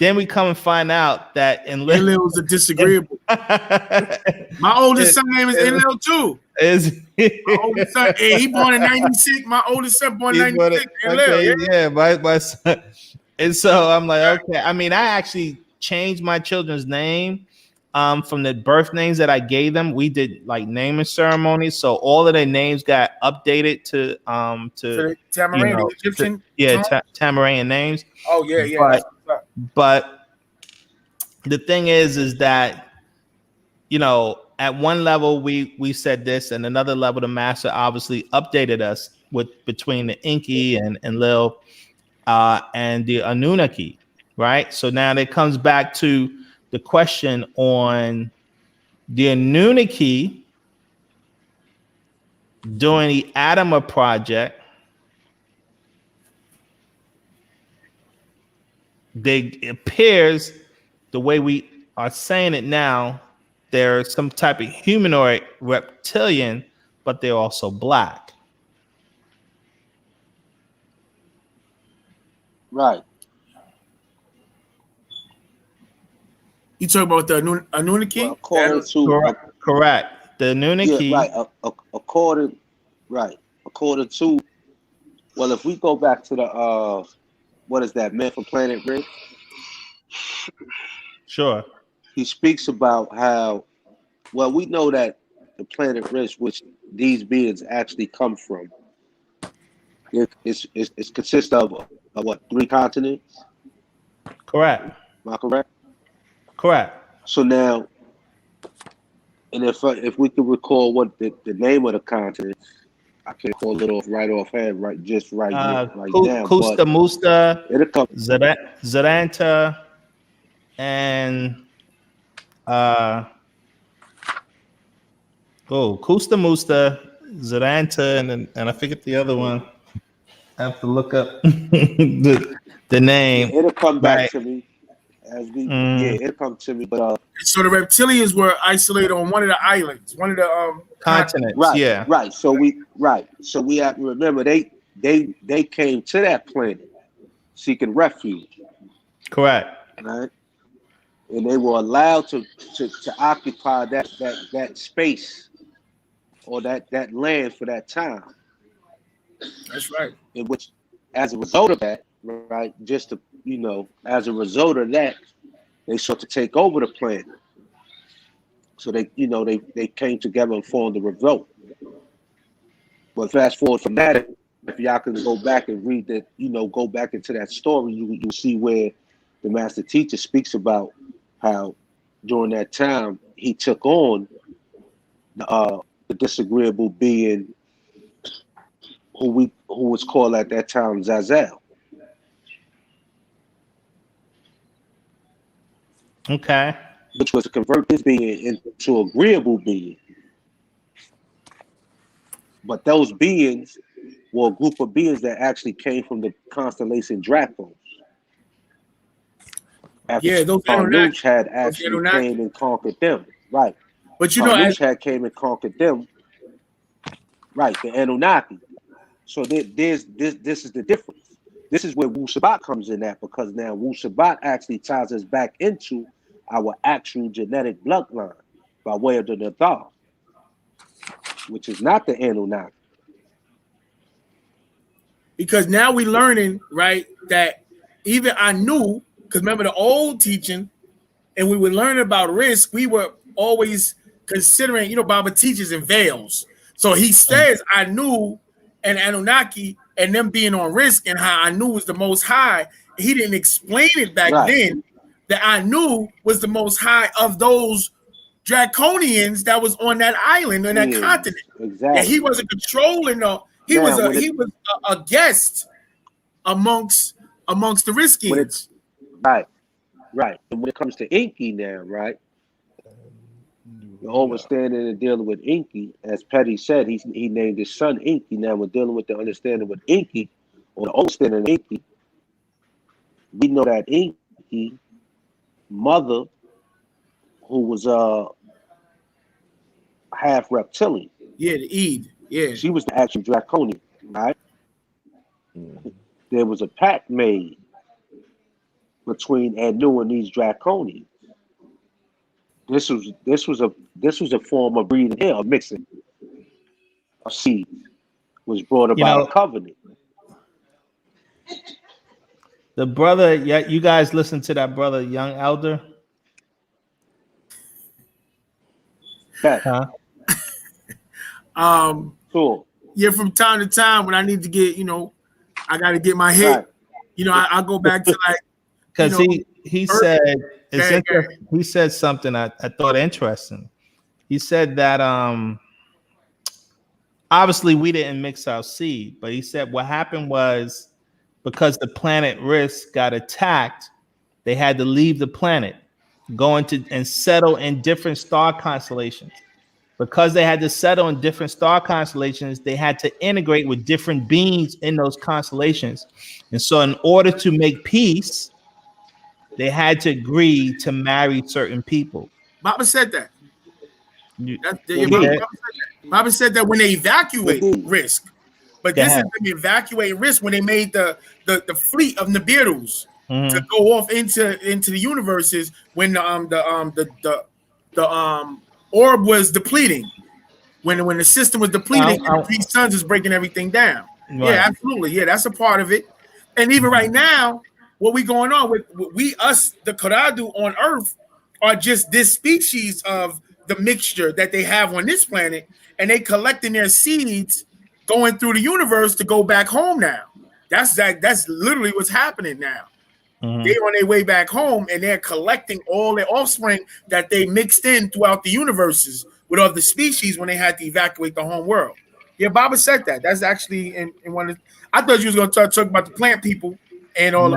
Then we come and find out that Enlil was a disagreeable. My oldest son name is Enlil too. My oldest son, he born in 96. My oldest son born in 96. My son. And so I'm like, okay. I mean, I actually changed my children's name from the birth names that I gave them. We did like naming ceremonies, so all of their names got updated to Tamaranian Egyptian. Tamaranian names. Oh yeah. But the thing is that at one level we said this, and another level the master obviously updated us between the Inky and Lil and the Anunnaki, right? So now it comes back to the question on the Anunnaki during the Adama project. It appears, the way we are saying it now, they're some type of humanoid reptilian, but they're also black. Right. You talk about the Anunnaki? Well, according to correct. The Anunnaki. Yeah, right. According to, well, if we go back to the what is that, Man for Planet Risk? Sure. He speaks about how, well, we know that the planet Risk, which these beings actually come from, it consists of what, 3 continents? Correct. Am I correct? Correct. So now, and if we could recall what the name of the continents, I can't call it off right offhand, right now. Kusta Musta, It'll come. Zaranta, and Kusta Musta, Zaranta, and I forget the other one. I have to look up the name. It'll come back right. to me as we. It'll come to me. But So the reptilians were isolated on one of the islands, one of the continents. Right. Right. So we have to remember they came to that planet seeking refuge. Correct. Right. And they were allowed to occupy that space or that land for that time. That's right. In which, as a result of that, right, just to, as a result of that, they sought to take over the planet. So they came together and formed a revolt. But fast forward from that, if y'all can go back and read that, go back into that story, you'll see where the master teacher speaks about how during that time he took on the disagreeable being who was called at that time Zazel. Okay. Which was to convert this being into agreeable being. But those beings were a group of beings that actually came from the constellation Dracos. After those Anunnaki had actually came and conquered them. Right. But Anunnaki had came and conquered them. Right, the Anunnaki. So this is the difference. This is where Wu Sabat comes in at, because now Wu Sabat actually ties us back into our actual genetic bloodline by way of the Nathar, which is not the Anunnaki. Because now we're learning, right, that even I knew, because remember the old teaching, and we were learning about risk, we were always considering, Baba teaches in veils. So he says, I knew, and Anunnaki, and them being on risk, and how I knew was the most high. He didn't explain it back then, that I knew was the most high of those Draconians that was on that island, on that continent. Exactly. Yeah, he wasn't controlling he was a guest amongst the Riskians. Right. And when it comes to Inky now, right? You're understanding and dealing with Inky, as Petty said, he named his son Inky. Now we're dealing with the understanding with Inky, or the understanding of Inky. We know that Inky mother, who was half reptilian. Yeah, the Eid. Yeah. She was the actual Draconian, right? There was a pact made between Anu and these Draconians. This was a form of breeding hell, mixing of seed, was brought about a covenant. The brother, you guys listen to that brother, Young Elder? Huh? Cool. Yeah, from time to time when I need to get, I got to get my hit. Right. I go back to because he said he said something I thought interesting. He said that obviously we didn't mix our seed, but he said what happened was because the planet Risk got attacked, they had to leave the planet, go into and settle in different star constellations. Because they had to settle in different star constellations, they had to integrate with different beings in those constellations. And so in order to make peace, they had to agree to marry certain people. Baba said that. Baba said that when they evacuate Risk. But this is when they evacuate Risk when they made the fleet of Nibirus to go off into the universes when the orb was depleting, when the system was depleting, and the 3 suns is breaking everything down. Right. Yeah, absolutely. Yeah, that's a part of it. And even right now, what we going on with us, the Karadu on Earth, are just this species of the mixture that they have on this planet, and they collecting their seeds going through the universe to go back home now. That's literally what's happening now. They're on their way back home, and they're collecting all their offspring that they mixed in throughout the universes with other species when they had to evacuate the home world. Yeah, Baba said that. That's actually in one of the, I thought you was going to talk about the plant people and all. No.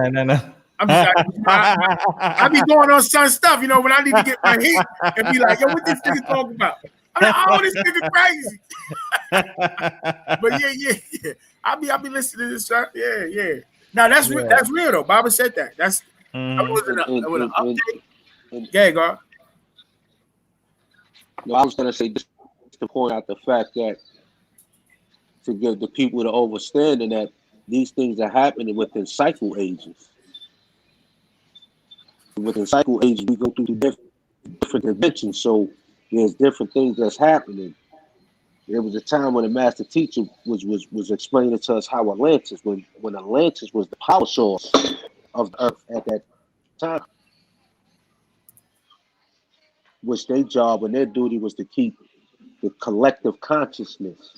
I'm just I be going on some stuff, when I need to get my hit and be like, yo, what this nigga talking about? I'm like, oh, this nigga crazy. But yeah. I be listening to this stuff. Yeah. Now that's real though. Baba said that. That's I was with an update. Yeah, God. No, I was gonna say just to point out the fact that to give the people the understanding that these things are happening within cycle ages. Within cycle ages, we go through different dimensions, so there's different things that's happening. There was a time when the master teacher was explaining to us how Atlantis, when Atlantis was the power source of the earth at that time, which their job and their duty was to keep the collective consciousness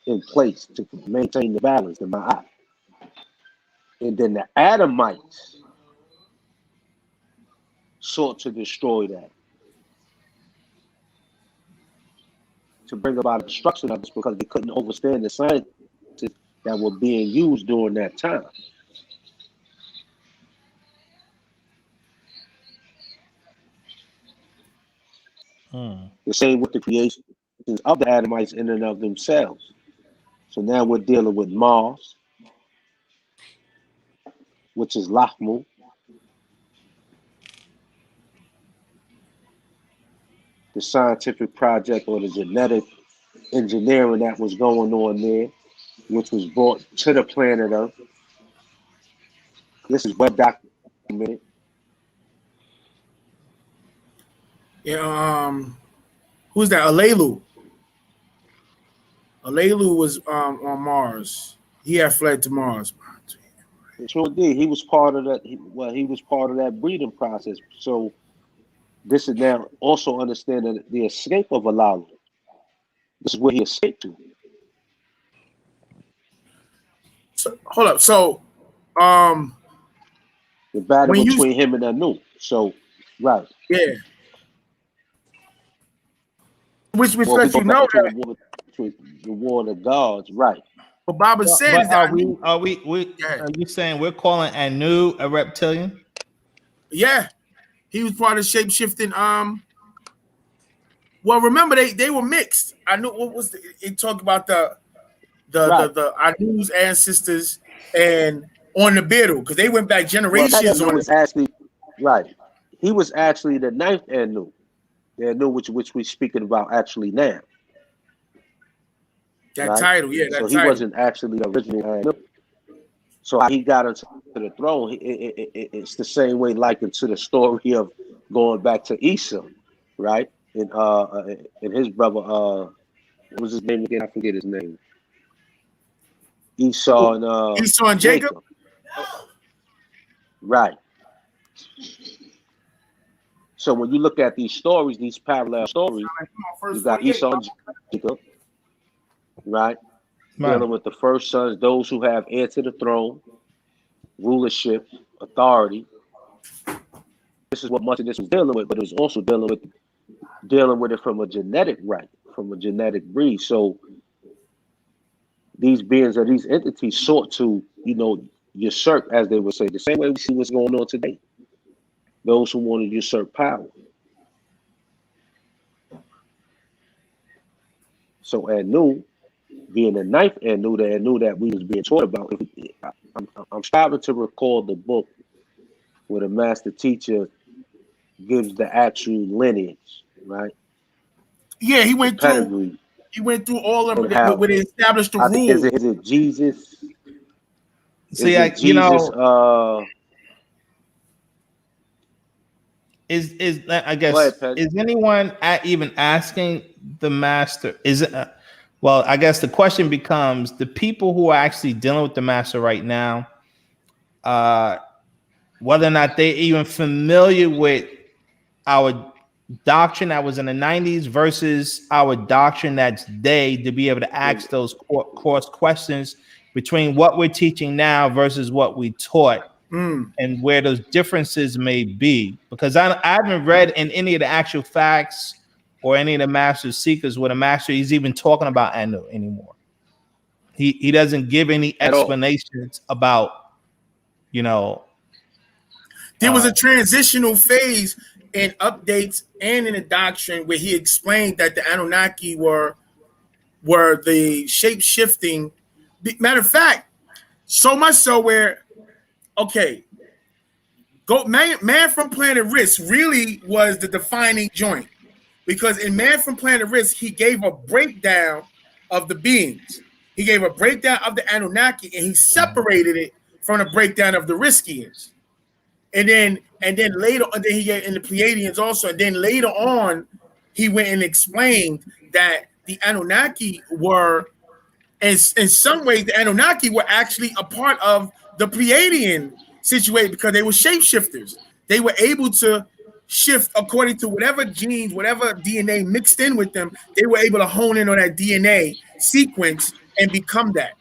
in place to maintain the balance, the ma'at. And then the Adamites sought to destroy that, to bring about destruction of this, because they couldn't understand the sciences that were being used during that time. The same with the creation of the Adamites in and of themselves. So now we're dealing with Mars, which is Lahmu. The scientific project or the genetic engineering that was going on there, which was brought to the planet Earth. This is well documented. Yeah, who's that? Alelu. Alelu was on Mars. He had fled to Mars. It sure did. He was part of that. He was part of that breeding process. So this is now also understanding the escape of Alelu. This is where he escaped to. So, hold up. So, the battle between him and Anu. So, right. Yeah. Which lets you know that the war of the gods, right? What Baba said is that are you saying we're calling Anu a reptilian? Yeah, he was part of shape shifting. Well, remember they were mixed. I knew what was it talked about the Anu's ancestors and on the Biddle, because they went back generations on was actually right. He was actually the ninth Anu. The Anu which we're speaking about actually now. That right? Title, yeah. So he wasn't actually the original Anu. So how he got into the throne, it's the same way likened to the story of going back to Esau, right? And his brother, what was his name again? I forget his name. Esau and Jacob. Right. So when you look at these stories, these parallel stories, you got Esau and Jacob, right? Dealing with the first sons, those who have heir to the throne, rulership, authority. This is what much of this was dealing with, but it was also dealing with it from a genetic right, from a genetic breed. So these beings or these entities sought to, usurp, as they would say, the same way we see what's going on today. Those who want to usurp power. So Anu, being the ninth Anu, the Anu that we was being taught about, I'm striving to recall the book where the master teacher gives the actual lineage, right? Yeah, he went through. He went through all of them where they established the rules. Is it Jesus? See, is I guess ahead, is anyone even asking the master? Is it? Well, I guess the question becomes: the people who are actually dealing with the master right now, whether or not they even familiar with our doctrine that was in the 90s versus our doctrine that's today, to be able to ask those course questions between what we're teaching now versus what we taught, and where those differences may be. Because I haven't read in any of the actual facts or any of the master seekers where the master is even talking about Anu anymore. He doesn't give any explanations about, there was a transitional phase in updates and in the doctrine where he explained that the Anunnaki were the shape-shifting. Matter of fact, so much so where, okay, Man from Planet Risk really was the defining joint, because in Man from Planet Risk, he gave a breakdown of the beings. He gave a breakdown of the Anunnaki, and he separated it from the breakdown of the Riskians. And then later, and then he gave in the Pleiadians also. And then later on, he went and explained that the Anunnaki were, in some ways, the Anunnaki were actually a part of the Pleiadian situation, because they were shapeshifters. They were able to shift according to whatever genes, whatever DNA mixed in with them. They were able to hone in on that DNA sequence and become that,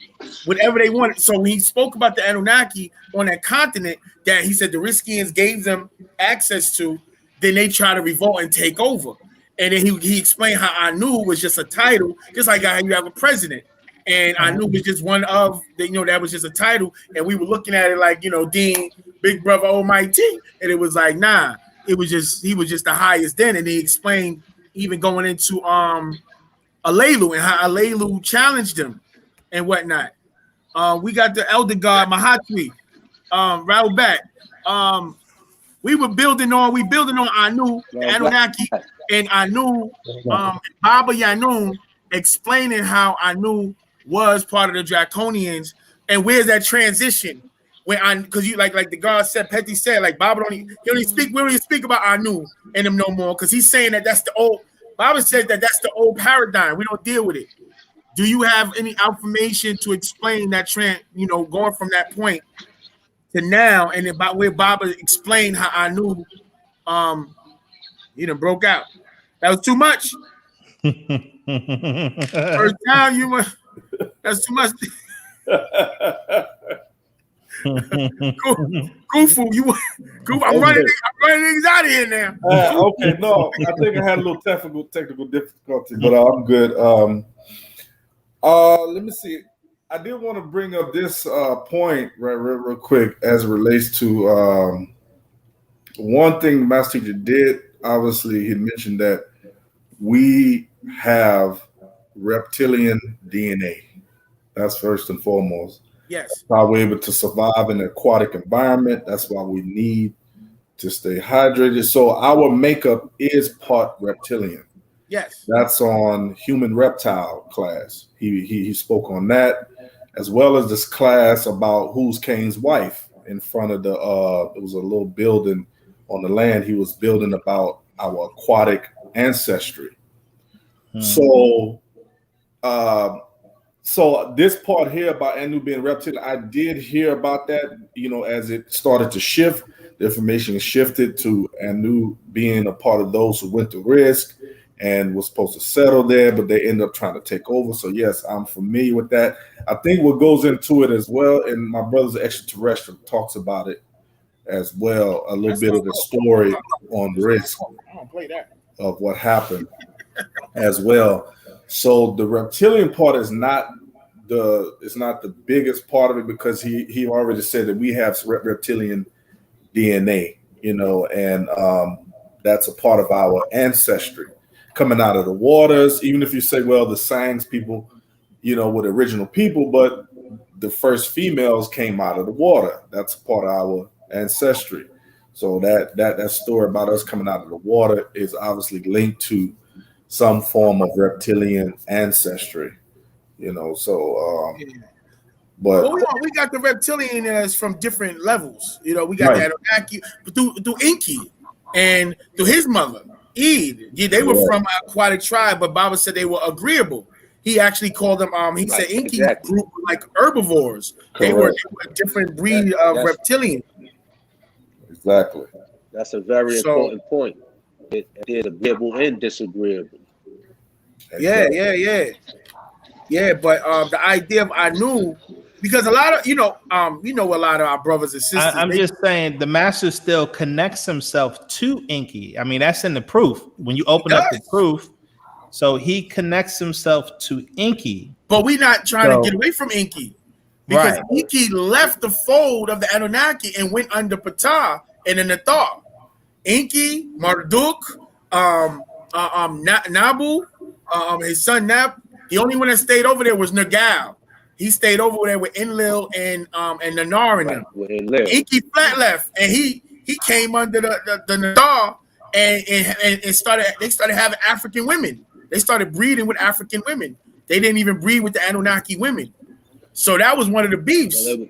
whatever they wanted. So when he spoke about the Anunnaki on that continent that he said the Riskians gave them access to, then they try to revolt and take over. And then he explained how Anu was just a title, just like how you have a president. And Anu was just one of the, that was just a title. And we were looking at it like, Dean, Big Brother Almighty. And it was like, nah, he was just the highest then. And he explained even going into Alelu and how Alelu challenged him and whatnot. We got the elder god Mahatri, Rahubat. We building on Anu, the Anunnaki, and Anu, Baba Yanun, explaining how Anu was part of the Draconians, and where's that transition? Because you like the God said, Petty said, like Baba we don't even speak about Anu and them no more, because he's saying that's the old. Baba said that's the old paradigm. We don't deal with it. Do you have any information to explain that trend? Going from that point to now, and about where Baba explained how Anu, broke out. That was too much. First time you were. That's too much. Kufu, I'm running things out of here now. Okay, no, I think I had a little technical difficulty, but I'm good. Let me see. I did want to bring up this point real quick as it relates to one thing the master teacher did. Obviously, he mentioned that we have reptilian DNA. That's first and foremost. Yes. That's how we're able to survive in an aquatic environment. That's why we need to stay hydrated. So our makeup is part reptilian. Yes. That's on human reptile class. He spoke on that, as well as this class about who's Cain's wife in front of the it was a little building on the land he was building about our aquatic ancestry. So this part here about Anu being reptilian, I did hear about that, as it started to shift. The information shifted to Anu being a part of those who went to Risk and was supposed to settle there, but they ended up trying to take over. So yes, I'm familiar with that. I think what goes into it as well, and my brother's extraterrestrial talks about it as well, a little bit of the story on Risk of what happened as well. So the reptilian part is not the biggest part of it, because he already said that we have reptilian DNA, and that's a part of our ancestry coming out of the waters. Even if you say, well, the Sangs people, were the original people, but the first females came out of the water. That's part of our ancestry. So that story about us coming out of the water is obviously linked to some form of reptilian ancestry, So, but we got the reptilians from different levels. We got that Anunnaki through Enki and through his mother Eve. Yeah, they were from an aquatic tribe, but Baba said they were agreeable. He actually called them. He said Right, Inky exactly. group were like herbivores. They were a different breed of That's reptilian. Exactly. that's a very So important point. There's agreeable and disagreeable. yeah, Exactly. yeah. But the idea of I knew because a lot of a lot of our brothers and sisters. I'm just saying the master still connects himself to Inky. I mean, that's in the proof. When you open up the proof, so he connects himself to Inky. But we're not trying to get away from Inky. Because Inky left the fold of the Anunnaki and went under Ptah and the Nathar. Inky, Marduk, Nabu, his son Nab. The only one that stayed over there was Nagal. He stayed over there with Enlil and Nanar and them. Inky flat left, and he came under the Nathar and started having African women. They started breeding with African women. They didn't even breed with the Anunnaki women. So that was one of the beefs. I'm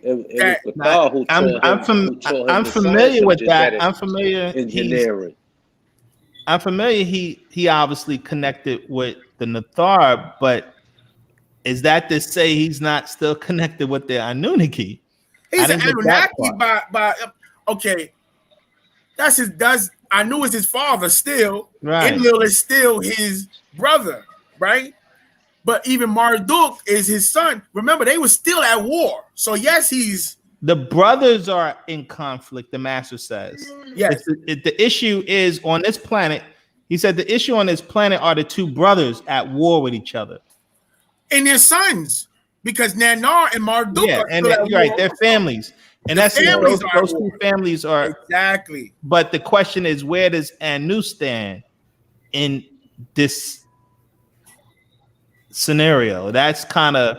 familiar with that. I'm familiar. Engineering. I'm familiar. He obviously connected with the Nathar, but is that to say he's not still connected with the Anunnaki? He's an Anunnaki by okay. I knew it's his father still. Right. Enlil is still his brother, right? But even Marduk is his son. Remember, they were still at war. So yes, the brothers are in conflict, the master says. Yes. The issue is on this planet. He said the issue on this planet are the two brothers at war with each other. And their sons. Because Nanar and Marduk are and still at war. Right, they're families. And those two families are exactly. But the question is, where does Anu stand in this scenario? That's kind of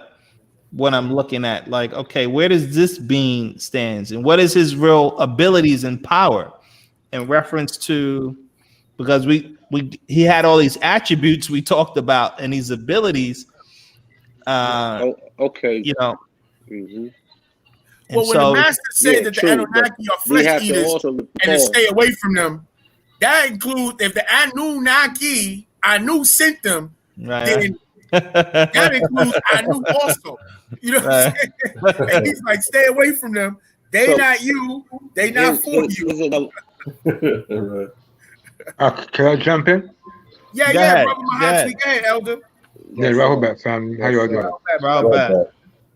what I'm looking at. Like, okay, where does this being stands, and what is his real abilities and power in reference to? Because he had all these attributes we talked about and these abilities. Okay, you know. Mm-hmm. Well, when the master said that the Anunnaki are flesh eaters and to stay away from them, that includes if the Anunnaki, Anu sent them, then that includes Anu also. You know what I'm saying? And he's like, stay away from them. They not you. They not for you. Can I jump in? Yeah, Brother Mahatma. Go ahead, Elder. Yeah, Rahubat family. How you all doing? Rahubat.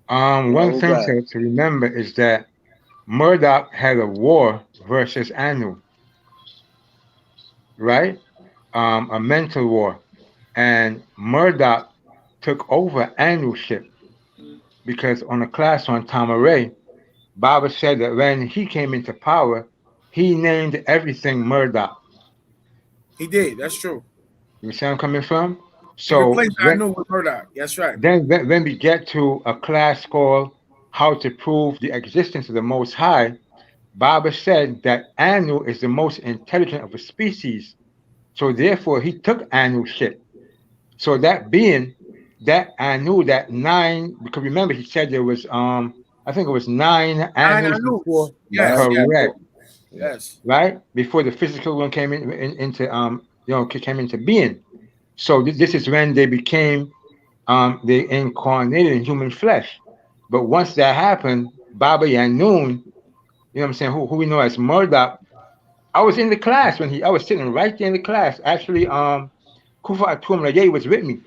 One thing to remember is that Murdoch had a war versus Anu, right? A mental war. And Murdoch took over Anu's ship because on a class on Tamaray, Baba said that when he came into power, he named everything Murdoch. He did. That's true. You see where I'm coming from? So I know with Murdoch. That's right. Then we get to a class called How to Prove the Existence of the Most High. Baba said that Anu is the most intelligent of a species. So therefore, he took Anu's ship. So that being that Anu, that 9, because remember he said there was I think it was 9 Anus before. Yes, correct. Yes. Right? Before the physical one came into came into being. So this is when they became they incarnated in human flesh. But once that happened, Baba Yanun, you know what I'm saying, who we know as Murdoch, I was in the class when I was sitting right there in the class. Actually, Kufa Atum Raye was with me.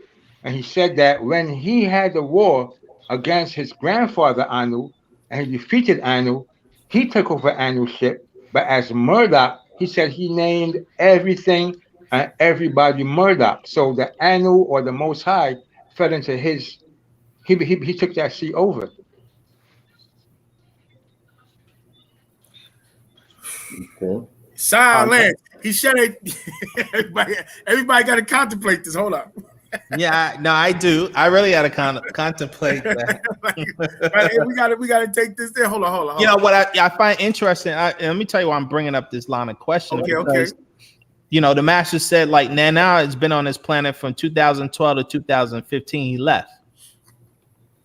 And he said that when he had the war against his grandfather Anu, and he defeated Anu, he took over Anu's ship. But as Murdoch, he said he named everything and everybody Murdoch. So the Anu or the Most High fell into his, he took that seat over. Okay. Silence. He said it. Everybody got to contemplate this. Hold up. Yeah, no, I do. I really got to contemplate that. we got to take this there. Hold on. You know what I find interesting? Let me tell you why I'm bringing up this line of questions. Okay. You know, the master said like Nana has been on this planet from 2012 to 2015. He left.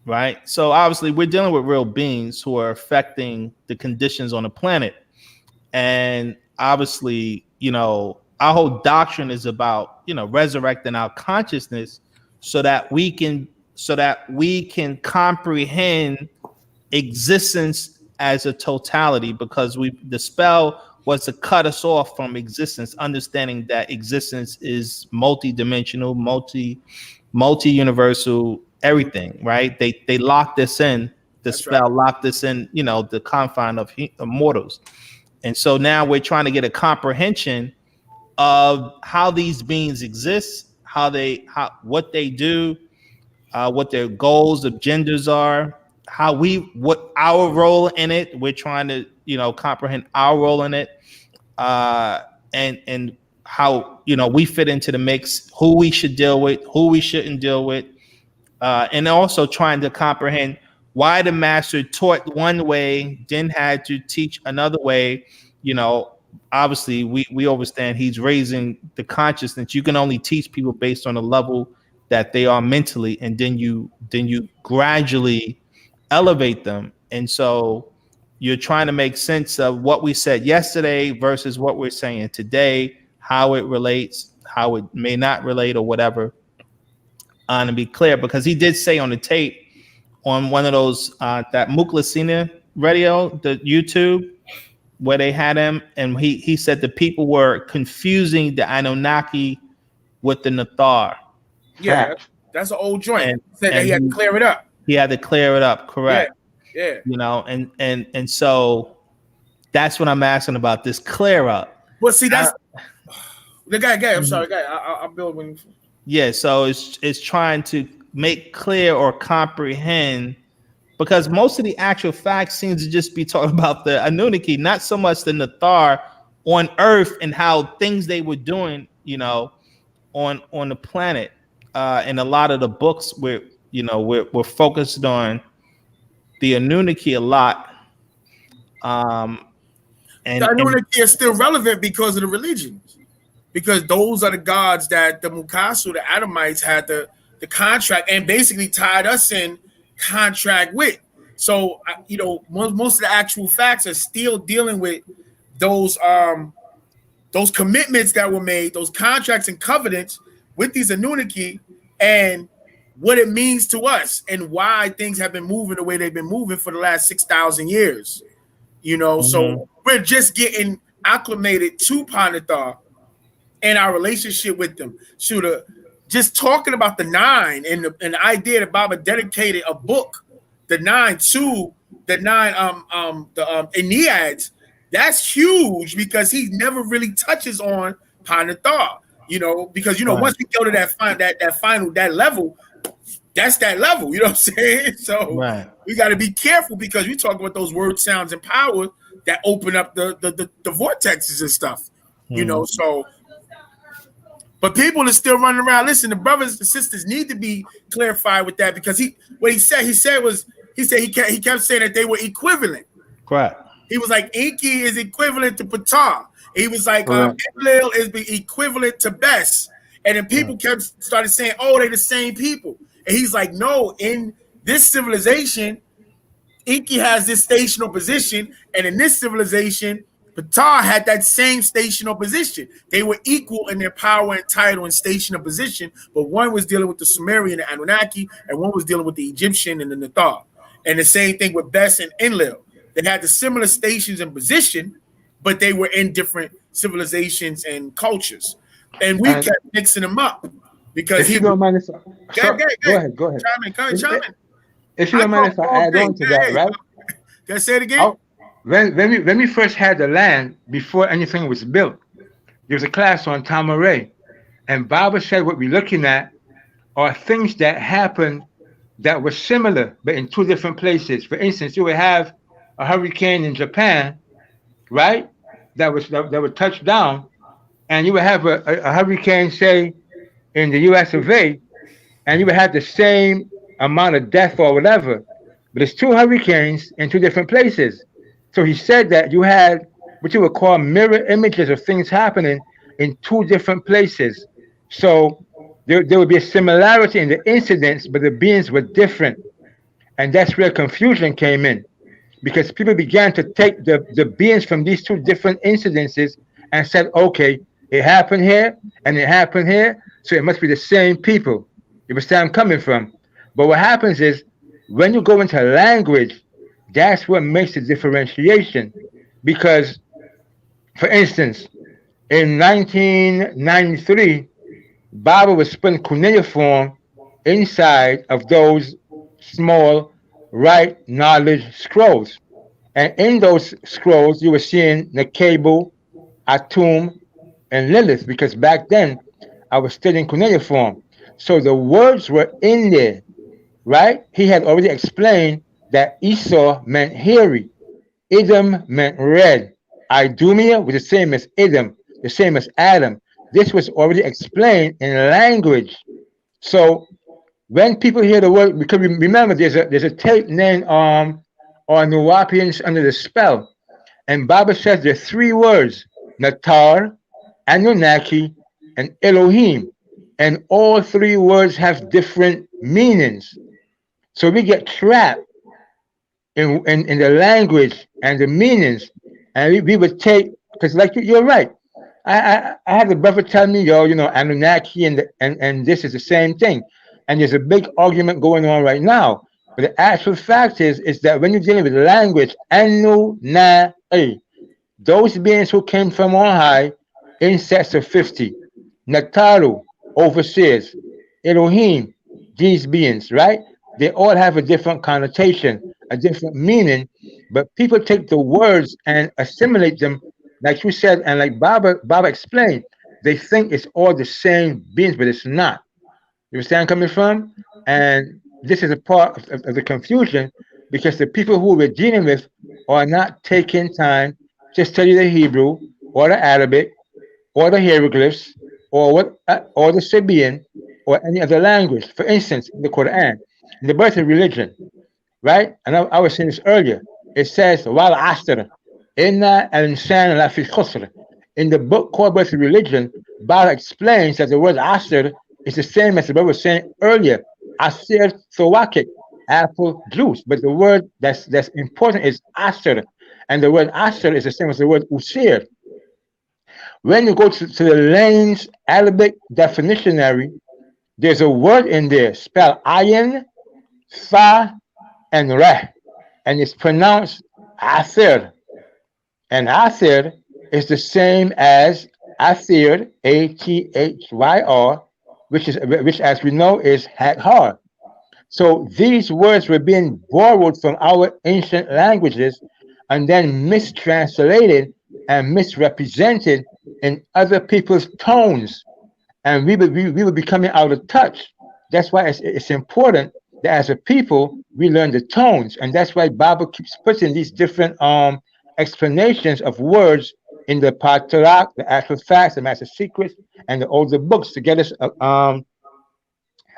Right. So obviously we're dealing with real beings who are affecting the conditions on the planet. And obviously, you know, our whole doctrine is about, you know, resurrecting our consciousness so that we can so that we can comprehend existence as a totality, because the spell was to cut us off from existence, understanding that existence is multi-dimensional, multi-universal, everything, right? They locked us in, the spell locked us in, the confine of mortals. And so now we're trying to get a comprehension of how these beings exist, what they do, what their goals, agendas are, what our role in it. We're trying to, comprehend our role in it, and how, we fit into the mix, who we should deal with, who we shouldn't deal with, and also trying to comprehend why the master taught one way, then had to teach another way. Obviously we understand he's raising the consciousness. You can only teach people based on the level that they are mentally, and then you gradually elevate them. And so you're trying to make sense of what we said yesterday versus what we're saying today, how it relates, how it may not relate, or whatever. To be clear, because he did say on the tape, on one of those that Muklasina radio, the YouTube, where they had him, and he said the people were confusing the Anunnaki with the Nathar. Yeah, that's an old joint. And, Said that he had to clear it up. He had to clear it up, correct? Yeah. And so that's what I'm asking about, this clear up. Well, see, that's the guy. I'm sorry, guy. I'll build when. Yeah, so it's trying to make clear or comprehend, because most of the actual facts seems to just be talking about the Anunnaki, not so much the Nathar on Earth and how things they were doing, on the planet. And a lot of the books we're focused on the Anunnaki a lot. And the Anunnaki is still relevant because of the religions, because those are the gods that the Mukasu, the Adamites, had the contract and basically tied us in contract with. So most of the actual facts are still dealing with those commitments that were made, those contracts and covenants with these Anunnaki, and what it means to us, and why things have been moving the way they've been moving for the last 6,000 years. So we're just getting acclimated to Panathar and our relationship with them. Just talking about the nine and the idea that Baba dedicated a book, the nine Enneads, that's huge, because he never really touches on Panathar, because once we go to that level, that's that level, you know what I'm saying? So we got to be careful, because we talk about those word sounds and power that open up the vortexes and stuff, so. But people are still running around. Listen, the brothers and sisters need to be clarified with that, because he kept saying that they were equivalent. Correct. He was like, Inky is equivalent to Ptah. He was like, Enlil is equivalent to Bes. And then people started saying, oh, they're the same people. And he's like, no, in this civilization, Inky has this stational position, and in this civilization, Ptah had that same stational position. They were equal in their power and title and stational position, but one was dealing with the Sumerian and Anunnaki, and one was dealing with the Egyptian and the Nathar. And the same thing with Bes and Enlil. They had the similar stations and position, but they were in different civilizations and cultures. And we kept mixing them up, because you don't mind, go ahead. Chime in. If you don't mind if I add on to that, right? Can I say it again? When we first had the land, before anything was built, there was a class on Tamaray, and Baba said what we're looking at are things that happened that were similar, but in two different places. For instance, you would have a hurricane in Japan, right? That would touch down, and you would have a hurricane, say, in the US of A, and you would have the same amount of death or whatever, but it's two hurricanes in two different places. So he said that you had what you would call mirror images of things happening in two different places. So there would be a similarity in the incidents, but the beings were different. And that's where confusion came in, because people began to take the beings from these two different incidences and said, okay, it happened here and it happened here, so it must be the same people. You understand where I'm coming from? But what happens is when you go into language, that's what makes the differentiation. Because, for instance, in 1993, Bible was put in cuneiform inside of those small right knowledge scrolls. And in those scrolls, you were seeing Nekebu, Atum, and Lilith, because back then I was studying cuneiform. So the words were in there, right? He had already explained that Esau meant hairy, Edom meant red, Idumea was the same as Edom, the same as Adam. This was already explained in language. So when people hear the word, because remember, there's a tape named on Nuwapians Under the Spell, and Bible says there are three words: Natar, Anunnaki, and Elohim, and all three words have different meanings. So we get trapped in the language and the meanings, and we would take, because like you're right. I had a brother tell me, yo, Anunnaki and this is the same thing, and there's a big argument going on right now. But the actual fact is that when you're dealing with language, Anunnaki, those beings who came from on high, in sets of 50, Nataru, overseers, Elohim, these beings, right? They all have a different connotation, a different meaning, but people take the words and assimilate them, like you said, and like Baba explained. They think it's all the same beings, but it's not. You understand where I'm coming from? And this is a part of the confusion, because the people who we're dealing with are not taking time to study the Hebrew or the Arabic or the hieroglyphs or the Sabian or any other language. For instance, in the Quran, in the birth of religion, right? And I was saying this earlier. It says, "Wal asr, inna al-insan la fi khusr." In the book called Birth of Religion, Bala explains that the word asr is the same as the brother was saying earlier, asir thawakik, apple juice. But the word that's important is asr, and the word asr is the same as the word usir. When you go to the Lane's Arabic definitionary, there's a word in there spelled ayin, fa, and reh, and it's pronounced athir. And athir is the same as athir, Athyr, which as we know is hathar. So these words were being borrowed from our ancient languages and then mistranslated and misrepresented in other people's tones, and we were becoming out of touch. That's why it's important that as a people we learn the tones, and that's why Bible keeps putting these different explanations of words in the Patarak, the actual facts, the Master Secrets, and the older books to get us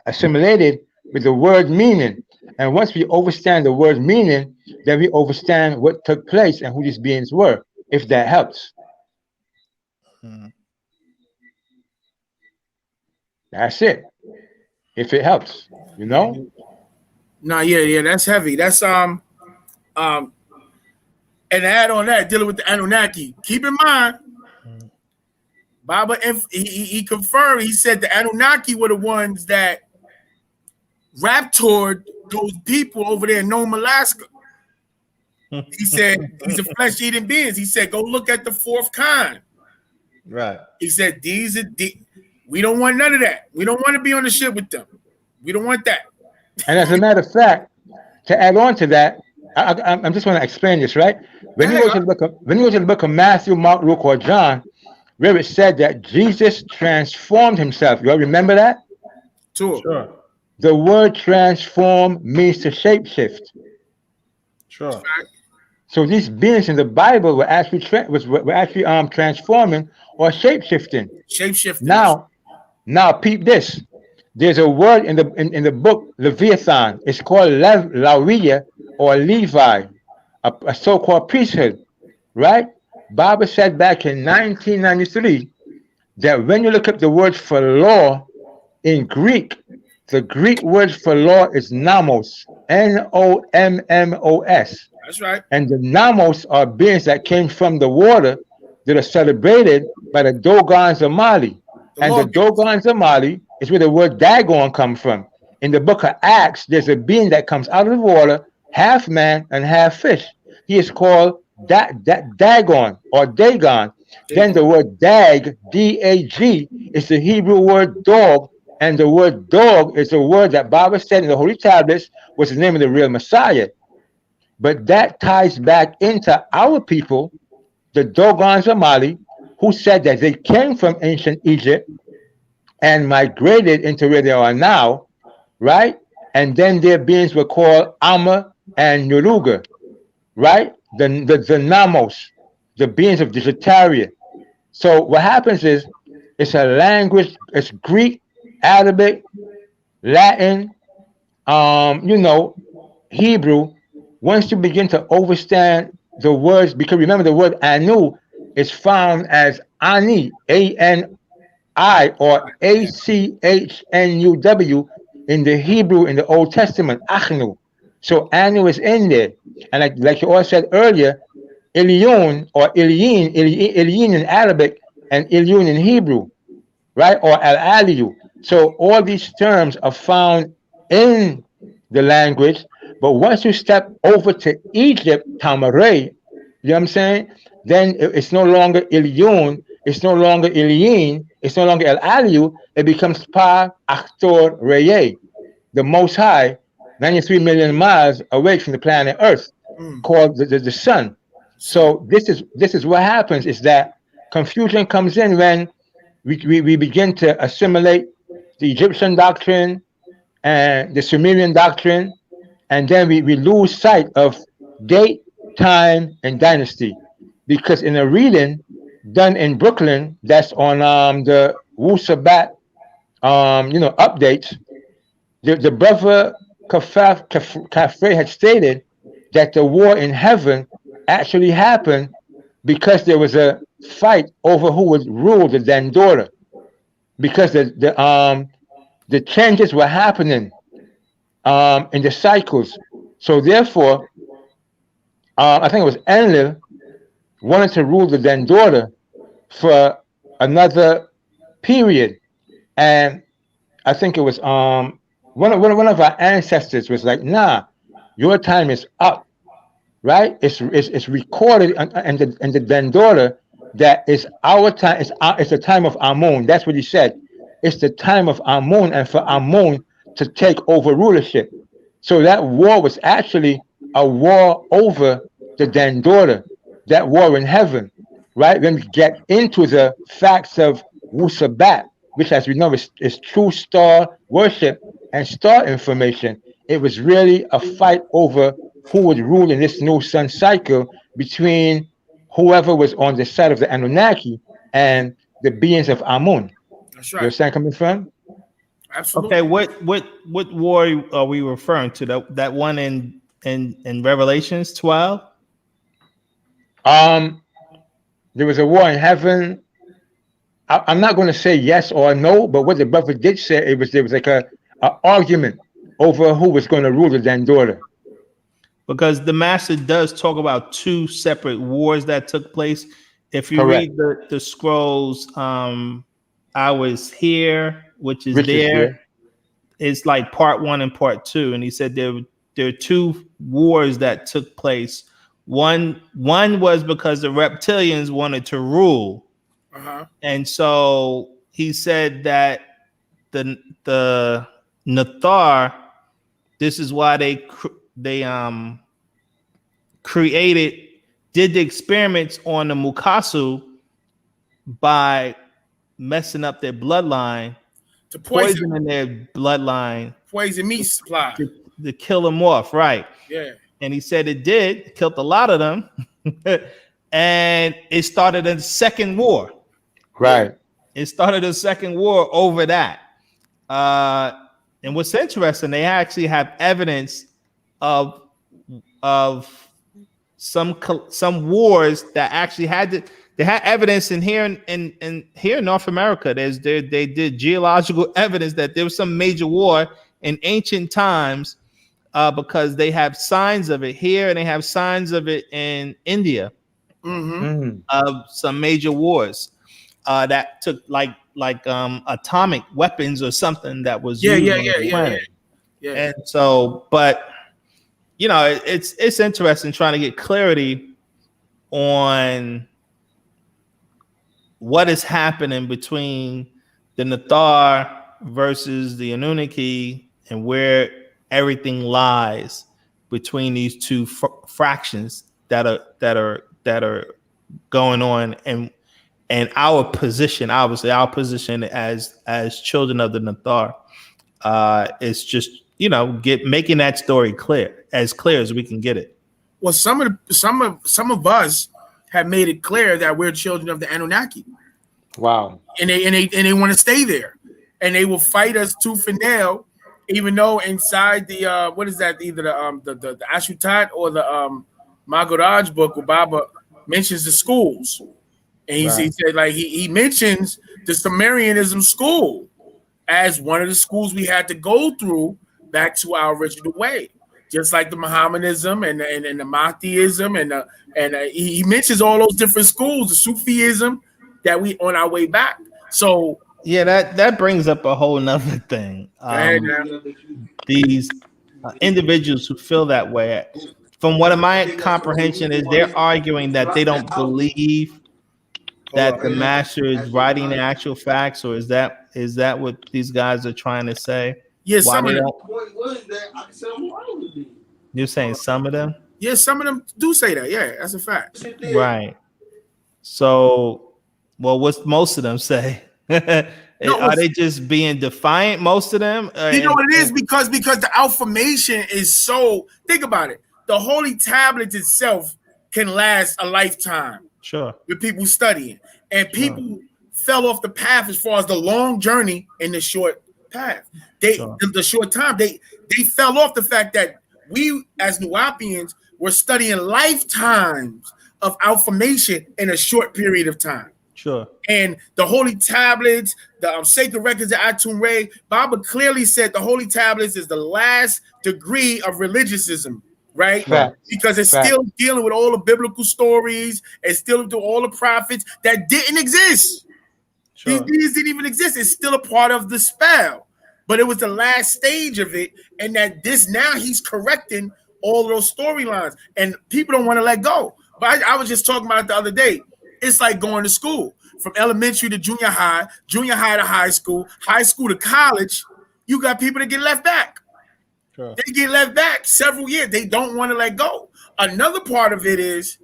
assimilated with the word meaning. And once we understand the word meaning, then we understand what took place and who these beings were, if that helps. That's it. If it helps, No, yeah, that's heavy. That's and add on that, dealing with the Anunnaki. Keep in mind, Baba, he confirmed. He said the Anunnaki were the ones that raptured those people over there in Nome, Alaska. He said these are flesh-eating beings. He said, go look at the fourth kind. Right. He said we don't want none of that. We don't want to be on the ship with them. We don't want that. And as a matter of fact, to add on to that, I'm just want to explain this, right? When you go to the book of Matthew, Mark, Luke, or John, where it said that Jesus transformed himself. You all remember that? Sure. The word transform means to shapeshift. Sure. So these beings in the Bible were actually transforming or shapeshifting. Now peep this. There's a word in the book Leviathan. It's called Lawiya or Levi, a so-called priesthood, right? Bible said back in 1993 that when you look up the word for law in Greek, the Greek word for law is nomos, Nommos. That's right. And the nomos are beings that came from the water that are celebrated by the Dogons of Mali. The Dogons of Mali is where the word Dagon comes from. In the book of Acts, there's a being that comes out of the water, half man and half fish. He is called Dagon or Dagon. Then the word dag, D-A-G, is the Hebrew word dog. And the word dog is a word that Bible said in the Holy Tablets was the name of the real Messiah. But that ties back into our people, the Dogons of Mali, who said that they came from ancient Egypt and migrated into where they are now, right? And then their beings were called Amma and Nuruga, right? The Namos, the beings of Digitaria. So what happens is it's a language, it's Greek, Arabic, Latin, Hebrew. Once you begin to understand the words, because remember the word Anu is found as Ani, A-N-I or A-C-H-N-U-W in the Hebrew in the Old Testament, Achnu. So Anu is in there. And like you all said earlier, Elion or Eliyin in Arabic and Elion in Hebrew, right? Or Al-Aliyu. So all these terms are found in the language, but once you step over to Egypt, Tamaray, you know what I'm saying? Then it's no longer Elion, it's no longer Eliyin, it's no longer Al-Aliyu, it becomes Pa Achtor Reye, the Most High, 93 million miles away from the planet Earth, called the sun. So this is what happens, is that confusion comes in when we begin to assimilate the Egyptian doctrine and the Sumerian doctrine, and then we lose sight of date, time, and dynasty. Because in a reading done in Brooklyn, that's on the Wu Sabat, updates, the brother Kafre had stated that the war in heaven actually happened because there was a fight over who would rule the Dandora, because the changes were happening in the cycles. So therefore, I think it was Enlil wanted to rule the Dandora for another period, and I think it was one of our ancestors was like, "Nah, your time is up." Right? It's recorded in the Dandora that it's our time. It's the time of Amun. That's what he said. It's the time of Amun, and for Amun to take over rulership. So that war was actually a war over the Dandora, that war in heaven, right? When we get into the facts of Wusabat, which, as we know, is true star worship and star information, it was really a fight over who would rule in this new sun cycle between whoever was on the side of the Anunnaki and the beings of Amun. That's You right. understand coming from? Absolutely. Okay, what war are we referring to? That one in Revelations 12? There was a war in heaven. I'm not going to say yes or no, but what the brother did say, there was like a argument over who was going to rule the Dandora. Because the master does talk about two separate wars that took place. If you Correct. read the scrolls, I was here, which is Which is there. there. It's like part 1 and part 2, and he said there are two wars that took place. One was because the reptilians wanted to rule, and so he said that the Nathar. This is why they did the experiments on the Mukasu by messing up their bloodline, to poisoning their bloodline, poison meat supply to kill them off, right? Yeah. And he said it did, killed a lot of them, and it started a second war. Right. It started a second war over that. And what's interesting, they actually have evidence of some wars that actually they had evidence in here in here in North America. They did geological evidence that there was some major war in ancient times, because they have signs of it here and they have signs of it in India, of some major wars that took like atomic weapons or something that was used on the planet. Yeah. And so, but you know, it's interesting trying to get clarity on what is happening between the Nathar versus the Anunnaki and where everything lies between these two fractions that are going on, and our position, obviously our position as children of the Nathar, is just, you know, making that story clear as we can get it. Well, some of us have made it clear that we're children of the Anunnaki. Wow. And they want to stay there, and they will fight us tooth and nail, even though inside the what is that, either the Ashutat or the Magaraj book where Baba mentions the schools, and he said, like, he mentions the Sumerianism school as one of the schools we had to go through back to our original way, just like the Mohammedanism and the Mahdiism and he mentions all those different schools, the Sufism, that we on our way back. So yeah, that brings up a whole nother thing. These individuals who feel that way, from what my comprehension is, they're arguing that they don't believe that the master is writing the actual facts, or is that what these guys are trying to say? Yeah, Why some of them. You're saying some of them? Yeah, some of them do say that. Yeah, that's a fact. Right. So, well, what's most of them say? Are they just being defiant, most of them? You know what it is? Because the Alphamation is so, think about it. The Holy Tablet itself can last a lifetime. Sure. With people studying. And people fell off the path as far as the long journey and the short path. The short time, they fell off the fact that we as Nuwapians were studying lifetimes of Alphamation in a short period of time. Sure. And the Holy Tablets, the sacred records of Atum Re, Baba clearly said the Holy Tablets is the last degree of religiosism, right? Because it's still dealing with all the biblical stories, it's still doing all the prophets that didn't exist. Sure. These didn't even exist. It's still a part of the spell. But it was the last stage of it, and that this now he's correcting all of those storylines, and people don't want to let go. But I was just talking about it the other day. It's like going to school from elementary to junior high to high school to college. You got people that get left back. Sure. They get left back several years. They don't want to let go. Another part of it is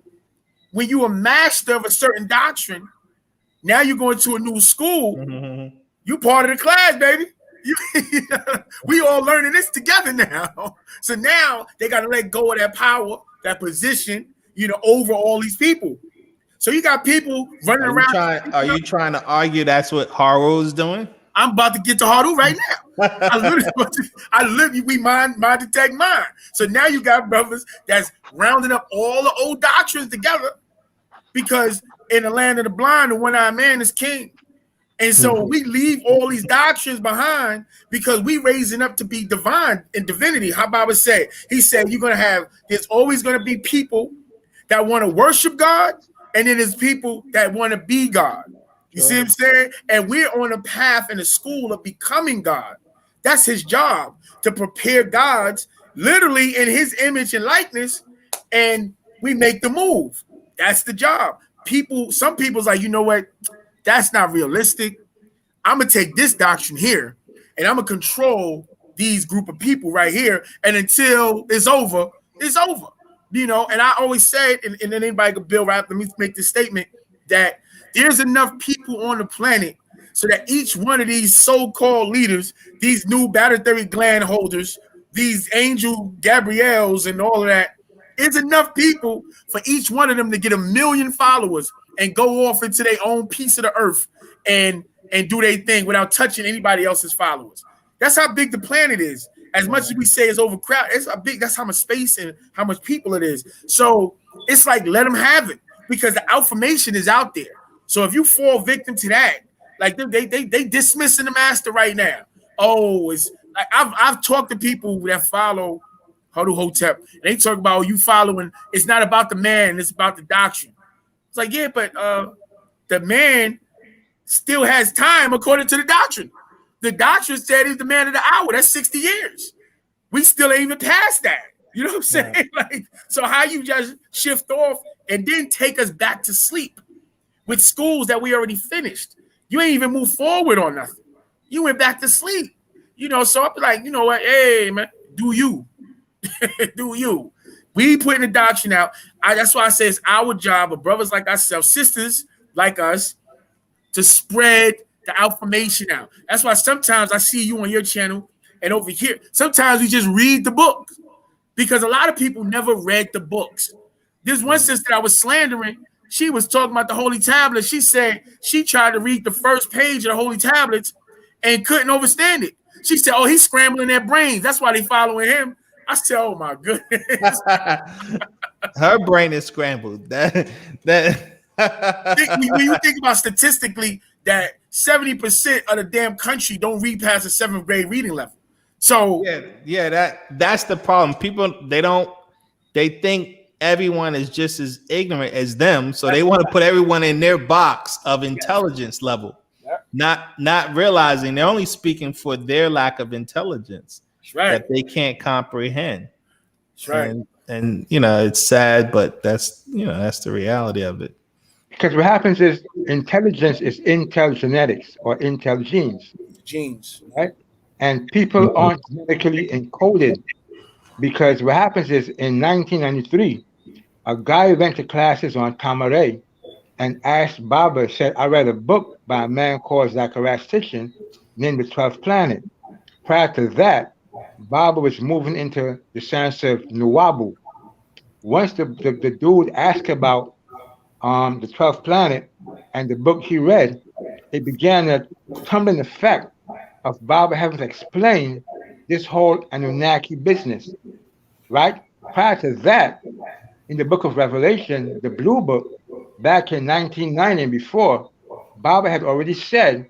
when you're a master of a certain doctrine, now you're going to a new school. Mm-hmm. You part of the class, baby. We all learning this together now. So now they got to let go of that power, that position, over all these people. So you got people running around. Are you trying to argue that's what Haru is doing? I'm about to get to Haru right now. We mind detect mind. So now you got brothers that's rounding up all the old doctrines together, because in the land of the blind, the one-eyed man is king. And so we leave all these doctrines behind because we raising up to be divine in divinity. How Baba said, he said, there's always going to be people that want to worship God, and then there's people that want to be God. You see what I'm saying? And we're on a path in a school of becoming God. That's his job, to prepare gods literally in his image and likeness, and we make the move. That's the job. Some people's like, you know what? That's not realistic. I'm going to take this doctrine here, and I'm going to control these group of people right here. And until it's over, it's over. And I always say, and then anybody can build right. Let me make this statement, that there's enough people on the planet so that each one of these so-called leaders, these new battlery gland holders, these angel Gabriels and all of that, is enough people for each one of them to get 1 million followers and go off into their own piece of the earth and do their thing without touching anybody else's followers. That's how big the planet is. As much as we say it's overcrowded, that's how much space and how much people it is. So it's like, let them have it, because the Alphamation is out there. So if you fall victim to that, like they dismissing the master right now. Oh, it's like I've talked to people that follow Hudu Hotep, and they talk about you following. It's not about the man; it's about the doctrine. It's like, yeah, but the man still has time according to the doctrine. The doctrine said he's the man of the hour. That's 60 years. we still ain't even past that. You know what I'm saying? Right. Like, so how you just shift off and then take us back to sleep with schools that we already finished? You ain't even moved forward on nothing. You went back to sleep. You know, so I'm like, you know what? Hey, man, do you. Do you. We putting the doctrine out. That's why I say it's our job of brothers like ourselves, sisters like us, to spread the information out. That's why sometimes I see you on your channel and over here. Sometimes we just read the book because a lot of people never read the books. There's one sister I was slandering. She was talking about the Holy Tablets. She said she tried to read the first page of the Holy Tablets and couldn't understand it. She said, "Oh, he's scrambling their brains. That's why they following him." I said, "Oh my goodness." Her brain is scrambled. That When you think about statistically that 70% of the damn country don't read past the 7th grade reading level. So that's the problem. People they think everyone is just as ignorant as them, so they want to put everyone in their box of intelligence level. Not realizing they're only speaking for their lack of intelligence that they can't comprehend. That's right. And you know, it's sad, but that's the reality of it. Because what happens is intelligence is intel genetics or intel genes. Genes. Right? And people aren't genetically encoded, because what happens is in 1993, a guy went to classes on Tamaray and asked Baba, said, I read a book by a man called Zacharias Sitchin named The 12th Planet. Prior to that, Baba was moving into the science of Nuwabu. Once the dude asked about the 12th planet and the book he read, it began a tumbling effect of Baba having to explain this whole Anunnaki business, right? Prior to that, in the book of Revelation, the Blue Book, back in 1990 and before, Baba had already said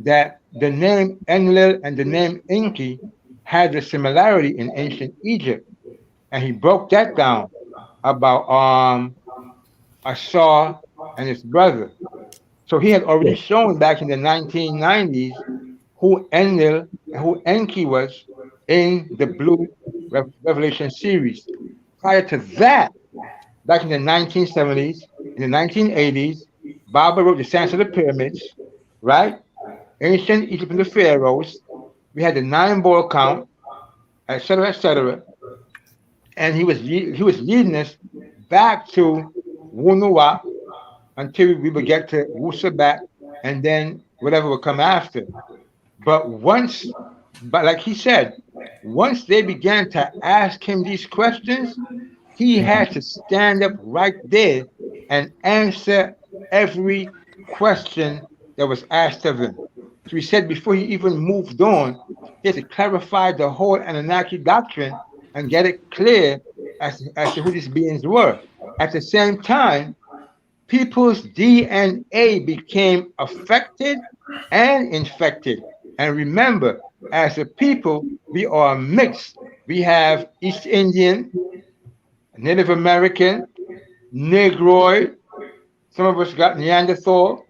that the name Enlil and the name Enki had a similarity in ancient Egypt. And he broke that down about Asar and his brother. So he had already shown back in the 1990s who Enlil and who Enki was in the Blue Revelation series. Prior to that, back in the 1970s, in the 1980s, Baba wrote the Science of the Pyramids, right? Ancient Egypt and the Pharaohs. We had the 9-ball count, etc., etc. And he was leading us back to Wunuwa until we would get to Wusabat, and then whatever would come after. But like he said, once they began to ask him these questions, he had to stand up right there and answer every question that was asked of him. So he said before he even moved on, he had to clarify the whole Anunnaki doctrine and get it clear as to who these beings were. At the same time, people's DNA became affected and infected. And remember, as a people, we are mixed. We have East Indian, Native American, Negroid. Some of us got Neanderthal,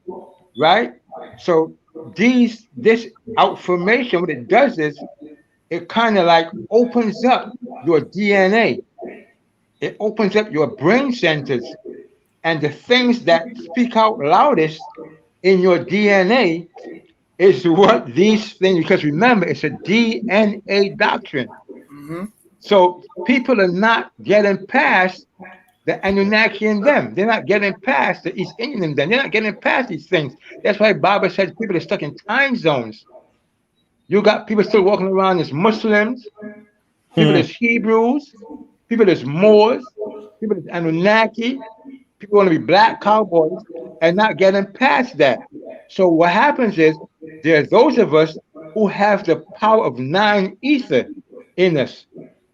right? So this outformation, what it does is it kind of like opens up your DNA. It opens up your brain centers, and the things that speak out loudest in your DNA is what these things, because remember, it's a DNA doctrine. Mm-hmm. So people are not getting past the Anunnaki in them. They're not getting past the East Indian in them. They're not getting past these things. That's why Baba says people are stuck in time zones. You got people still walking around as Muslims, people as Hebrews, people as Moors, people as Anunnaki, people want to be black cowboys and not getting past that. So what happens is there's those of us who have the power of 9 ether in us,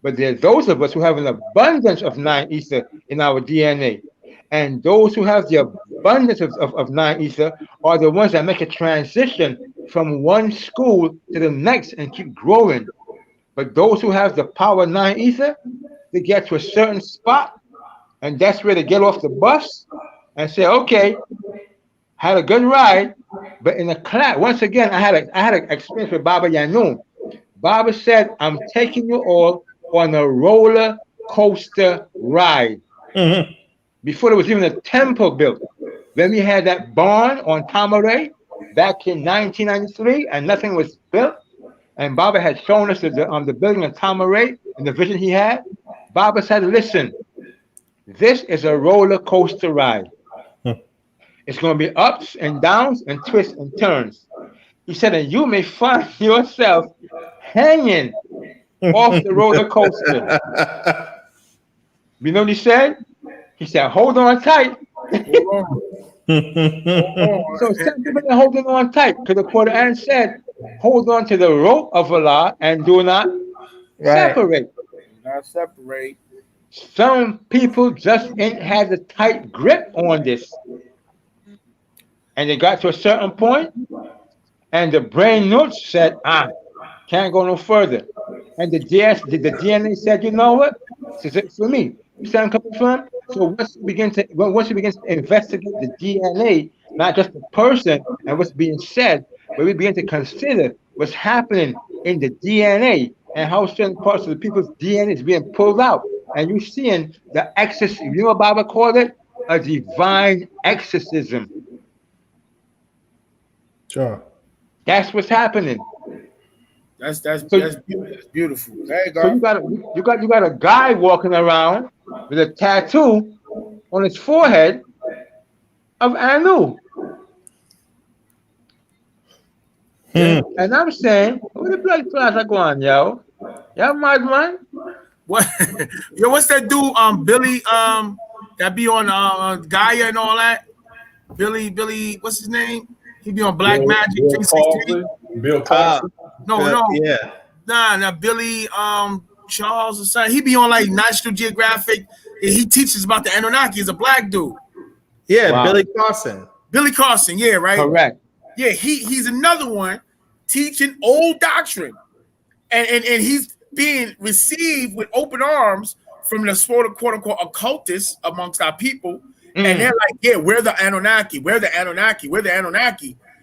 but there's those of us who have an abundance of 9 ether in our DNA. And those who have the abundance of 9 ether are the ones that make a transition from one school to the next and keep growing. But those who have the power of 9 ether, they get to a certain spot, and that's where they get off the bus and say, okay, had a good ride. But in the class, once again, I had an experience with Baba Yanun. Baba said, I'm taking you all on a roller coaster ride. Mhm. Before there was even a temple built. Then we had that barn on Tamaray back in 1993, and nothing was built. And Baba had shown us the building of Tamaray and the vision he had. Baba said, listen, this is a roller coaster ride. It's going to be ups and downs and twists and turns. He said, and you may find yourself hanging off the roller coaster. You know what he said? He said, hold on tight. So some people are holding on tight because the Quran said, hold on to the rope of Allah and do not separate. Not separate. Some people just ain't had a tight grip on this. And they got to a certain point, and the brain notes said, can't go no further. And the DNA said, you know what? This is it for me. You see where I'm coming from? So once you begin to investigate the DNA, not just the person and what's being said, but we begin to consider what's happening in the DNA and how certain parts of the people's DNA is being pulled out. And you're seeing the exorcism. You know what Baba called it? A divine exorcism. Sure. That's what's happening. That's beautiful. There you go. So you got a guy walking around with a tattoo on his forehead of Anu. And I'm saying, where the blood clots are going, yo? Y'all mad, man? What? Yo, what's that dude? Billy, that be on Gaia and all that. Billy, what's his name? He be on Black Magic 316. Bill Cosby. No. Yeah. Nah, Billy, Charles or something. He be on like National Geographic. And he teaches about the Anunnaki. He's a black dude. Yeah, Wow. Billy Carson. Billy Carson, yeah, right? Correct. Yeah, he's another one teaching old doctrine. And he's being received with open arms from the quote unquote occultists amongst our people. And they're like, yeah, we're the Anunnaki,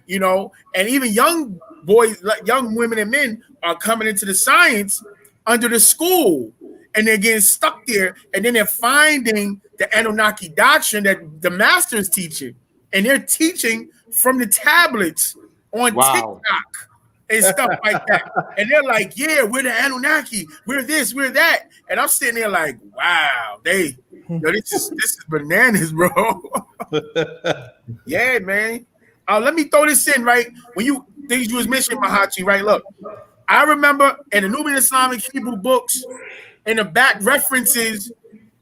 you know, and even young boys, like young women and men are coming into the science under the school, and they're getting stuck there, and then they're finding the Anunnaki doctrine that the master is teaching, and they're teaching from the tablets on TikTok and stuff like that. And they're like, yeah, we're the Anunnaki, we're this, we're that. And I'm sitting there like, wow, this is bananas, bro. Yeah, man. Let me throw this in, right? Things you was mentioning, Mahachi, right? Look, I remember in the Nubian Islamic Hebrew books, in the back references,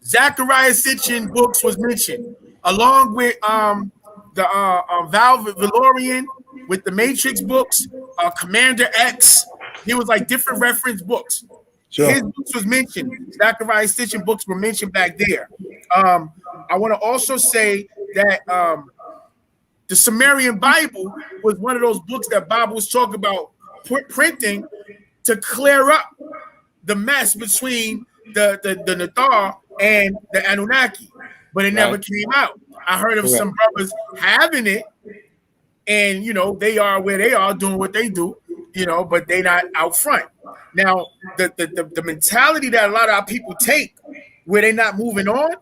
Zechariah Sitchin books was mentioned, along with the Val Valorian with the Matrix books, Commander X. He was like different reference books. Sure. His books was mentioned. Zechariah Sitchin books were mentioned back there. I want to also say that the Sumerian Bible was one of those books that Bob was talking about printing to clear up the mess between the Nathar and the Anunnaki, but it never came out. I heard of some brothers having it, and you know they are where they are doing what they do, you know, but they not out front. Now the mentality that a lot of our people take, where they're not moving on,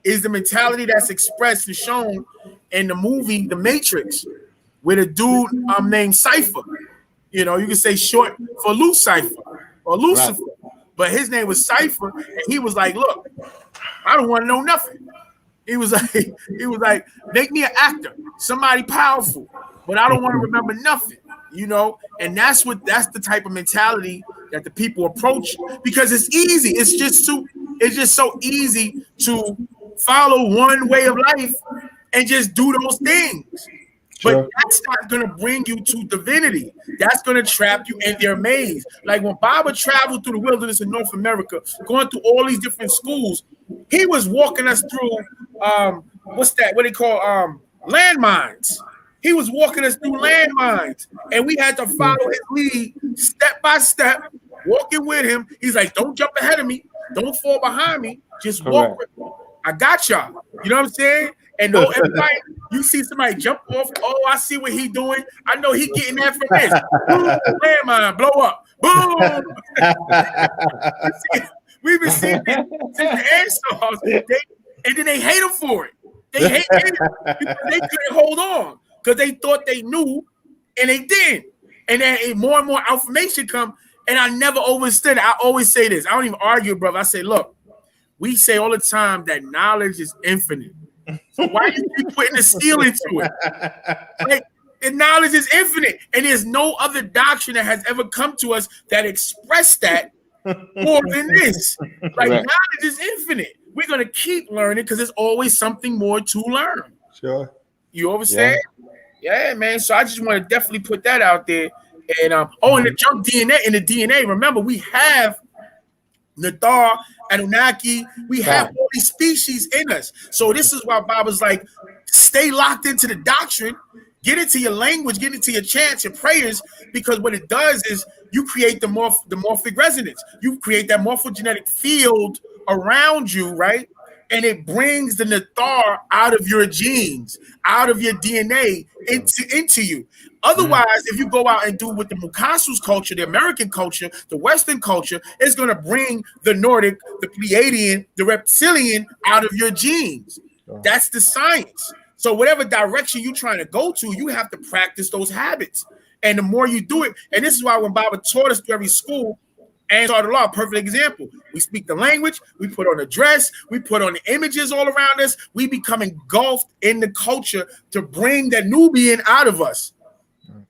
is the mentality that's expressed and shown in the movie The Matrix, with a dude named CIPHER. You know, you can say short for Lucifer or Lucifer, but his name was CIPHER, and he was like, "Look, I don't want to know nothing." He was like, "Make me an actor, somebody powerful, but I don't want to remember nothing." You know, and that's the type of mentality that the people approach, because it's easy. It's just so easy to follow one way of life and just do those things. Sure. But that's not going to bring you to divinity. That's going to trap you in their maze. Like when Baba traveled through the wilderness in North America, going through all these different schools, he was walking us through what's that? What they call landmines. He was walking us through landmines, and we had to follow his lead step by step, walking with him. He's like, "Don't jump ahead of me. Don't fall behind me. Just walk with me. I got y'all." You know what I'm saying? And no, everybody, you see somebody jump off. Oh, I see what he doing. I know he getting that from this. Landmine, blow up. Boom. We've been seeing it since the Ansars. And then they hate them for it. They hate it because they couldn't hold on because they thought they knew and they didn't. And then more and more information come. And I never overstood it. I always say this. I don't even argue, brother. I say, look, we say all the time that knowledge is infinite. So why you keep putting the ceiling to it? Like, the knowledge is infinite. And there's no other doctrine that has ever come to us that expressed that more than this. Like, knowledge is infinite. We're going to keep learning because there's always something more to learn. Sure. You understand? Yeah, man. So I just want to definitely put that out there. And in the junk DNA, remember, we have Nathar, Anunnaki, we have all these species in us. So this is why Bob was like, stay locked into the doctrine, get into your language, get into your chants, your prayers, because what it does is you create the morphic resonance. You create that morphogenetic field around you, right? And it brings the Nathar out of your genes, out of your DNA into you. Otherwise, if you go out and do with the Mukasus culture, the American culture, the Western culture, it's going to bring the Nordic, the Pleiadian, the reptilian out of your genes. That's the science. So whatever direction you're trying to go to, you have to practice those habits. And the more you do it, and this is why when Baba taught us through every school, and started law, perfect example. We speak the language, we put on a dress, we put on the images all around us, we become engulfed in the culture to bring that Nubian out of us.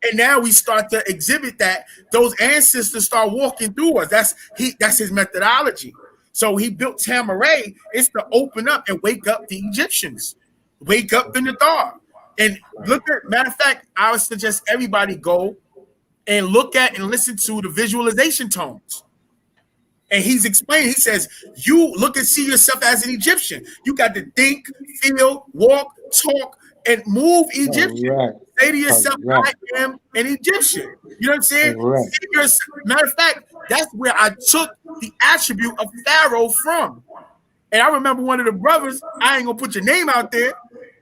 And now we start to exhibit that. Those ancestors start walking through us. That's his methodology. So he built Tamaray is to open up and wake up the Egyptians, wake up the Nathar. And look at, matter of fact, I would suggest everybody go and look at and listen to the visualization tones. And he's explaining, he says, you look and see yourself as an Egyptian. You got to think, feel, walk, talk, and move Egyptian. Say to yourself, I am an Egyptian. You know what I'm saying? Matter of fact, that's where I took the attribute of Pharaoh from. And I remember one of the brothers, I ain't gonna put your name out there,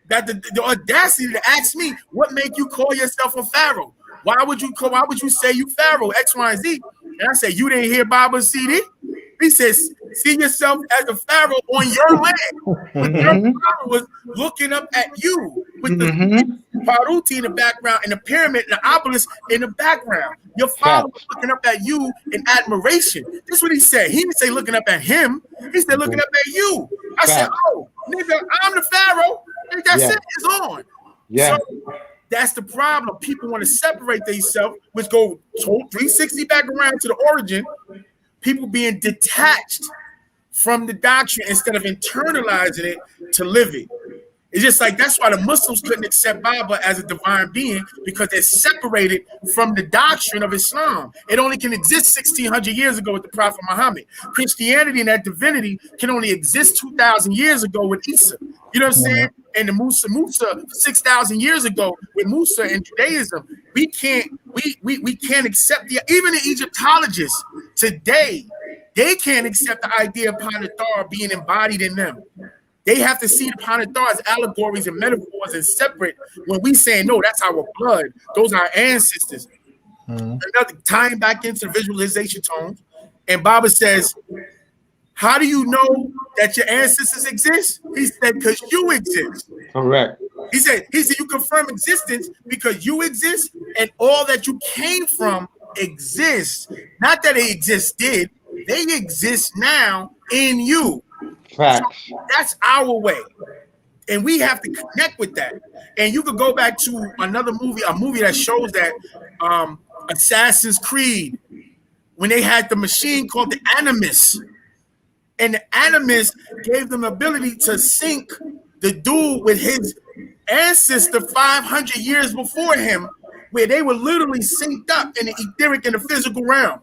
got the audacity to ask me, what make you call yourself a Pharaoh? Why would you say you Pharaoh, X, Y, and Z? And I said, you didn't hear Baba's CD? He says, see yourself as a Pharaoh on your land. But your Pharaoh was looking up at you with the Paruti in the background and the pyramid and the obelisk in the background. Your father was looking up at you in admiration. This is what he said. He didn't say looking up at him. He said looking up at you. I said, oh, nigga, I'm the Pharaoh. And that's it. It's on. So that's the problem. People want to separate themselves, which go 360 back around to the origin. People being detached from the doctrine instead of internalizing it to live it. It's just like that's why the Muslims couldn't accept Baba as a divine being, because they're separated from the doctrine of Islam. It only can exist 1,600 years ago with the Prophet Muhammad. Christianity and that divinity can only exist 2,000 years ago with Isa. You know what I'm saying? And the Musa 6,000 years ago with Musa and Judaism, we can't accept even the Egyptologists today, they can't accept the idea of Panathar being embodied in them. They have to see the Panathar as allegories and metaphors and separate. When we say no, that's our blood, those are our ancestors. Another tying back into the visualization tones, and Baba says, how do you know that your ancestors exist? He said, because you exist. Correct. He said, you confirm existence because you exist and all that you came from exists. Not that they existed, they exist now in you. So that's our way. And we have to connect with that. And you could go back to another movie, a movie that shows that Assassin's Creed, when they had the machine called the Animus. And the Animus gave them the ability to sync the dude with his ancestor 500 years before him, where they were literally synced up in the etheric and the physical realm.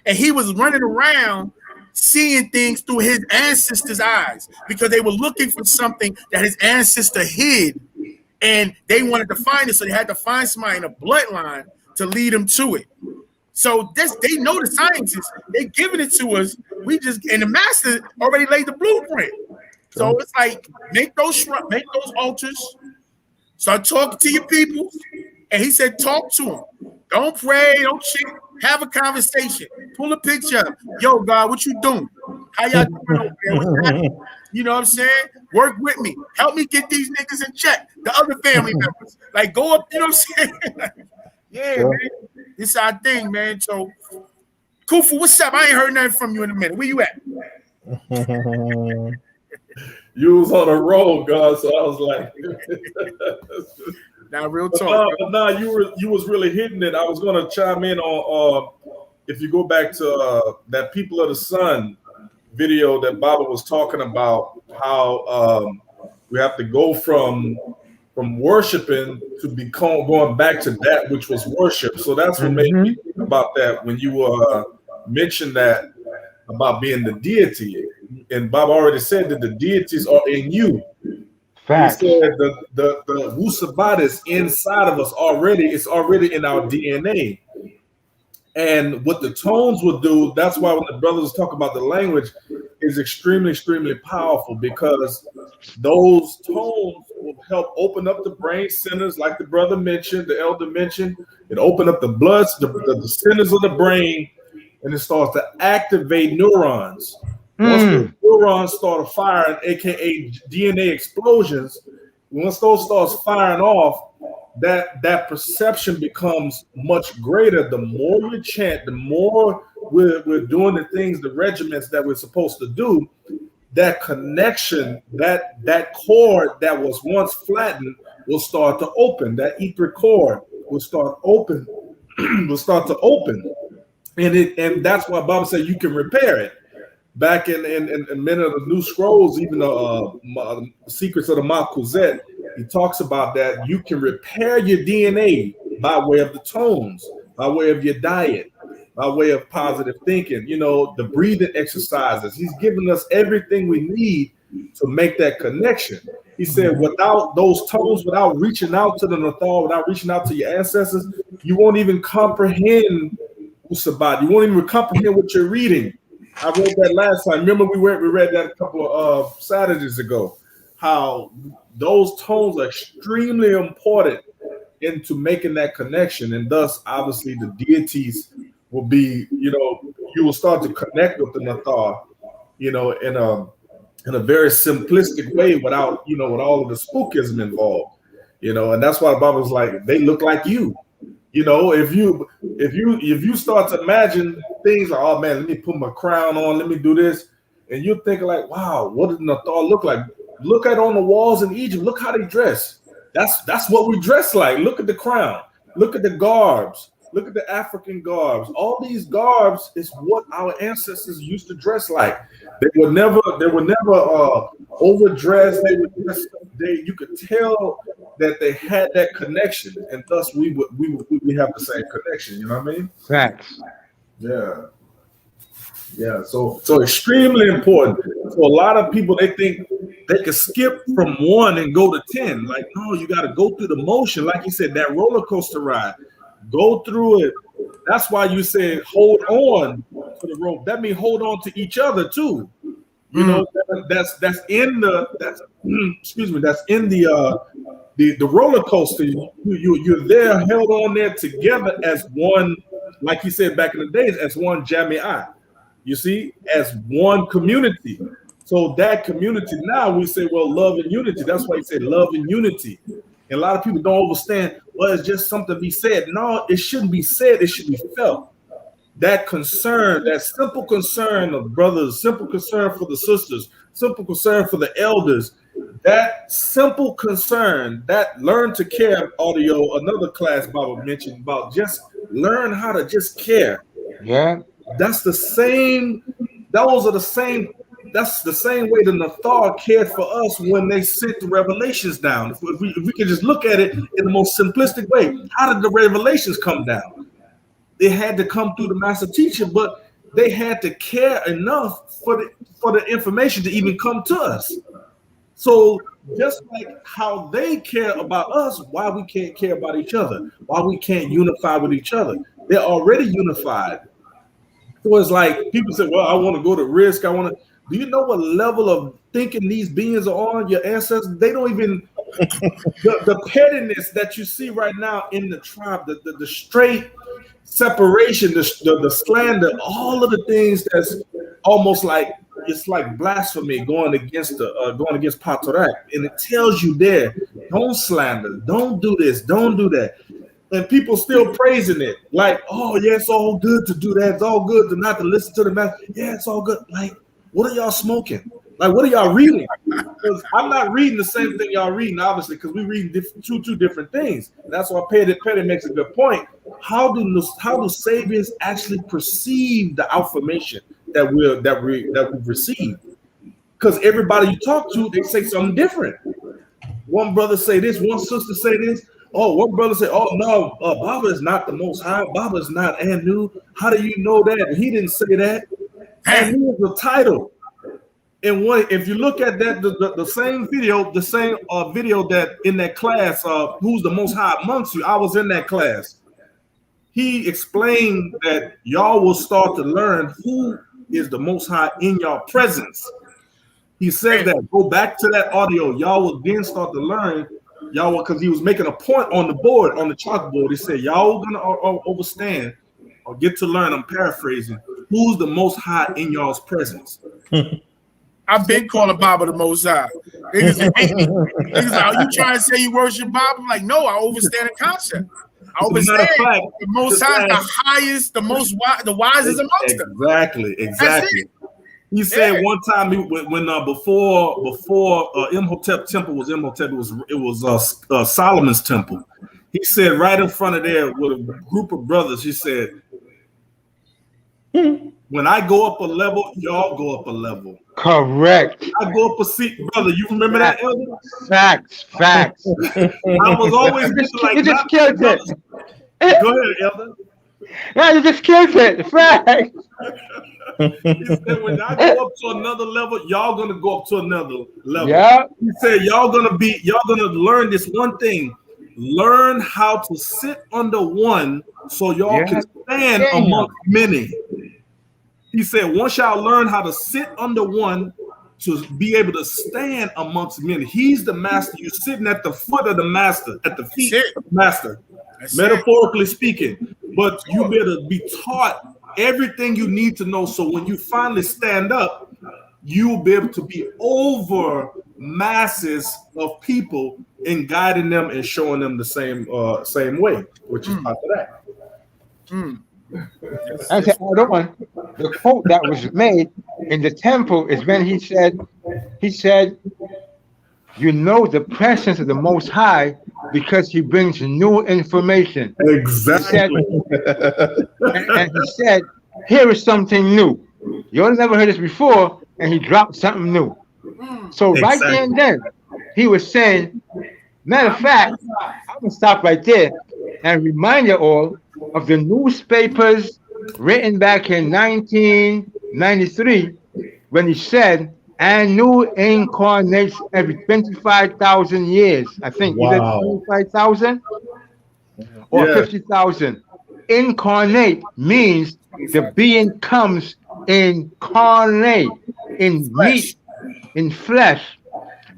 And he was running around seeing things through his ancestor's eyes because they were looking for something that his ancestor hid. And they wanted to find it, so they had to find somebody in a bloodline to lead them to it. So they know the scientists. They giving it to us. And the master already laid the blueprint. So it's like, make those altars, start talking to your people. And he said, talk to them. Don't pray, don't chant. Have a conversation. Pull a picture up. Yo, God, what you doing? How y'all doing over there? What's happening? You know what I'm saying? Work with me. Help me get these niggas in check. The other family members. Like, go up, you know what I'm saying? Yeah, Sure. man. This is our thing, man. So, Kufu, what's up? I ain't heard nothing from you in a minute. Where you at? You was on a roll, God, so I was like, now real talk. But you was really hitting it. I was gonna chime in on if you go back to that People of the Sun video that Baba was talking about, how we have to go from worshiping to going back to that which was worship. So that's what made me think about that when you mentioned that about being the deity. And Bob already said that the deities are in you. Fact. He said the Wusabat is inside of us already. It's already in our DNA. And what the tones will do, that's why when the brothers talk about the language, is extremely, extremely powerful, because those tones will help open up the brain centers, like the brother mentioned, the elder mentioned. It open up the blood, the centers of the brain, and it starts to activate neurons. Once the neurons start firing, aka DNA explosions, once those starts firing off, that perception becomes much greater. The more you chant, the more we're doing the things, the regiments that we're supposed to do, that connection, that cord that was once flattened will start to open. That ether cord will start open, will start to open. And that's why Baba said you can repair it. Back in many of the new scrolls, even the Secrets of the Malkuzet, he talks about that you can repair your DNA by way of the tones, by way of your diet, by way of positive thinking, the breathing exercises. He's given us everything we need to make that connection. He said, without those tones, without reaching out to the Nathal, without reaching out to your ancestors, you won't even comprehend Usabat. You won't even comprehend what you're reading. I read that last time. Remember, we read that a couple of Saturdays ago, how those tones are extremely important into making that connection. And thus, obviously, the deities will be, you will start to connect with the Nathar, in a very simplistic way without, with all of the spookism involved, and that's why Baba was like, they look like you. If you start to imagine things like, oh man, let me put my crown on, let me do this, and you're thinking like, wow, what did Nathar look like? Look at on the walls in Egypt. Look how they dress. That's what we dress like. Look at the crown. Look at the garbs. Look at the African garbs. All these garbs is what our ancestors used to dress like. They were never overdressed. You could tell that they had that connection, and thus we have the same connection. You know what I mean? Facts. Yeah. So extremely important. So a lot of people, they think they can skip from 1 and go to 10. Like, no, you got to go through the motion. Like you said, that roller coaster ride. Go through it. That's why you said hold on to the rope. That means hold on to each other too. That's in the roller coaster. You're there, held on there together as one, like you said back in the days, as one Jami'ah. You see, as one community. So that community now we say, well, love and unity. That's why you say love and unity. And a lot of people don't understand, well, it's just something to be said. No, it shouldn't be said, it should be felt. That concern, that simple concern of brothers, simple concern for the sisters, simple concern for the elders, that simple concern, that learn to care audio, another class Baba mentioned about just learn how to just care. Yeah. That's the same way the Nathar cared for us when they sent the revelations down. If we can just look at it in the most simplistic way, how did the revelations come down? They had to come through the master teacher, but they had to care enough for the information to even come to us. So just like how they care about us, why we can't care about each other, why we can't unify with each other. They're already unified. So it's like people say, well, I want to go to risk. Do you know what level of thinking these beings are on? Your ancestors, they don't even, the pettiness that you see right now in the tribe, the straight separation, the slander, all of the things that's almost like it's like blasphemy going against Patarak, and it tells you there, don't slander, don't do this, don't do that, and people still praising it, like, oh yeah, it's all good to do that, it's all good to not to listen to the master, yeah, it's all good. Like, what are y'all smoking? Like, what are y'all reading? Because I'm not reading the same thing y'all reading, obviously, because we read two different things. And that's why Petty makes a good point. How do Sabians actually perceive the affirmation that we've received? Because everybody you talk to, they say something different. One brother say this, one sister say this. Oh, one brother say, oh no, Baba is not the Most High. Baba is not Anu. How do you know that? He didn't say that. Anu is the title. And if you look at that, the same video, video that in that class, who's the Most High amongst you, I was in that class. He explained that y'all will start to learn who is the Most High in your presence. He said that. Go back to that audio. Y'all will then start to learn. Because he was making a point on the board, on the chalkboard. He said, y'all gonna understand or get to learn. I'm paraphrasing. Who's the Most High in y'all's presence? I've been calling Baba the Most High. Niggas like, are you trying to say you worship Baba? I'm like, no, I understand the concept. I understand the Most High is the highest, the wisest amongst them. Exactly. He said one time when before Imhotep temple was Imhotep, it was Solomon's temple. He said right in front of there with a group of brothers, he said, when I go up a level, y'all go up a level. Correct. I go up a seat, brother. You remember that, Elder? Facts. I was always like, you just killed it. Go ahead, Elder. Yeah, you just killed it. Facts. He said, when I go up to another level, y'all gonna go up to another level. Yeah. He said, y'all gonna learn this one thing. Learn how to sit under one so y'all can stand amongst many. He said, once y'all learn how to sit under one to be able to stand amongst many, he's the master. You're sitting at the foot of the master, at the feet of the master, metaphorically speaking. But you better be taught everything you need to know. So when you finally stand up, you'll be able to be over masses of people and guiding them and showing them the same way, which is part of that. That's the other one. The quote that was made in the temple is when he said, you know the presence of the Most High because he brings new information. Exactly. And he said, here is something new. You never heard this before, and he dropped something new. So right there and then, he was saying, matter of fact, I'm going to stop right there and remind you all of the newspapers written back in 1993 when he said, Anu incarnates every 25,000 years. I think either 25,000 or 50,000. Incarnate means the being comes incarnate, in meat, in flesh.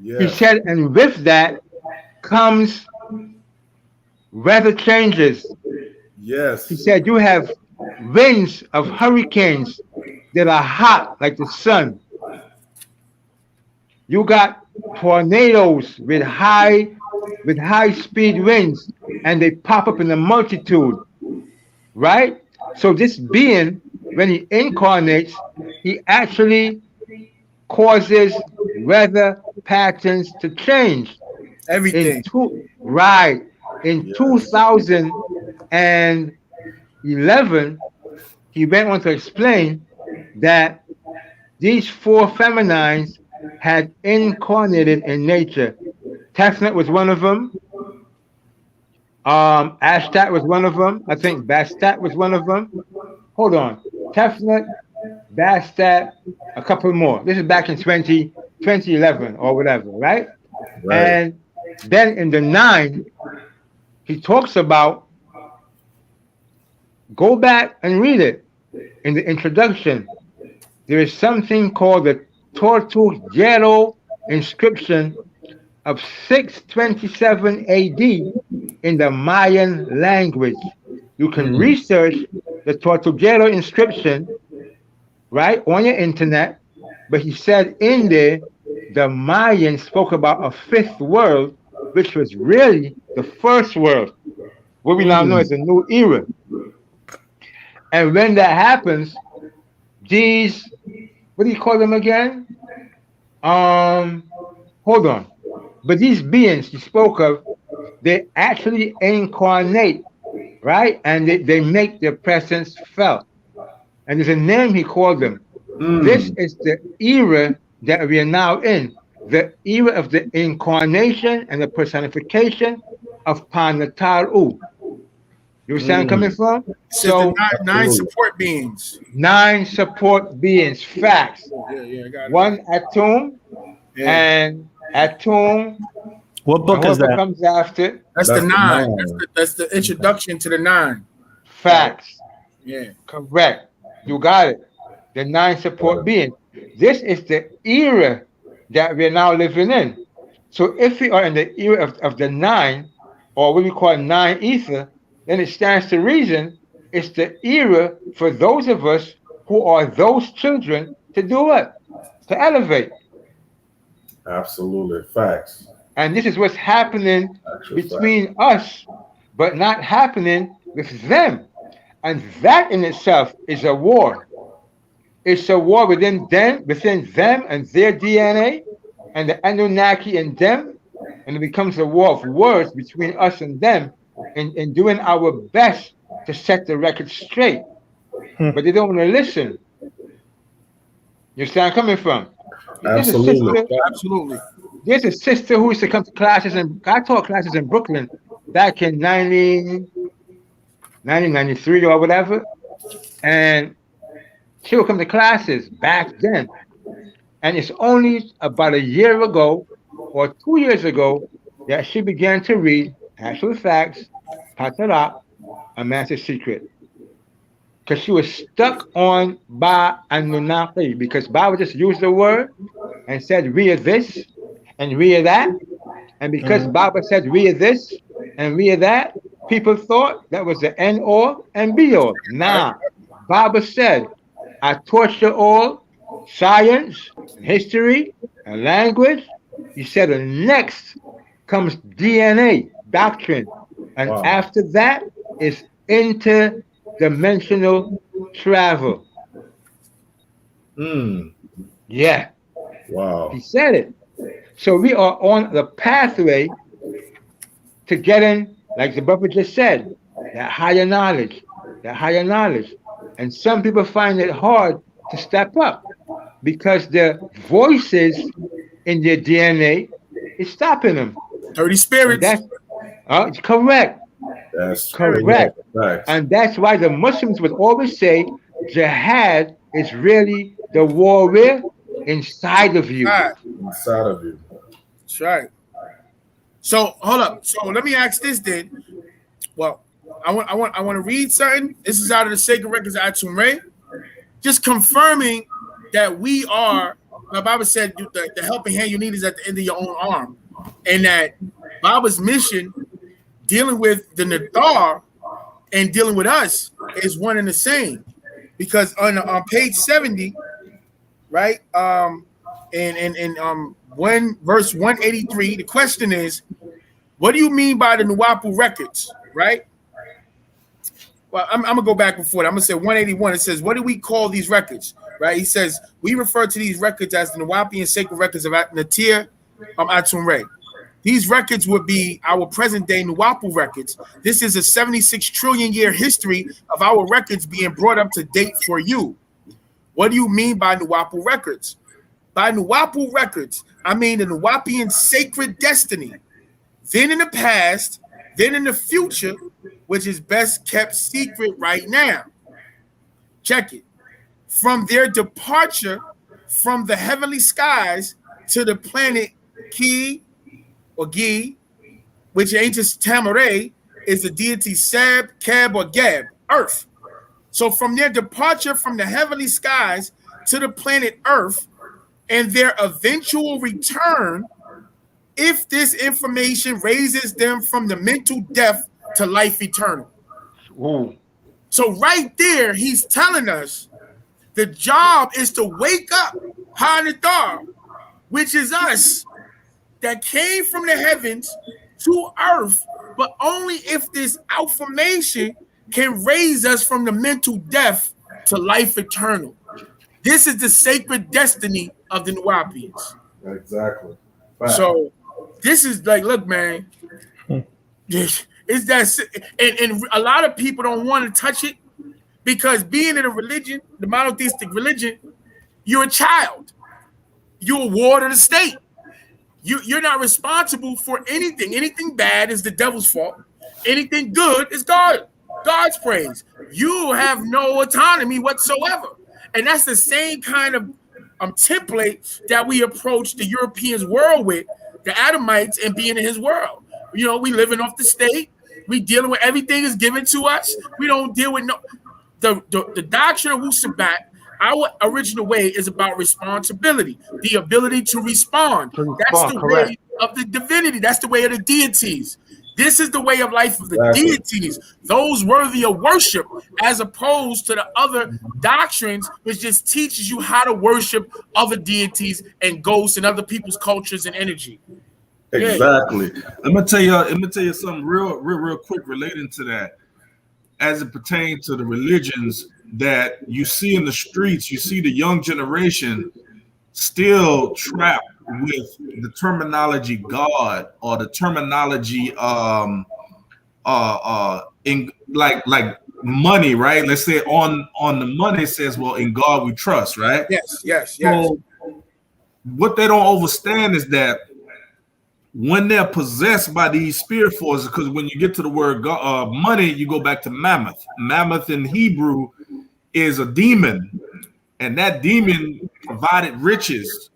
He said, and with that comes weather changes. Yes. He said, you have winds of hurricanes that are hot like the sun. You got tornadoes with high speed winds, and they pop up in a multitude, right? So this being, when he incarnates, he actually causes weather patterns to change. Everything. In 2011, he went on to explain that these four feminines had incarnated in nature. Tefnut was one of them. Ashtat was one of them. I think Bastat was one of them. Hold on. Tefnut, Bastat, a couple more. This is back in 2011 or whatever, right? And then in the 9, he talks about, go back and read it in the introduction. There is something called the Tortu Gero inscription of 627 AD in the Mayan language. You can research the Tortuguero inscription, right, on your internet. But he said in there, the Mayans spoke about a fifth world, which was really the first world, what we now know as a new era. And when that happens, these, what do you call them again? Hold on. But these beings you spoke of, they actually incarnate, right? And they make their presence felt. And there's a name he called them. This is the era that we are now in, the era of the incarnation and the personification of Panataru. You understand coming from? So nine support beings. 9 support beings. Facts. Yeah, I got it. 1 Atum, and Atum. What book is that? Comes after? That's the 9. That's the introduction to the 9. Facts. Yeah. Correct. You got it. The 9 support beings. This is the era that we're now living in. So if we are in the era of the 9, or what we call 9 ether, then it stands to reason it's the era for those of us who are those children to do what? To elevate. Absolutely. Facts. And this is what's happening between us, but not happening with them. And that in itself is a war. It's a war within them and their DNA, and the Anunnaki and them, and it becomes a war of words between us and them, in doing our best to set the record straight. But they don't want to listen. You see where I'm coming from? Absolutely. There's a sister who used to come to classes, and I taught classes in Brooklyn back in 1993 or whatever, and she would come to classes back then. And it's only about a year ago or 2 years ago that she began to read Actual Facts, Patarak, A Master's Secret. Because she was stuck on Ba Anunnaki, because Ba would just use the word and said, read this and read that. And because Baba said, read this and read that, people thought that was the end all and be all. Nah, Baba said, I taught you all science, history, and language. He said, the next comes DNA, doctrine. And after that is interdimensional travel. Yeah. Wow. He said it. So we are on the pathway to getting, like the brother just said, that higher knowledge, And some people find it hard to step up because the voices in their DNA is stopping them. Dirty spirits. That's correct. That's correct. And that's why the Muslims would always say jihad is really the warrior inside of you. Inside of you. That's right. So hold up. So let me ask this then. Well, I want to read something. This is out of the Sacred Records of Atum Ray. Just confirming that we are, the Bible said the helping hand you need is at the end of your own arm. And that Baba's mission dealing with the Nathar and dealing with us is one and the same. Because on page 70, right? Verse 183, the question is, what do you mean by the Nuwapu records, right? Well, I'm gonna go back before that. I'm gonna say 181. It says, what do we call these records, right? He says, we refer to these records as the Nuwapian sacred records of Natir Atum Ray. These records would be our present day Nuwapu records. This is a 76 trillion year history of our records being brought up to date for you. What do you mean by Nuwapu records? By Nuwapu records, I mean the Nuwapian sacred destiny. Then in the past, then in the future, which is best kept secret right now. Check it. From their departure from the heavenly skies to the planet Ki or Gi, which ancient Tamaray is the deity Seb, Keb, or Geb, Earth. So from their departure from the heavenly skies to the planet Earth and their eventual return, if this information raises them from the mental death to life eternal. Ooh. So right there, he's telling us the job is to wake up Hanathar, which is us, that came from the heavens to earth, but only if this affirmation can raise us from the mental death to life eternal. This is the sacred destiny of the Nuwapians. Exactly. Fact. So this is like, look, man, it's that, and a lot of people don't want to touch it because being in a religion, the monotheistic religion, you're a child. You're a ward of the state. You're not responsible for anything. Anything bad is the devil's fault. Anything good is God's praise. You have no autonomy whatsoever. And that's the same kind of template that we approach the Europeans world with, the Adamites, and being in his world. You know, we living off the state. We dealing with everything is given to us. We don't deal with the doctrine of Wusabat. Our original way is about responsibility, the ability to respond. That's the way of the divinity. That's the way of the deities. This is the way of life of the deities, those worthy of worship, as opposed to the other doctrines, which just teaches you how to worship other deities and ghosts and other people's cultures and energy. Exactly. I'm gonna tell you something real quick relating to that, as it pertains to the religions that you see in the streets. You see the young generation still trapped with the terminology God or the terminology in like money, right? Let's say on the money, it says, well, in God we trust, right? Yes. So what they don't understand is that when they're possessed by these spirit forces, because when you get to the word God, money, you go back to mammoth. Mammoth in Hebrew is a demon, and that demon provided riches,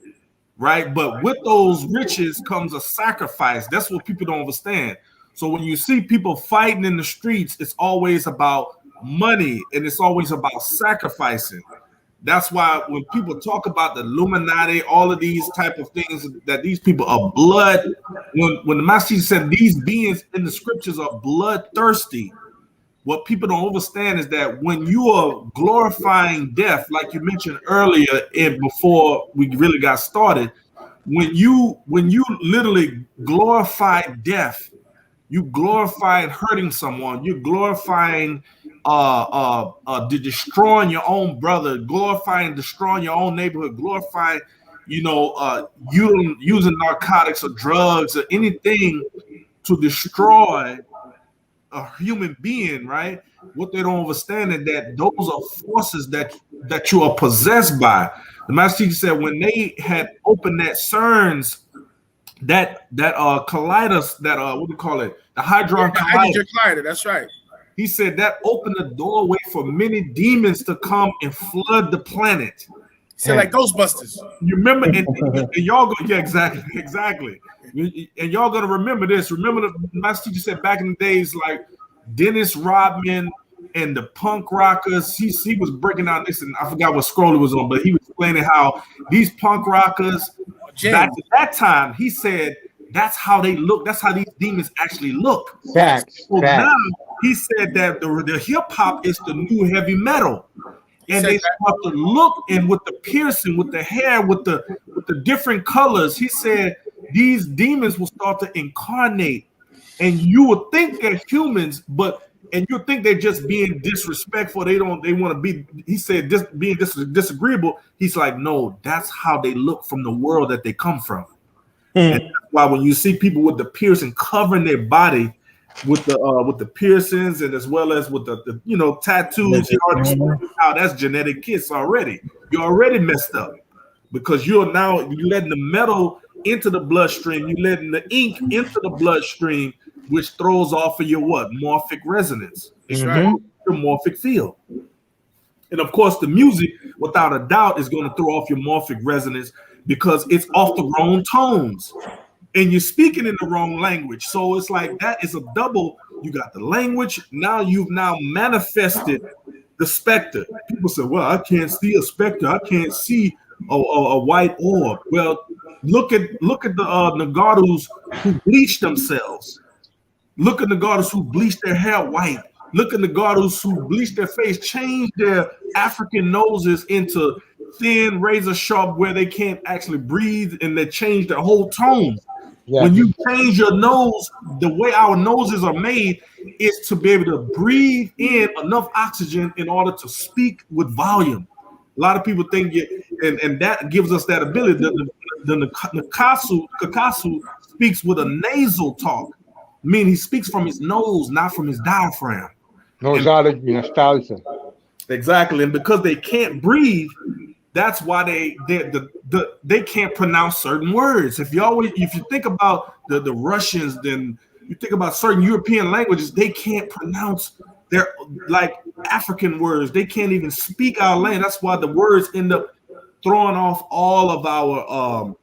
right? But with those riches comes a sacrifice. That's what people don't understand. So when you see people fighting in the streets, it's always about money and it's always about sacrificing. That's why when people talk about the Illuminati, all of these type of things, that these people are blood. When the Master said these beings in the scriptures are bloodthirsty, what people don't understand is that when you are glorifying death, like you mentioned earlier, and before we really got started, when you literally glorify death, you glorifying hurting someone, you're glorifying destroying your own brother, glorifying destroying your own neighborhood, glorifying, you using narcotics or drugs or anything to destroy a human being, right? What they don't understand is that those are forces that you are possessed by. The Master Teacher said when they had opened that CERNs, that colliders, that what do you call it? The Hadron Collider. That's right. He said that opened the doorway for many demons to come and flood the planet. So like Ghostbusters. You remember, and y'all go, yeah, exactly. And y'all gonna remember this. Remember the Master Teacher said back in the days, like Dennis Rodman and the punk rockers. He was breaking down this, and I forgot what scroll it was on, but he was explaining how these punk rockers back at that time, he said that's how they look. That's how these demons actually look. Facts. So now he said that the hip hop is the new heavy metal. And they start to look, and with the piercing, with the hair, with the different colors, he said these demons will start to incarnate, and you would think they're humans, and you think they're just being disrespectful. They want to be. He said being disagreeable. He's like, no, that's how they look from the world that they come from. And that's why when you see people with the piercing covering their body with the piercings, and as well as with the tattoos, you already how that's genetic kiss already. You're already messed up because you're letting the metal into the bloodstream, you're letting the ink into the bloodstream, which throws off of your morphic resonance. It's right. Your morphic field. And of course, the music, without a doubt, is going to throw off your morphic resonance because it's off the wrong tones. And you're speaking in the wrong language. So it's like that is a double. You got the language. Now you've manifested the specter. People say, well, I can't see a specter. I can't see a white orb. Well, look at the Nagadus who bleached themselves. Look at the Nagadus who bleached their hair white. Look at the Gaudus who bleached their face, changed their African noses into thin, razor sharp, where they can't actually breathe, and they changed their whole tone. Yeah. When you change your nose, the way our noses are made is to be able to breathe in enough oxygen in order to speak with volume. A lot of people think and that gives us that ability. The Kakasu speaks with a nasal talk, meaning he speaks from his nose, not from his diaphragm. Nostalgia. Exactly, and because they can't breathe, that's why they can't pronounce certain words. If you think about the Russians, then you think about certain European languages, they can't pronounce their like African words. They can't even speak our language. That's why the words end up throwing off all of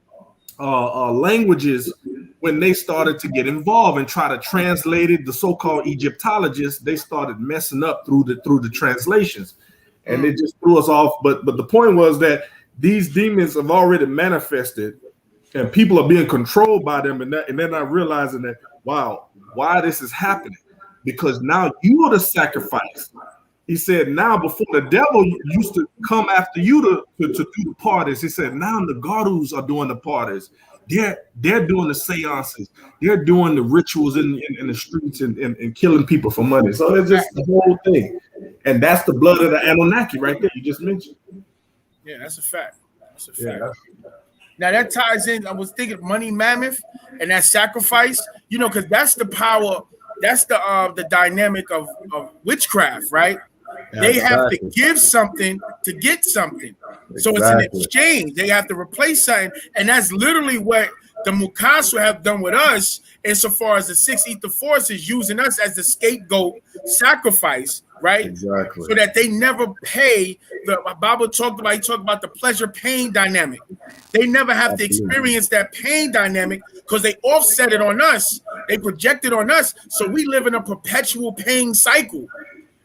our languages when they started to get involved and try to translate it. The so-called Egyptologists, they started messing up through the translations, and it just threw us off. But the point was that these demons have already manifested, and people are being controlled by them, and they're not realizing that, wow, why this is happening, because now you are the sacrifice. He said, now before the devil used to come after you to do the parties, he said, now the Gaudus are doing the parties. They're doing the seances. They're doing the rituals in the streets and killing people for money. So it's just the whole thing. And that's the blood of the Anunnaki right there you just mentioned. Yeah, that's a fact. That's a fact. Yeah. Now that ties in, I was thinking money mammoth and that sacrifice, because that's the power, that's the dynamic of witchcraft, right? They have to give something to get something. So it's an exchange. They have to replace something. And that's literally what the Mukasu have done with us insofar as the six ether forces using us as the scapegoat sacrifice, right? Exactly. So that they never pay. The Bible talked about the pleasure pain dynamic. They never have to experience that pain dynamic because they offset it on us. They project it on us. So we live in a perpetual pain cycle.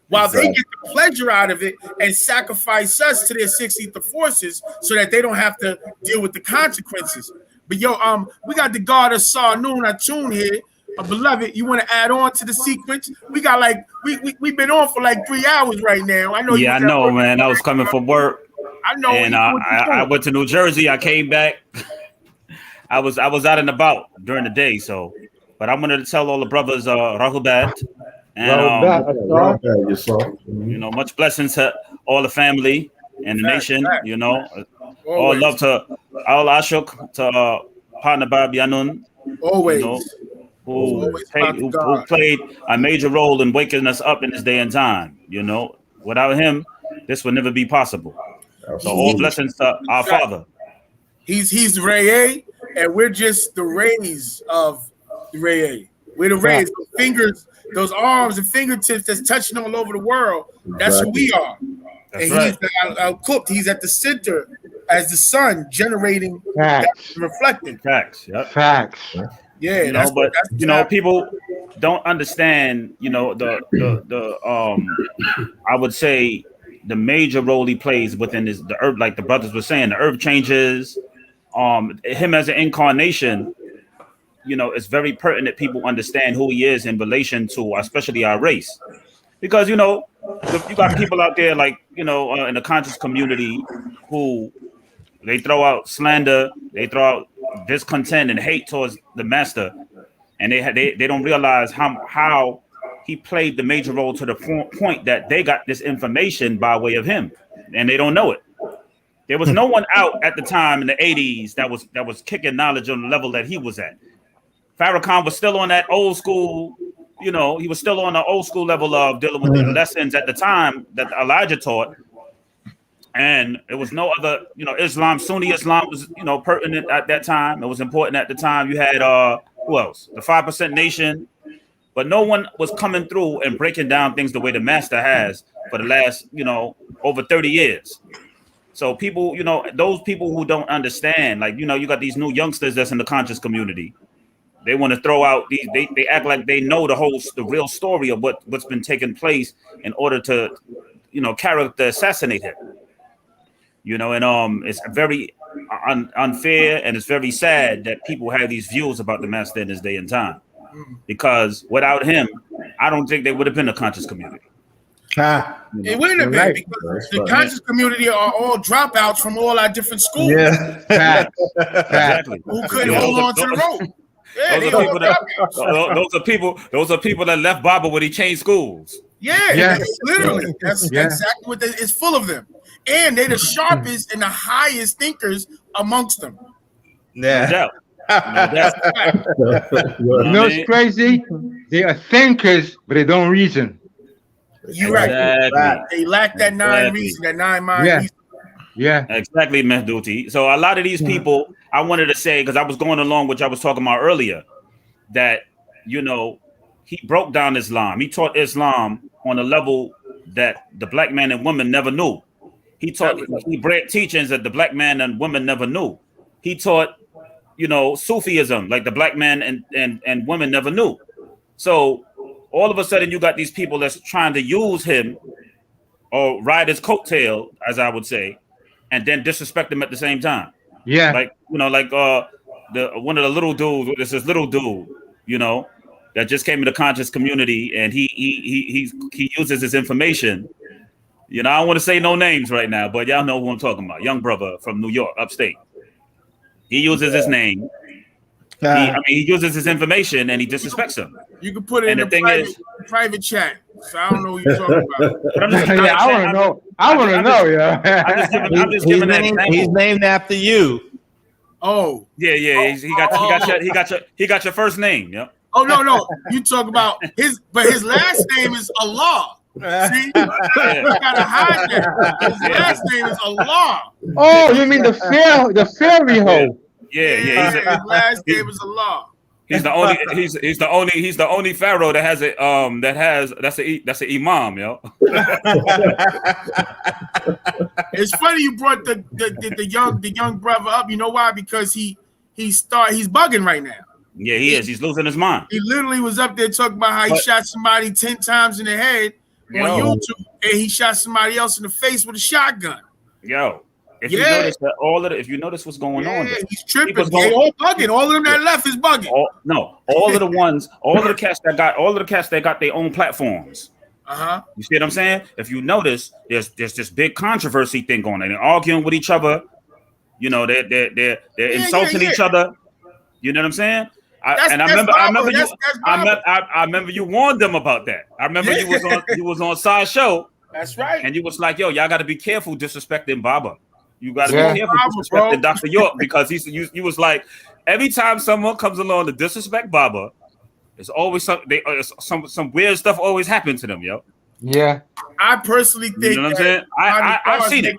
While they get the pleasure out of it and sacrifice us to their six ether forces so that they don't have to deal with the consequences. But we got the God of Sarnoon Atun here. Beloved, you want to add on to the sequence? We got we've been on for like 3 hours right now. I know. Yeah, I know, man. I was coming from work. I know. And I went to New Jersey. I came back. I was out and about during the day. But I wanted to tell all the brothers, Rahubat. And much blessings to all the family and the nation. All love to all Ashok to partner Bab Yanun. Always. Who played a major role in waking us up in this day and time. Without him, this would never be possible. So all blessings to our Father. He's Ray, and we're just the rays of Ray. We're the rays, those fingers, those arms and fingertips that's touching all over the world. That's who we are. That's and he's cooked. He's at the center as the sun generating, reflecting. Facts. Yep. Facts. Yeah, people don't understand. The I would say the major role he plays within the earth, like the brothers were saying, the earth changes. Him as an incarnation. It's very pertinent people understand who he is in relation to, especially our race, because you got people out there like in the conscious community who they throw out slander, they throw out discontent and hate towards the master, and they don't realize how he played the major role to the point that they got this information by way of him, and they don't know it. There was no one out at the time in the 80s that was kicking knowledge on the level that he was at. Farrakhan was still on that old school, he was still on the old school level of dealing with the lessons at the time that Elijah taught. And it was no other, Sunni Islam was, pertinent at that time. It was important at the time. You had, who else? The 5% Nation. But no one was coming through and breaking down things the way the master has for the last, over 30 years. So people, those people who don't understand, like, you got these new youngsters that's in the conscious community. They want to throw out these. They act like they know the real story of what's been taking place in order to, character assassinate him. And it's very unfair, and it's very sad that people have these views about the master in this day and time. Because without him, I don't think they would have been a conscious community. It wouldn't have been because the conscious community are all dropouts from all our different schools. Yeah. Exactly. Who couldn't hold on to the rope. Yeah, those are people that left Baba when he changed schools. Yeah. Literally. That's exactly what it's full of them. And they're the sharpest and the highest thinkers amongst them. No doubt. You know what's crazy? They are thinkers, but they don't reason. You're right. They lack that nine reason, that nine mind reason. Yeah. Exactly, Mehduti. So a lot of these people, I wanted to say, because I was going along with what I was talking about earlier, that, you know, he broke down Islam. He taught Islam on a level that the black man and woman never knew. He bred teachings that the black man and woman never knew. He taught, you know, Sufism, like the black man and women never knew. So all of a sudden you got these people that's trying to use him or ride his coattail, as I would say, and then disrespect him at the same time. Yeah. Like, you know, like one of the little dudes, there's this little dude, you know, that just came in the conscious community, and he uses his information. You know, I don't want to say no names right now, but y'all know who I'm talking about. Young brother from New York, upstate. He uses his name. He uses his information and he disrespects him. You can put it in the private chat. So I don't know what you're talking about. But I want to know. I want to know. Yeah. I'm just giving an example. He's named after you. Oh. Yeah. He got your first name. Yep. Oh no. You talk about his last name is Allah. See, you gotta hide that. His last name is Allah. Oh, you mean the fairy hoe? Yeah. His last name is Allah. He's the only pharaoh that has it. That's an imam, yo. It's funny you brought the young brother up. You know why? Because he's bugging right now. Yeah, he is. He's losing his mind. He literally was up there talking about how he shot somebody 10 times in the head on YouTube, and he shot somebody else in the face with a shotgun. Yo, if you notice what's going on, he's tripping. They all bugging. All of them that left is bugging. All of the cats that got their own platforms. You see what I'm saying? If you notice, there's this big controversy thing going on. They're arguing with each other. You know, they're insulting each other. You know what I'm saying? I remember you warned them about that. I remember you was on Side Show. That's right. And you was like, yo, y'all got to be careful disrespecting Baba. You got to be careful disrespecting Dr. York, because he was like, every time someone comes along to disrespect Baba, there's always some weird stuff always happens to them, yo. Yeah. I personally think you know what I'm saying? I've seen it.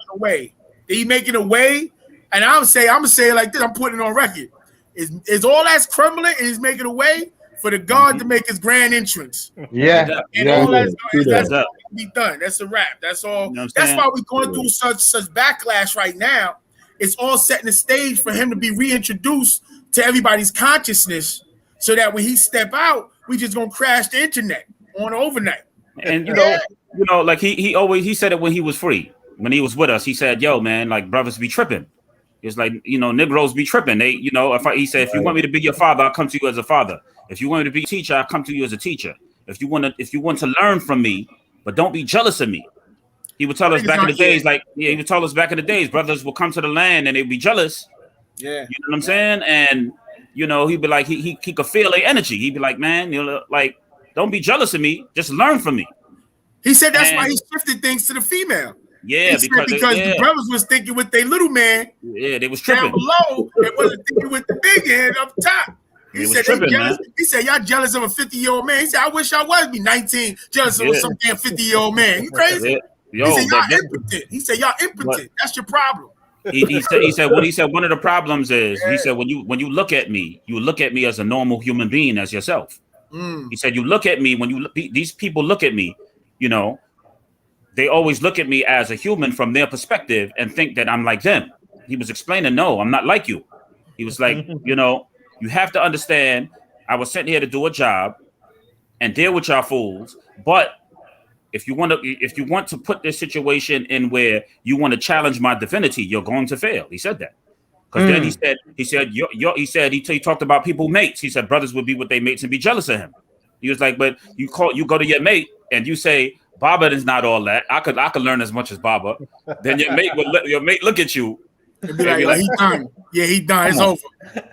He making a way, and I'm gonna say it like this. I'm putting it on record. Is all that's crumbling, and he's making a way for the God to make his grand entrance. Yeah. And all that's to be done. That's a wrap. That's all. You know that's why we're going through such backlash right now. It's all setting the stage for him to be reintroduced to everybody's consciousness, so that when he step out, we just gonna crash the internet on overnight. And you know, like he said it when he was free, when he was with us. He said, "Yo, man, like brothers be tripping. It's like, you know, Negroes be tripping. They, you know, he said, if you want me to be your father, I'll come to you as a father. If you want me to be a teacher, I'll come to you as a teacher. If you want to learn from me, but don't be jealous of me." He would tell us back in the days, he would tell us back in the days, brothers will come to the land and they'd be jealous. Yeah. You know what I'm saying? And, you know, he'd be like, he could feel their energy. He'd be like, man, you know, like, don't be jealous of me. Just learn from me. He said that's why he shifted things to the female. Yeah, because the brothers was thinking with their little man. Yeah, they was tripping. Down below, they wasn't thinking with the big head up top. He said, y'all jealous of a 50-year-old man. He said, I wish I was be 19, jealous of some damn 50-year-old man. You crazy? He said, y'all impotent. He said, y'all impotent. That's your problem. He said one of the problems is, he said, when you look at me, you look at me as a normal human being, as yourself. He said, you look at me, these people look at me, you know, they always look at me as a human from their perspective and think that I'm like them. He was explaining, no, I'm not like you. He was like, you know, you have to understand, I was sent here to do a job and deal with y'all fools. But if you want to put this situation in where you want to challenge my divinity, you're going to fail. He said that. Because then he talked about people mates. He said brothers would be with their mates and be jealous of him. He was like, but you go to your mate and you say, Baba is not all that. I could learn as much as Baba. Then your mate look at you and be like, he done. Yeah, he done. It's over.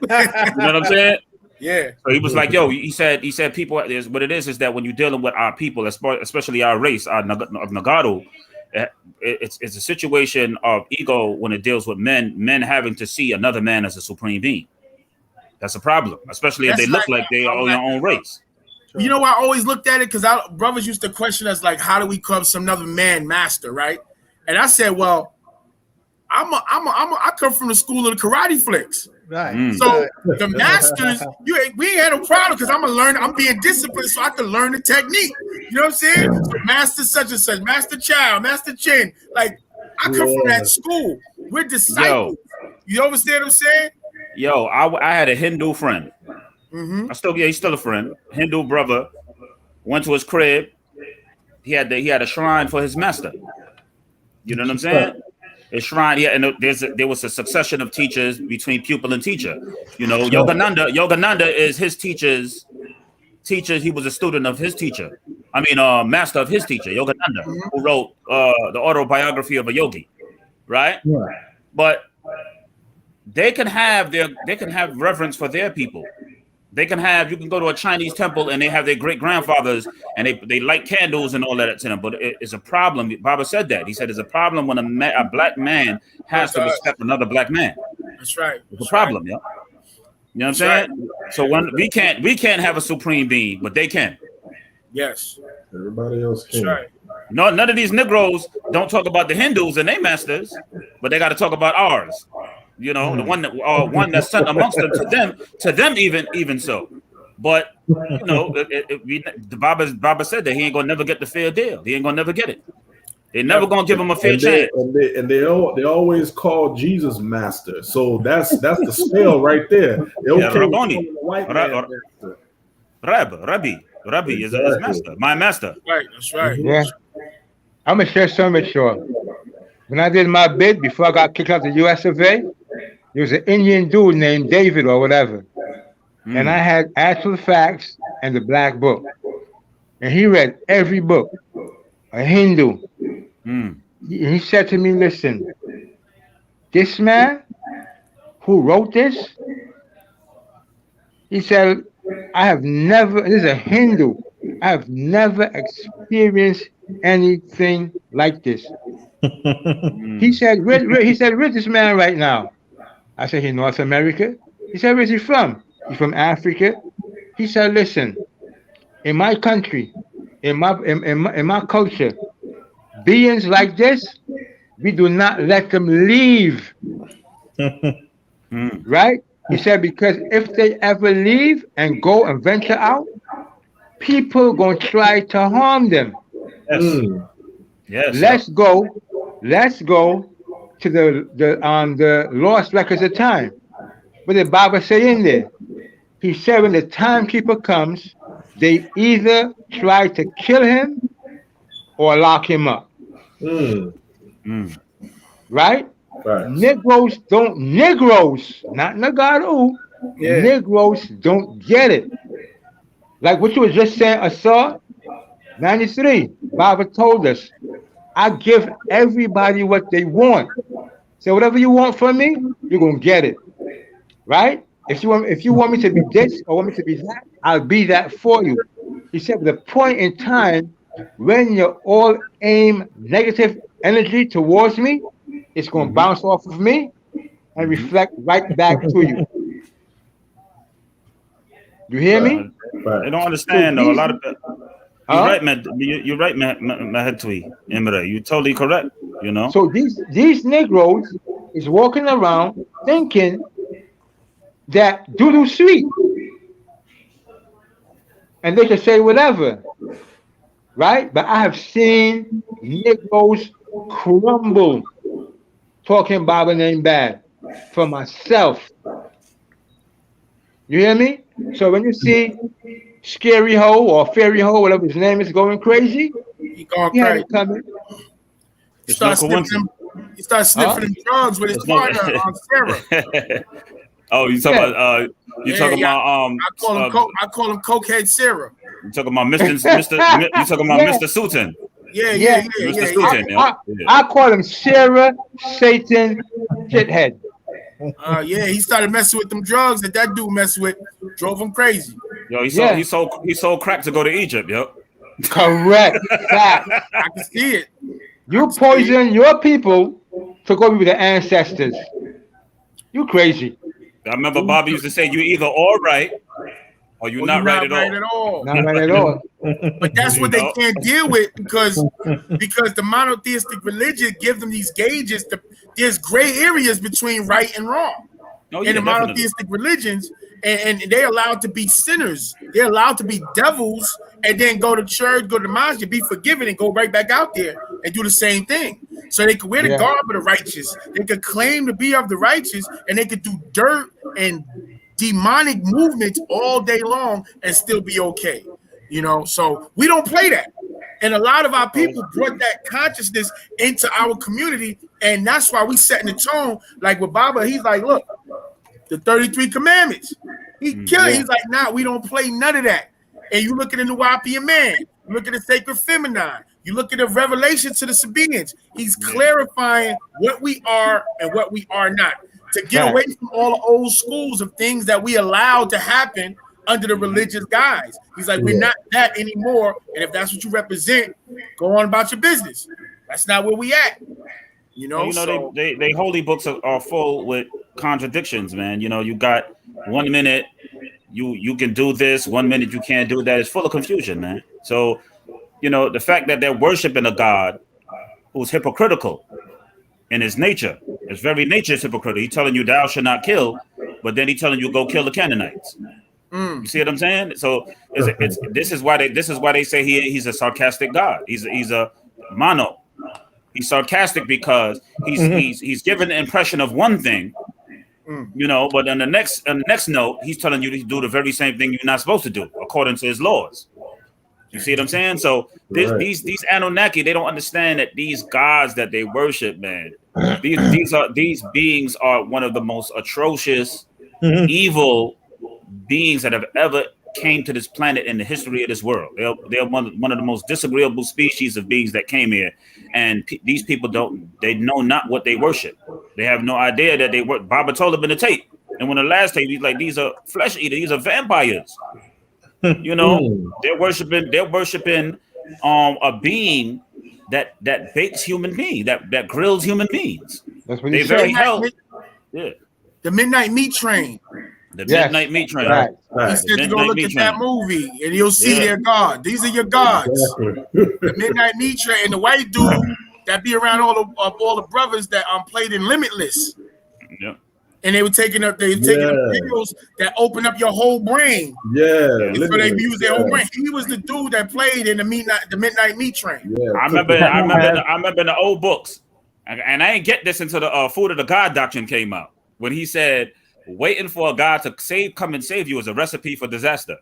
You know what I'm saying? Yeah. So he was like, yo, he said people, what it is that when you're dealing with our people, especially our race, of Nagaru, it's a situation of ego when it deals with men having to see another man as a supreme being. That's a problem, especially if they look like they are your own race. You know, I always looked at it because brothers used to question us like, how do we come some another man master, right? And I said, well, I come from the school of the karate flicks. Right. So the masters, we ain't had no problem because I'm being disciplined so I can learn the technique. You know what I'm saying? So master such and such, master Chow, master Chin. Like, I come from that school. We're disciples. You understand what I'm saying? Yo, I had a Hindu friend. Mm-hmm. He's still a friend. Hindu brother went to his crib. He had a shrine for his master. You know what I'm saying? A shrine, yeah, and there was a succession of teachers between pupil and teacher. You know, Yogananda is his teacher's teacher. He was a student of his teacher. I mean, master of his teacher, Yogananda, who wrote the autobiography of a yogi, right? Yeah. But they can have reverence for their people. You can go to a Chinese temple and they have their great grandfathers and they light candles and all that to them. But it's a problem. Baba said that. He said it's a problem when a black man has to respect another black man. That's right. It's a problem, yeah. You know what I'm saying? So when we can't have a supreme being, but they can. Yes. Everybody else can. That's right. No, none of these Negroes don't talk about the Hindus and their masters, but they got to talk about ours. You know, the one that's sent amongst them to them even so. But you know, the Baba said that he ain't gonna never get the fair deal. He ain't gonna never get it. They're never gonna give him a fair chance. They always call Jesus master. So that's the spell right there. Rabboni, Rabbi is his master. My master. Right. That's right. Yeah. I'm gonna share something with you. When I did my bid before I got kicked out of the US of A, there was an Indian dude named David or whatever. And I had actual facts and the black book. And he read every book, a Hindu. He said to me, listen, this man who wrote this, he said, this is a Hindu, I have never experienced anything like this. He said, where's this man right now? I said, in North America. He said, where's he from? He's from Africa. He said, listen, in my country, in my culture, beings like this, we do not let them leave. Right? He said, because if they ever leave and go and venture out, people gonna try to harm them. Yes. Let's go to the lost records of time. What did Baba say in there? He said when the timekeeper comes, they either try to kill him or lock him up. Right? Negroes, not Nagaru. Yeah. Negroes don't get it. Like what you were just saying, Asar, 93, Baba told us, I give everybody what they want. So whatever you want from me, you're gonna get it. Right? If you want me to be this or want me to be that, I'll be that for you. He said, the point in time when you all aim negative energy towards me, it's gonna bounce off of me and reflect right back to you. You hear me? They don't understand though. A lot of you're right, man. You're right, Mahatwi Imre. You're totally correct. You know. So these Negroes is walking around thinking that doo-doo sweet, and they can say whatever, right? But I have seen Negroes crumble talking Baba name bad for myself. You hear me? So when you see Scary Ho or Fairy Ho, whatever his name is, going crazy, he had it coming. He starts sniffing them drugs with his partner on Sarah. Oh, you talking about you talking yeah. about I call him Cokehead Sarah. you talking about Mr. You talking about Mr. Sutton. Yeah. Mr. Sutton, yeah. I call him Sarah Satan shithead. Yeah, he started messing with them drugs that dude messed with, drove him crazy. Yo, he sold crack to go to Egypt, yo. Correct. Fact. I can see it. You poison your people to go with the ancestors. You crazy. I remember Bobby used to say, "You either all right or you're not right at all." Not right at all. But that's what they can't deal with because the monotheistic religion gives them these gauges. There's gray areas between right and wrong in the monotheistic religions, and they're allowed to be sinners. They're allowed to be devils and then go to church, go to the mosque, be forgiven, and go right back out there and do the same thing. So they could wear the garb of the righteous. They could claim to be of the righteous, and they could do dirt and demonic movements all day long and still be okay. So we don't play that. And a lot of our people brought that consciousness into our community, and that's why we setting the tone. Like with Baba, he's like, look, the 33 commandments. He's like, nah, we don't play none of that. And you look at the Nuwapian man, you look at the sacred feminine, you look at the revelation to the Sabaeans. He's clarifying what we are and what we are not, to get away from all the old schools of things that we allowed to happen under the religious guise. He's like, we're not that anymore. And if that's what you represent, go on about your business. That's not where we at. They holy books are full with contradictions, man. You got 1 minute you can do this, 1 minute you can't do that. It's full of confusion, man. So, the fact that they're worshiping a God who's hypocritical in his nature, his very nature is hypocritical. He's telling you thou shalt not kill, but then he's telling you go kill the Canaanites. You see what I'm saying? So this is why they say he's a sarcastic God. He's a mono. He's sarcastic because he's given the impression of one thing, but on the next note, he's telling you to do the very same thing you're not supposed to do according to his laws. You see what I'm saying? So these Anunnaki, they don't understand that these gods that they worship, man, these beings are one of the most atrocious, evil beings that have ever came to this planet in the history of this world. They're one of the most disagreeable species of beings that came here, and these people they know not what they worship. They have no idea that they work. Baba told them in the tape, and when the last tape, he's like, these are flesh eaters, these are vampires. They're worshiping a being that bakes human beings, that grills human beings. That's what they very hell. The Midnight Meat Train. The Midnight Meat Train. Right. He said you go look at that movie and you'll see their God. These are your gods. The Midnight Meat Train and the white dude that be around all the brothers that played in Limitless. Yeah. And they were taking up pills that open up your whole brain. Yeah. So they use their whole brain. He was the dude that played in the Midnight Meat Train. Yeah. I remember in the old books, and I ain't get this until the Food of the God doctrine came out, when he said, waiting for a God to come and save you is a recipe for disaster.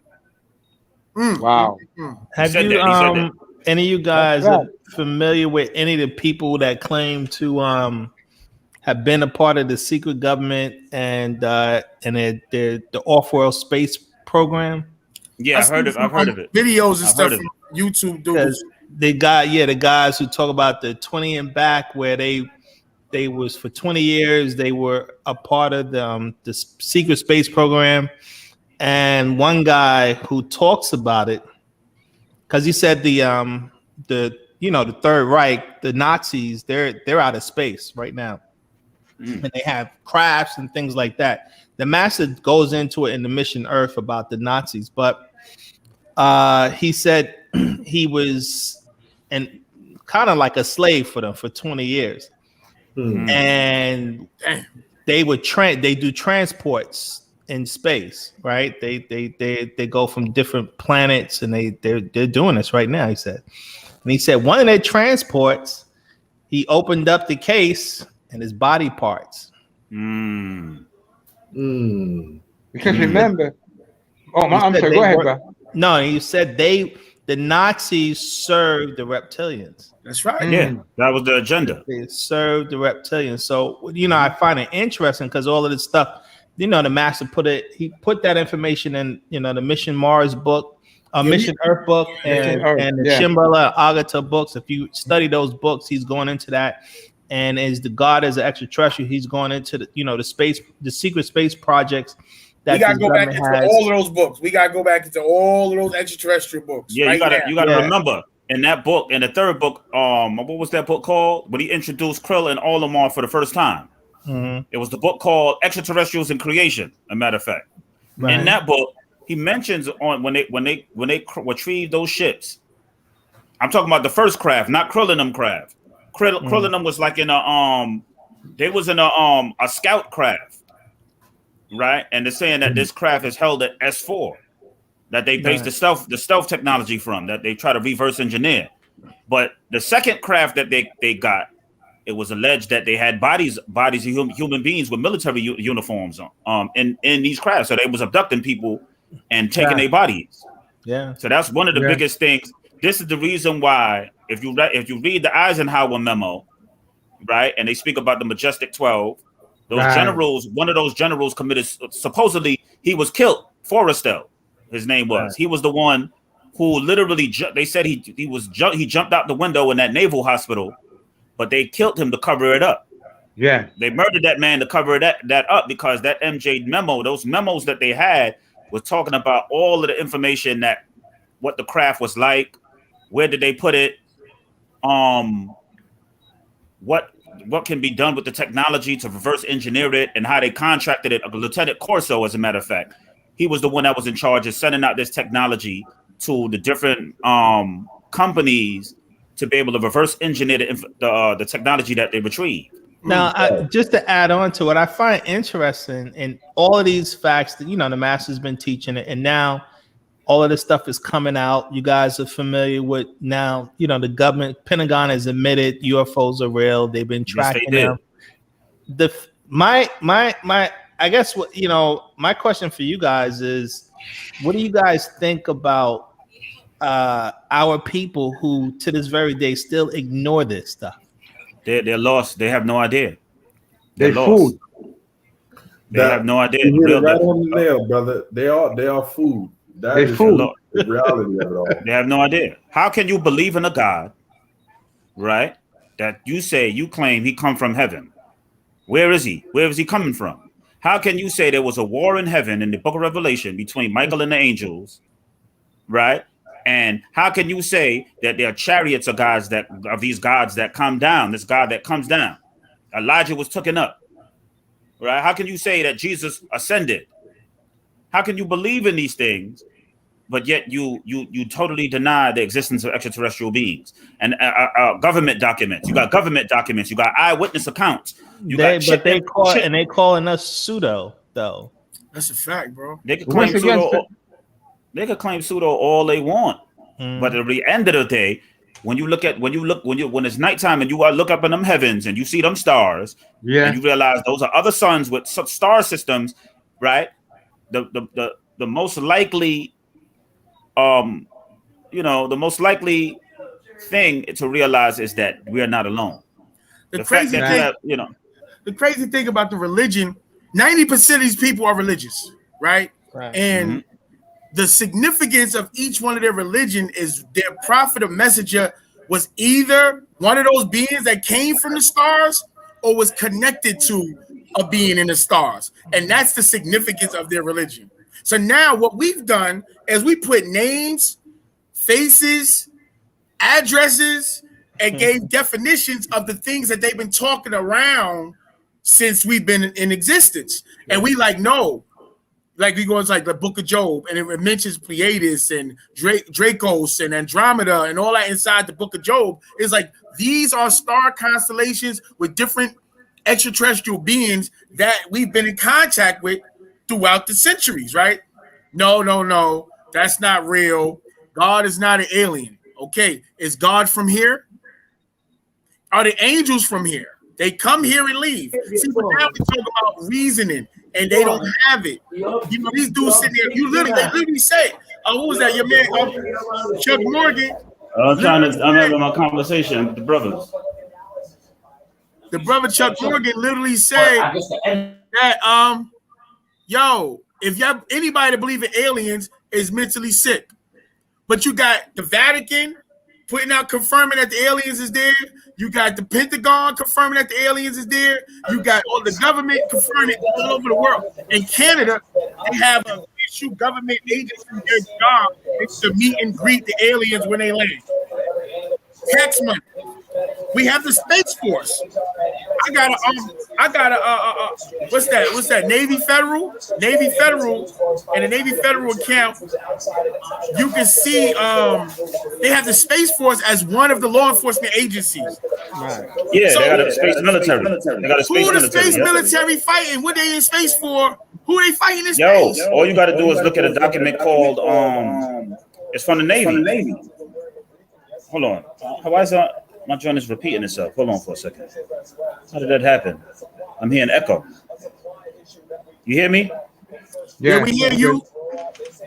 Wow. Have you any of you guys are familiar with any of the people that claim to have been a part of the secret government and the off-world space program? Yeah, I've heard of it. Videos and stuff from YouTube dudes. The guys who talk about the 20 and back, where they was for 20 years, they were a part of the secret space program. And one guy who talks about it, because he said the Third Reich, the Nazis, they're out of space right now. And they have crafts and things like that. The master goes into it in the Mission Earth about the Nazis, but he said he was kind of like a slave for them for 20 years. And they do transports in space, right? They go from different planets, and they're doing this right now, he said. And he said one of their transports, he opened up the case and his body parts. Because remember, I'm sorry, go ahead, bro. No, he said the Nazis served the reptilians. That's right. Yeah, that was the agenda. They served the reptilians. So, I find it interesting because all of this stuff you know, the master he put that information in, you know, the Mission Mars book, Mission Earth book, and the Shambhala Agata books. If you study those books, he's going into that. And as the God as an extraterrestrial, he's going into the, you know, the secret space projects that we gotta go back into all of those books. We gotta go back into all of those extraterrestrial books. Yeah, right you gotta remember in that book, in the third book, what was that book called? When he introduced Krill and Olimar for the first time. Mm-hmm. It was the book called Extraterrestrials and Creation. A matter of fact, in that book, he mentions on when they retrieved those ships. I'm talking about the first craft, not Krill and them craft. Krill and them was like in they was in a scout craft, right? And they're saying that this craft is held at S4, that they based the stealth technology from, that they try to reverse engineer. But the second craft that they got, it was alleged that they had bodies of human beings with military uniforms in these crafts. So they was abducting people and taking their bodies. Yeah. So that's one of the biggest things. This is the reason why, if you read the Eisenhower memo, right, and they speak about the Majestic 12, those generals, one of those generals committed, supposedly he was killed. Forrestal, his name was. He was the one who literally, they said he jumped out the window in that naval hospital, but they killed him to cover it up. Yeah. They murdered that man to cover that up, because that MJ memo, those memos that they had, was talking about all of the information, that what the craft was like, where did they put it, what can be done with the technology to reverse engineer it, and how they contracted it. Lieutenant Corso, as a matter of fact, he was the one that was in charge of sending out this technology to the different companies to be able to reverse engineer the technology that they retrieved. Now, just to add on to what I find interesting in all of these facts that, you know, the master's been teaching it, and now all of this stuff is coming out. You guys are familiar with now, you know, the government, Pentagon has admitted UFOs are real. They've been tracking them. My I guess what, you know, my question for you guys is, what do you guys think about our people who to this very day still ignore this stuff? They're lost. They have no idea. They're food. They have no idea. You hit it right on the nail, brother. They are food. That is the reality of it all. They have no idea. How can you believe in a God, right, that you claim he come from heaven? Where is he? Where is he coming from? How can you say there was a war in heaven in the book of Revelation between Michael and the angels, right? And how can you say that there are chariots of these gods that come down, this God that comes down? Elijah was taken up, right? How can you say that Jesus ascended? How can you believe in these things, but yet you totally deny the existence of extraterrestrial beings? And government documents. You got government documents. You got eyewitness accounts. They calling us pseudo though. That's a fact, bro. They could claim pseudo. They could claim pseudo all they want, but at the end of the day, when it's nighttime and you look up in them heavens and you see them stars, and you realize those are other suns with star systems, right? The most likely, the most likely thing to realize is that we are not alone. The crazy thing about the religion, 90% of these people are religious, right? And the significance of each one of their religion is their prophet or messenger was either one of those beings that came from the stars or was connected to a being in the stars. And that's the significance of their religion. So now what we've done is we put names, faces, addresses, and gave definitions of the things that they've been talking around since we've been in existence. And we no. Like we go into the Book of Job, and it mentions Pleiades and Dracos and Andromeda and all that inside the Book of Job. It's these are star constellations with different extraterrestrial beings that we've been in contact with throughout the centuries, right? No, that's not real. God is not an alien. Okay, is God from here? Are the angels from here? They come here and leave. See, but now we talk about reasoning, and they don't have it. These dudes sitting there, they literally say, what was that? Your man, Chuck Morgan. I'm having my conversation with the brothers. The brother Chuck Morgan literally said that Yo, if y'all anybody that believe in aliens is mentally sick. But you got the Vatican putting out confirming that the aliens is there. You got the Pentagon confirming that the aliens is there. You got all the government confirming it all over the world. In Canada, they have an official government agency. Their job is to meet and greet the aliens when they land. Tax money. We have the Space Force. I got what's that? Navy Federal, and the Navy Federal account. You can see they have the Space Force as one of the law enforcement agencies. Right. Yeah, so, they got a space military. They got a space who military. The space military fighting? What they in space for? Who they fighting in space? Yo, all you got to do is look at a document called it's from the Navy. Hold on. Why is my joint is repeating itself? Hold on for a second. How did that happen? I'm hearing echo. You hear me? Yeah, we hear you.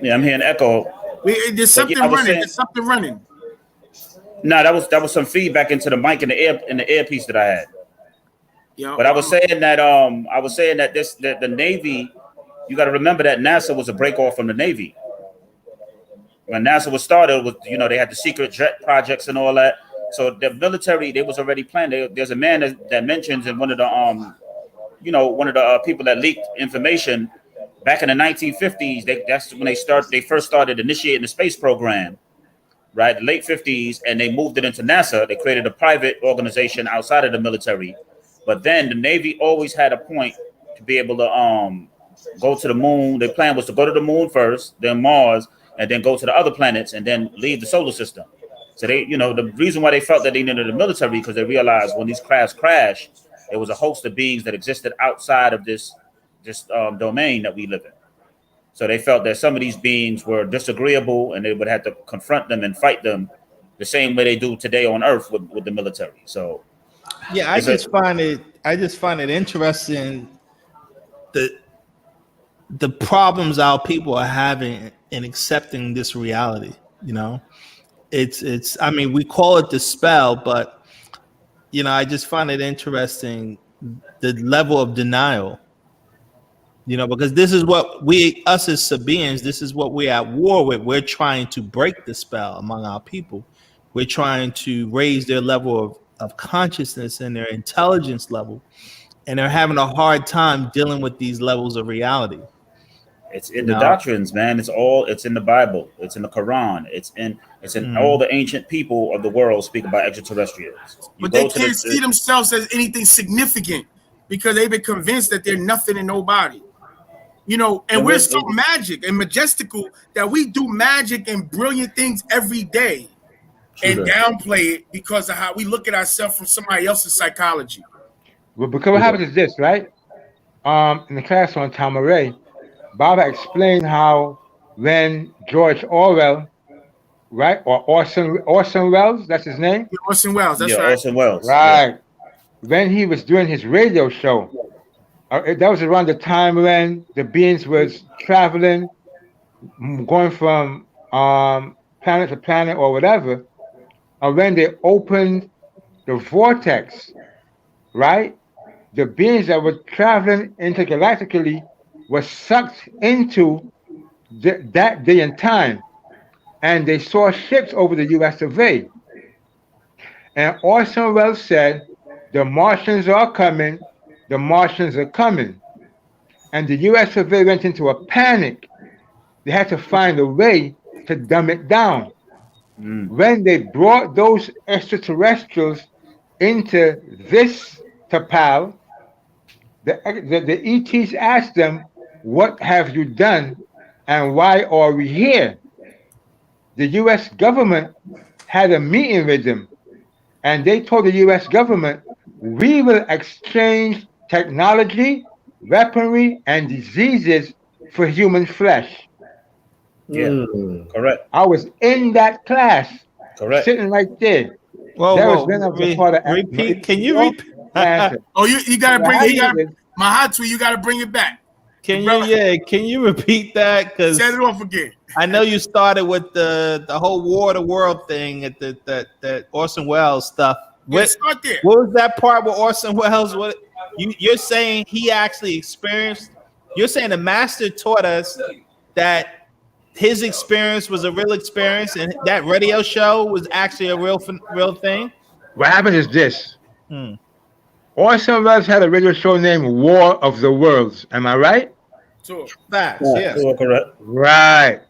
Yeah, I'm hearing echo. There's something running. There's something running. No, that was some feedback into the mic and the earpiece that I had. Yo, but I was saying that the Navy, you got to remember that NASA was a break off from the Navy. When NASA was started, they had the secret jet projects and all that. So the military, they was already planned. There's a man that mentions in one of the people that leaked information back in the 1950s. That's when they first started initiating the space program, right? The late 50s, and they moved it into NASA. They created a private organization outside of the military, but then the Navy always had a point to be able to go to the moon. Their plan was to go to the moon first, then Mars, and then go to the other planets, and then leave the solar system. So they, the reason why they felt that they needed the military, because they realized when these crafts crashed, there was a host of beings that existed outside of this domain that we live in. So they felt that some of these beings were disagreeable, and they would have to confront them and fight them the same way they do today on Earth with the military. So, yeah, I just find it interesting the problems our people are having in accepting this reality. It's I mean, we call it the spell, but I just find it interesting the level of denial, because this is what us as Sabians, this is what we're at war with. We're trying to break the spell among our people. We're trying to raise their level of consciousness and their intelligence level, and they're having a hard time dealing with these levels of reality. It's in the doctrines, man. It's in the Bible. It's in the Quran. It's in all the ancient people of the world speak about extraterrestrials. But they can't see themselves as anything significant because they've been convinced that they're nothing and nobody. And we're so magic and majestical that we do magic and brilliant things every day and downplay it because of how we look at ourselves from somebody else's psychology. Well, because what happens is this, right? In the class on Tamaray, Baba explained how when George Orwell, right, or Orson Welles, that's his name? Yeah, Orson Welles, that's right. Orson Welles. Right. Yeah. When he was doing his radio show, that was around the time when the beings was traveling, going from planet to planet or whatever, and when they opened the vortex, right, the beings that were traveling intergalactically was sucked into that day and time, and they saw ships over the U.S. of A. And Orson Welles said, "The Martians are coming. The Martians are coming." And the U.S. of A went into a panic. They had to find a way to dumb it down. When they brought those extraterrestrials into this Tapal, the ETs asked them, "What have you done and why are we here?" The U.S. government had a meeting with them, and they told the U.S. government, "We will exchange technology, weaponry, and diseases for human flesh." Yeah, correct. I was in that class, correct, sitting right there. Repeat. Can you repeat? Oh, you gotta bring Mahatma, you gotta bring it back. Can you repeat that? Because set it off again. I know you started with the whole War of the World thing at the Orson Welles stuff. Start there. What was that part with Orson Welles? What you're saying he actually experienced You're saying the master taught us that his experience was a real experience, and that radio show was actually a real thing. What happened is this. Hmm. Orson Welles had a radio show named War of the Worlds. Am I right? Sure. Facts. Yes. Sure, correct. Right.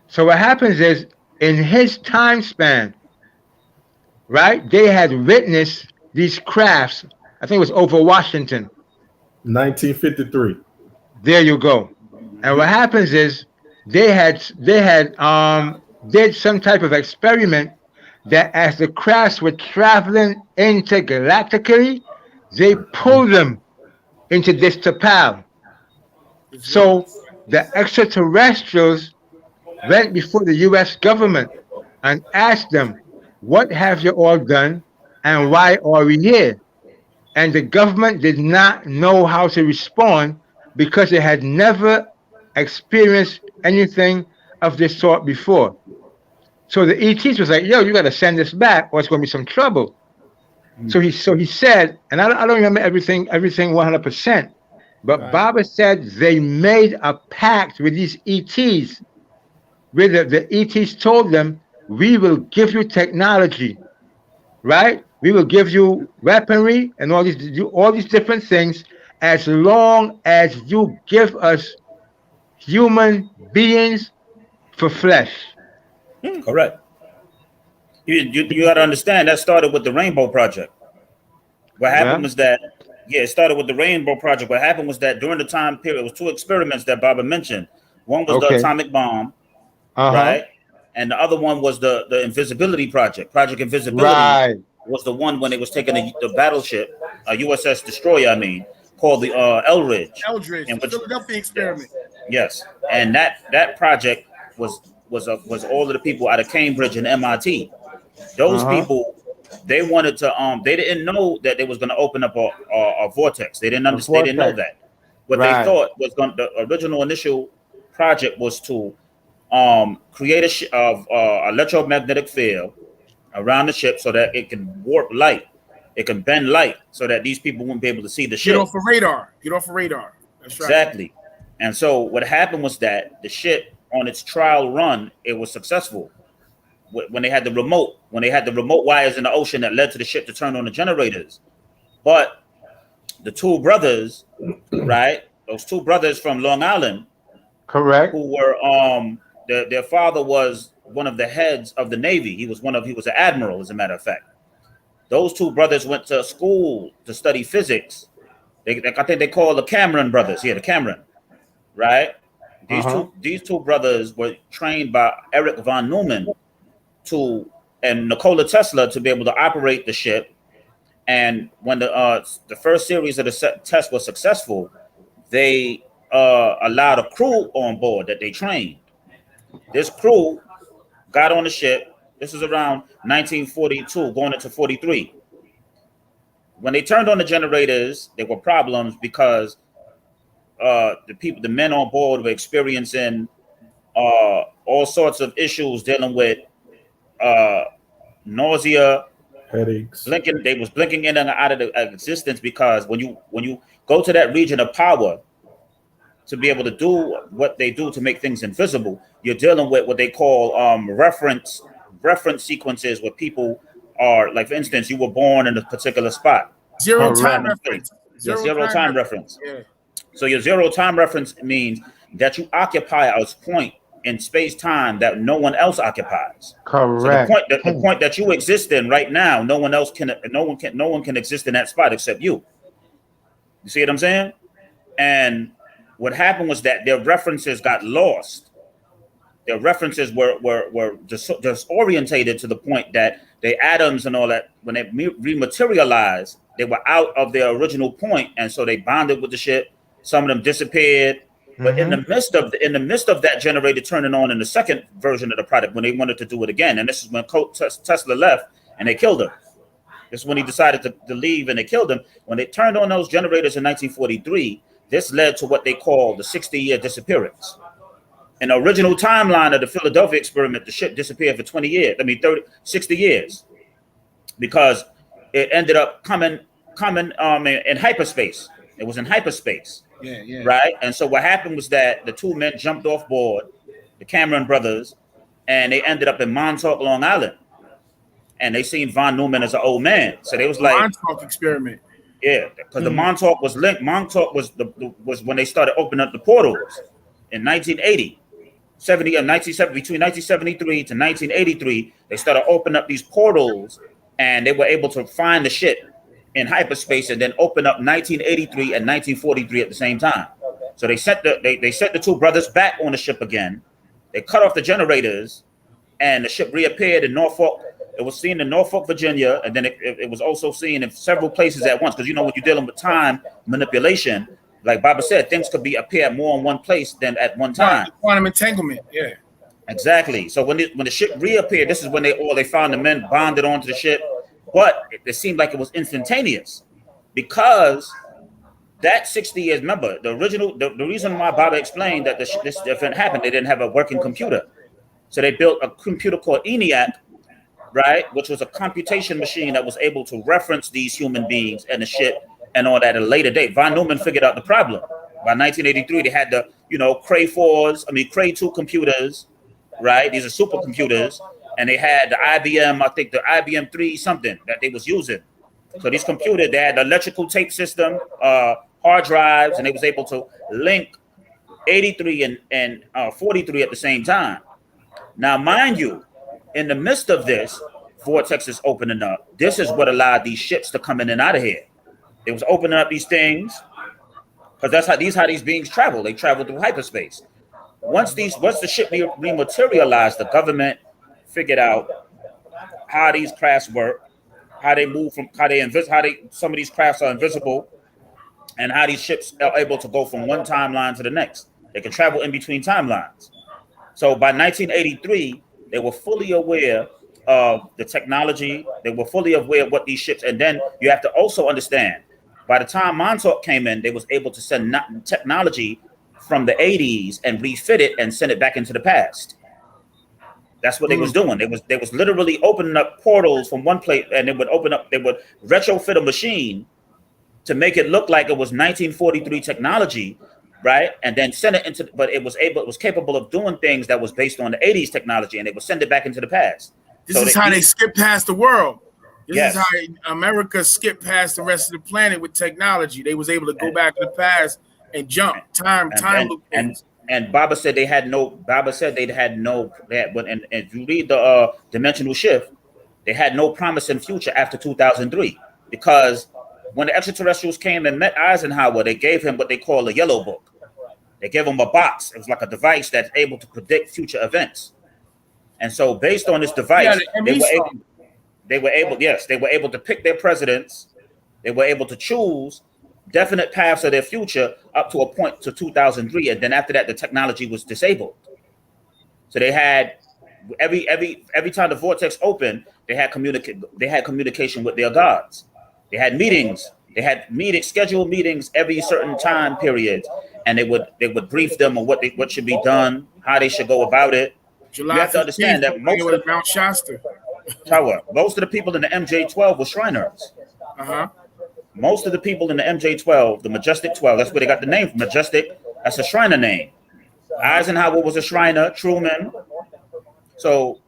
So what happens is, in his time span, right, they had witnessed these crafts. I think it was over Washington. 1953. There you go. And what happens is they had did some type of experiment that as the crafts were traveling intergalactically, they pulled them into this Tapal. So the extraterrestrials went before the US government and asked them, what have you all done and why are we here? And the government did not know how to respond because it had never experienced anything of this sort before. So the ETs was like, yo, you got to send this back or it's going to be some trouble. So he said, and I don't remember everything 100%, but Right. Baba said they made a pact with these ETs, where the ETs told them, we will give you technology, right? We will give you weaponry and all these different things as long as you give us human beings for flesh. Correct. You got to understand that started with the Rainbow Project. What happened was that, it started with the Rainbow Project. What happened was that during the time period, it was two experiments that Baba mentioned. One was the atomic bomb, right? And the other one was the Invisibility Project. Project Invisibility was the one when it was taking the battleship, a USS destroyer, I mean, called the Eldridge. Eldridge, the Philadelphia experiment. Yes, and that project was all of the people out of Cambridge and MIT. Those people, they wanted to they didn't know that they was going to open up a vortex. They didn't understand. They didn't know that. What they thought was the original initial project was to create a electromagnetic field around the ship so that it can warp light, it can bend light, so that these people wouldn't be able to see the ship. Get off a radar. That's right. Exactly. And so what happened was that the ship on its trial run, it was successful. When they had the remote wires in the ocean that led to the ship to turn on the generators. But the two brothers, right? Those two brothers from Long Island, correct, who were their father was one of the heads of the Navy. He was an admiral, as a matter of fact. Those two brothers went to school to study physics. I think they call the Cameron brothers. Yeah, the Cameron, right? These two brothers were trained by Eric von Neumann and Nikola Tesla to be able to operate the ship. And when the first series of the test was successful, they allowed a crew on board that they trained. This crew got on the ship. This is around 1942, going into 43. When they turned on the generators, there were problems because the men on board were experiencing all sorts of issues dealing with nausea, headaches, blinking. They was blinking in and out of existence because when you go to that region of power to be able to do what they do to make things invisible, you're dealing with what they call reference sequences where people are, like, for instance, you were born in a particular spot. Zero time reference. Zero time reference. Yeah. So your zero time reference means that you occupy a point in space time that no one else occupies. Correct. So the point that you exist in right now, no one can exist in that spot except you. You see what I'm saying? And what happened was that their references got lost. Their references were disorientated to the point that the atoms and all that, when they rematerialized, they were out of their original point, and so they bonded with the ship. Some of them disappeared. But in the midst of that generator turning on in the second version of the product, when they wanted to do it again, and this is when Tesla left and they killed him. This is when he decided to leave and they killed him. When they turned on those generators in 1943, this led to what they call the 60-year disappearance. In the original timeline of the Philadelphia experiment, the ship disappeared for 60 years, because it ended up coming in hyperspace. It was in hyperspace. Yeah. Right. And so what happened was that the two men jumped off board, the Cameron brothers, and they ended up in Montauk, Long Island. And they seen Von Neumann as an old man. So they was like, Montauk experiment. yeah, because the Montauk was linked. Montauk was was when they started opening up the portals in 1980. 1970, between 1973 to 1983, they started opening up these portals, and they were able to find the ship in hyperspace and then open up 1983 and 1943 at the same time. So they sent the two brothers back on the ship again. They cut off the generators, and the ship reappeared in Norfolk. It was seen in Norfolk, Virginia, and then it was also seen in several places at once. Because when you're dealing with time manipulation, like Baba said, things could appear more in one place than at one time. Quantum entanglement, yeah. Exactly. So when the ship reappeared, this is when they found the men bonded onto the ship, but it seemed like it was instantaneous, because that 60 years. Remember, the reason why Baba explained that this event happened, they didn't have a working computer, so they built a computer called ENIAC, right, which was a computation machine that was able to reference these human beings and the ship and all that at a later date. Von Neumann figured out the problem. By 1983, they had the Cray 2 computers, right? These are supercomputers, and they had the IBM, I think the IBM 3 something that they was using. So these computers, they had the electrical tape system, hard drives, and they was able to link 83 and 43 at the same time. Now, mind you, in the midst of this, vortex is opening up. This is what allowed these ships to come in and out of here. It was opening up these things, because that's how these beings travel. They travel through hyperspace. Once the ship rematerialized, the government figured out how these crafts work, how they move from some of these crafts are invisible, and how these ships are able to go from one timeline to the next. They can travel in between timelines. So by 1983, they were fully aware of the technology. They were fully aware of what these ships, and then you have to also understand, by the time Montauk came in, they was able to send technology from the 80s and refit it and send it back into the past. That's what they was doing. They was literally opening up portals from one place, and they would retrofit a machine to make it look like it was 1943 technology, right? And then send it into, but it was capable of doing things that was based on the 80s technology, and they would send it back into the past. This is how they skip past the world. This Yes. is how America skipped past the rest of the planet with technology. They was able to go back to the past and jump time. And Baba said they had no. Baba said they had no. And if you read the dimensional shift, they had no promise in future after 2003, because when the extraterrestrials came and met Eisenhower, they gave him what they call a yellow book. They gave him a box. It was like a device that's able to predict future events. And so, based on this device, they were able to pick their presidents. They were able to choose definite paths of their future up to a point to 2003, and then after that, the technology was disabled. So they had every time the vortex opened, they had communication with their gods. They had meetings. They had scheduled meetings every certain time period, and they would brief them on what should be done, how they should go about it. July you have to understand that most of Mount Shasta. Most of the people in the MJ-12 were Shriners. Most of the people in the MJ-12, the Majestic 12, that's where they got the name from. Majestic, that's a Shriner name. Eisenhower was a Shriner, Truman. So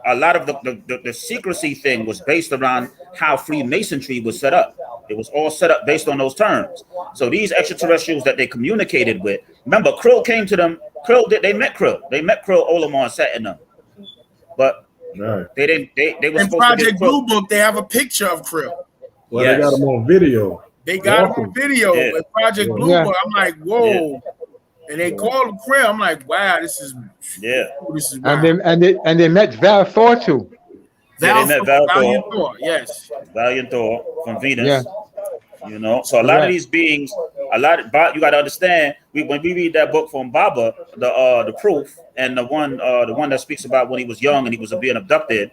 a lot of the secrecy thing was based around how Freemasonry was set up. It was all set up based on those terms. So these extraterrestrials that they communicated with, remember, Krill came to them. They met Krill. They met Krill, Olamar, sat in them. But they didn't. They were in supposed Project to get Blue Book, they have a picture of Krill. Well, they got him on video. They got him on video in Project Blue Book. I'm like, whoa. And they called him Krill. I'm like, wow, this is wild. And they met Val Thor too. They met Val Thor, yes. Valiant Thor from Venus. Yeah. So a lot of these beings, you got to understand. When we read that book from Baba, the proof, and the one that speaks about when he was young and he was being abducted.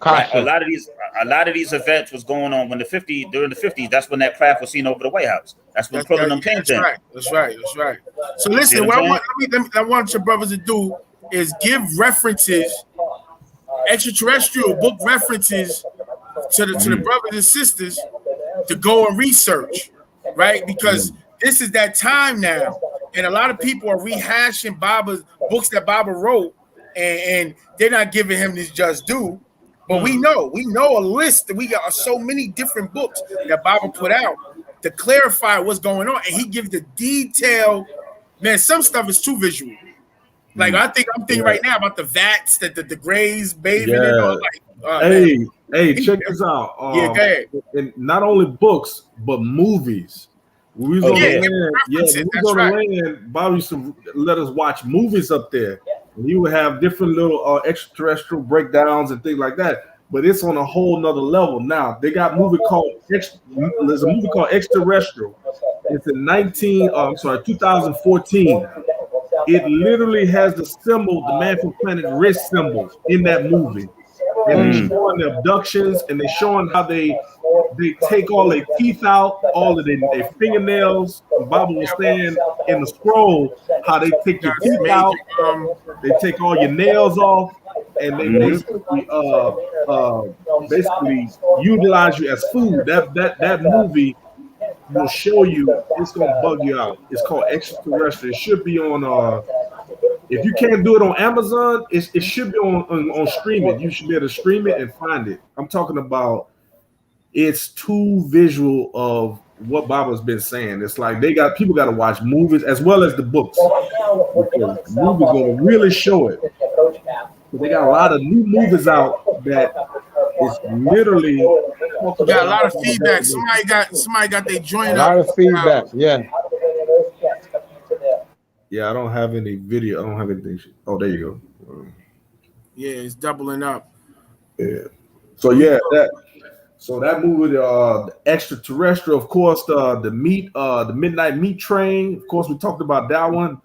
Right, a lot of these events was going on during the 50s. That's when that craft was seen over the White House. That's when Krill and them came in. That's right. So listen, what I want your brothers to do is give references, extraterrestrial book references to the brothers and sisters to go and research, right? Because this is that time now, and a lot of people are rehashing Baba's books that Baba wrote, and they're not giving him his just due. But we know a list that we got so many different books that Baba put out to clarify what's going on, and he gives the detail. Man, some stuff is too visual. Like I'm thinking right now about the vats that the grays bathing and all. Like, hey, check this out. Yeah, go ahead. And not only books but movies. When we was on the land, Bobby used to let us watch movies up there. And he would have different little extraterrestrial breakdowns and things like that. But it's on a whole nother level now. They got a movie called there's a movie called Extraterrestrial. It's in 2014. It literally has the symbol, the Man from Planet Risk symbol in that movie. And they're showing the abductions, and they're showing how they take all their teeth out, all of their fingernails. Baba was saying in the scroll how they take your teeth out, they take all your nails off, and they basically utilize you as food. That movie will show you, it's gonna bug you out. It's called Extraterrestrial. It should be on if you can't do it on Amazon, it should be on streaming. You should be able to stream it and find it. I'm talking about, it's too visual of what Baba's been saying. It's like people got to watch movies as well as the books, because the movies gonna really show it. So they got a lot of new movies out that is literally got a lot of feedback. Somebody got their joint. A lot of feedback. Yeah. Yeah, I don't have any video. I don't have anything. Oh, there you go. Yeah, it's doubling up. Yeah. So that movie, the Extraterrestrial, of course, the Midnight Meat Train. Of course, we talked about that one.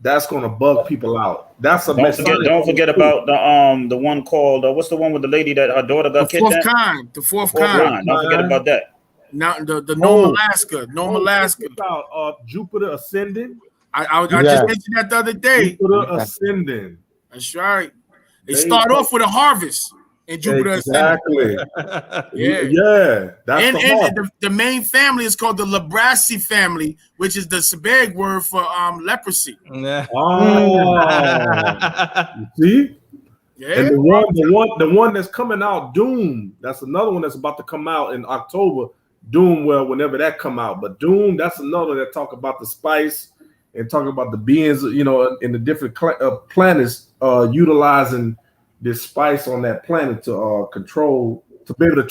That's gonna bug people out. Don't forget about the one called what's the one with the lady that her daughter got kidnapped? The fourth kind. Don't forget about that. Now the Nome, Alaska. Jupiter Ascending. I just mentioned that the other day. Jupiter Ascending. That's right. They start off with a harvest in Jupiter Ascending. Yeah. That's the main family is called the Labrasi family, which is the Sabeg word for leprosy. You see? Yeah. And the one that's coming out, Doom. That's another one that's about to come out in October. Doom, whenever that come out, but Doom, that's another that talk about the spice and talk about the beings, in the different planets utilizing this spice on that planet to control, to be able to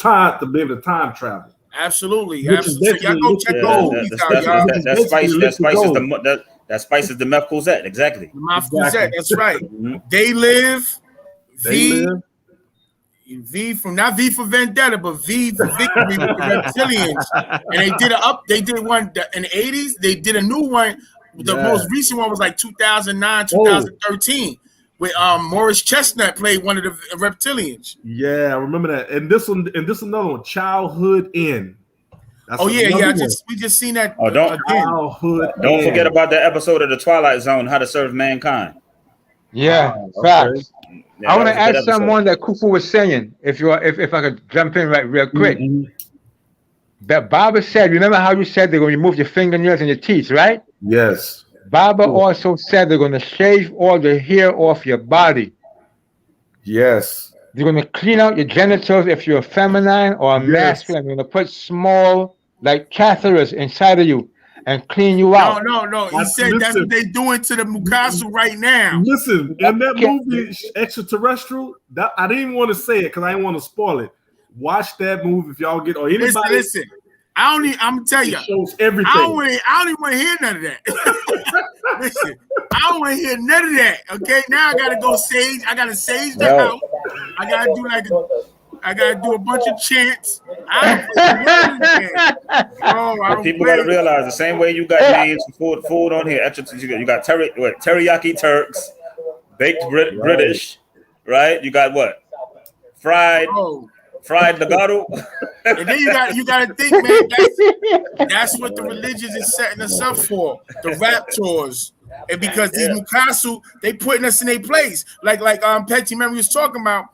time travel. Absolutely. So y'all go check those movies out, y'all. That spice is the Meth Couzette, exactly. The Meth Couzette, that's right. They live. V from not V for Vendetta, but V for Victory with the Reptilians. And they did one in the 80s. They did a new one. The most recent one was like 2009, 2013, with Morris Chestnut played one of the Reptilians. Yeah, I remember that. And this another one, Childhood End. We just seen that. Don't forget about the episode of The Twilight Zone, How to Serve Mankind. Yeah, facts. I want to ask someone that Kufu was saying, if I could jump in real quick. That Baba said, remember how you said they're going to remove your fingernails and your teeth, right? Yes. Baba also said they're going to shave all the hair off your body. Yes. They're going to clean out your genitals if you're feminine or masculine. They're going to put small, like catheters inside of you and clean you out. No. He said that's what they're doing to the Mukasu right now. Listen, in that movie, Extraterrestrial, I didn't even want to say it because I didn't want to spoil it. Watch that movie if y'all get, or anybody. Listen. I'm gonna tell you. Shows everything. I don't even want to hear none of that. Listen, I don't want to hear none of that. Okay, now I gotta go sage. I gotta sage the house. I gotta do a bunch of chants. People gotta realize the same way you got names for food on here. You got teriyaki Turks, baked British, right? You got what? Fried legato. And then you gotta think, man, that's what the religions is setting us up for. The raptors. And because these Mukasu, they putting us in their place. Like Petty Memory was talking about,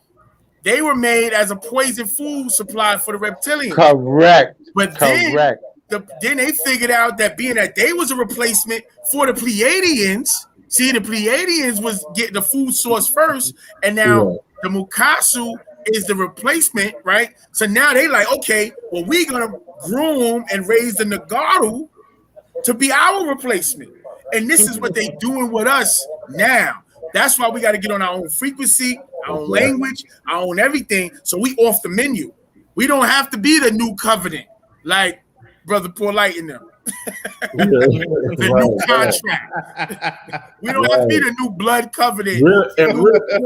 they were made as a poison food supply for the reptilians. Correct. But then then they figured out that being that they was a replacement for the Pleiadians. See, the Pleiadians was getting the food source first, and now the Mukasu is the replacement, right? So now they like, okay, well, we're gonna groom and raise the Nagaru to be our replacement. And this is what they doing with us now. That's why we got to get on our own frequency, our own language, our own everything. So we off the menu. We don't have to be the new covenant, like Brother Paulite in them. The new contract. We don't have to be the new blood covenant, new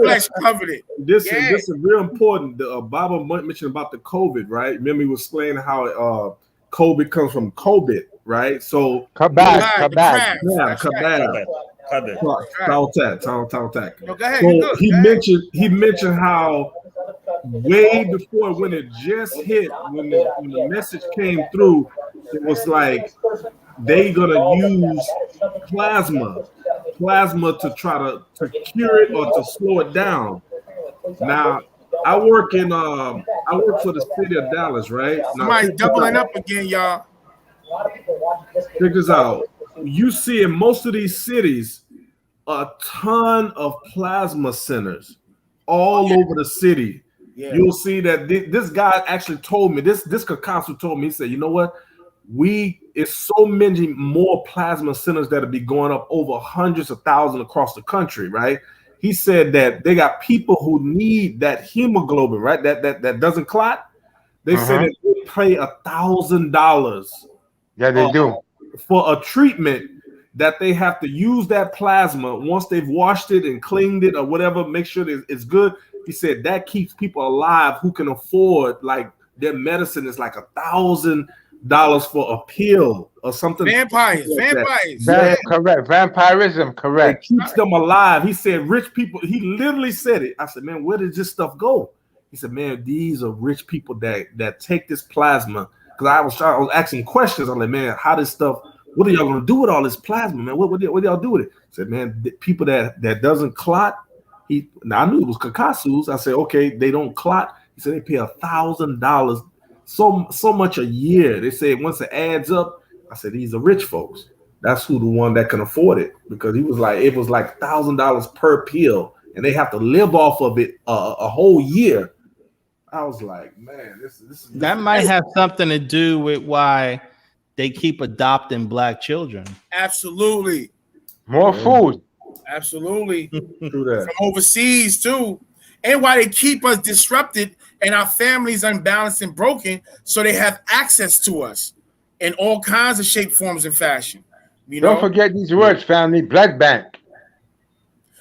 flesh covenant. This is real important. The Bible mentioned about the COVID, right? Remember, he was explaining how COVID comes from COVID, right? So kabad. So he mentioned how way before when it just hit, when the message came through, it was like they gonna use plasma to try to cure it or to slow it down. Now I work for the city of Dallas, right? Somebody's doubling up again, y'all. Check this out. You see in most of these cities a ton of plasma centers all over the city. Yeah. You'll see that this guy actually told me, this Kakasu told me, he said, you know what? It's so many more plasma centers that'll be going up over hundreds of thousands across the country, right? He said that they got people who need that hemoglobin, right? That doesn't clot. They said that they pay $1,000. Yeah, they do. For a treatment that they have to use that plasma once they've washed it and cleaned it or whatever, make sure that it's good. He said that keeps people alive who can afford, like, their medicine is like $1,000 for a pill or something. Vampires. Correct. Vampirism, correct. It keeps them alive. He said rich people, he literally said it. I said, man, where did this stuff go? He said, man, these are rich people that take this plasma. Because I was asking questions. I'm like, man, how this stuff, what are y'all gonna do with all this plasma, man? What do y'all do with it? I said, man, people that doesn't clot. Now I knew it was Kakasu's. I said, okay, they don't clot. He said they pay $1,000, so much a year. They said once it adds up. I said these are rich folks. That's who the one that can afford it, because it was like $1,000 per pill, and they have to live off of it a whole year. I was like, man, this that might have something to do with why they keep adopting black children. Absolutely. More food. Absolutely. From overseas too. And why they keep us disrupted and our families unbalanced and broken, so they have access to us in all kinds of shape, forms, and fashion. Don't forget these words, family. Blood bank.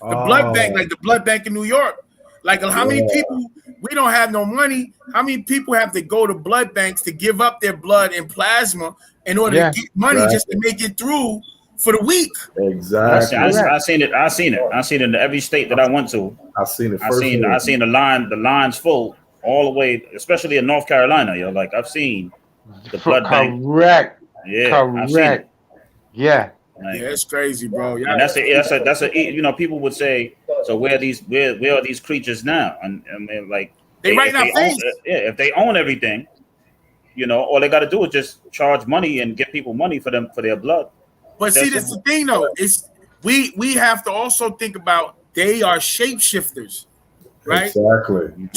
The blood bank, like the blood bank in New York. Like how many people, we don't have no money. How many people have to go to blood banks to give up their blood and plasma in order to get money just to make it through for the week? Exactly. I seen it in every state that I went to. I seen it. I seen the lines full all the way, especially in North Carolina. Yo, like I've seen the blood bank. Correct. Yeah. Correct. Yeah. Like, yeah, it's crazy, bro. Yeah, and that's a you know, people would say, so where are these creatures now? And like they right now, if they own everything, you know, all they got to do is just charge money and give people money for their blood. But see, that's the thing, though. It's we have to also think about they are shapeshifters, right? Exactly.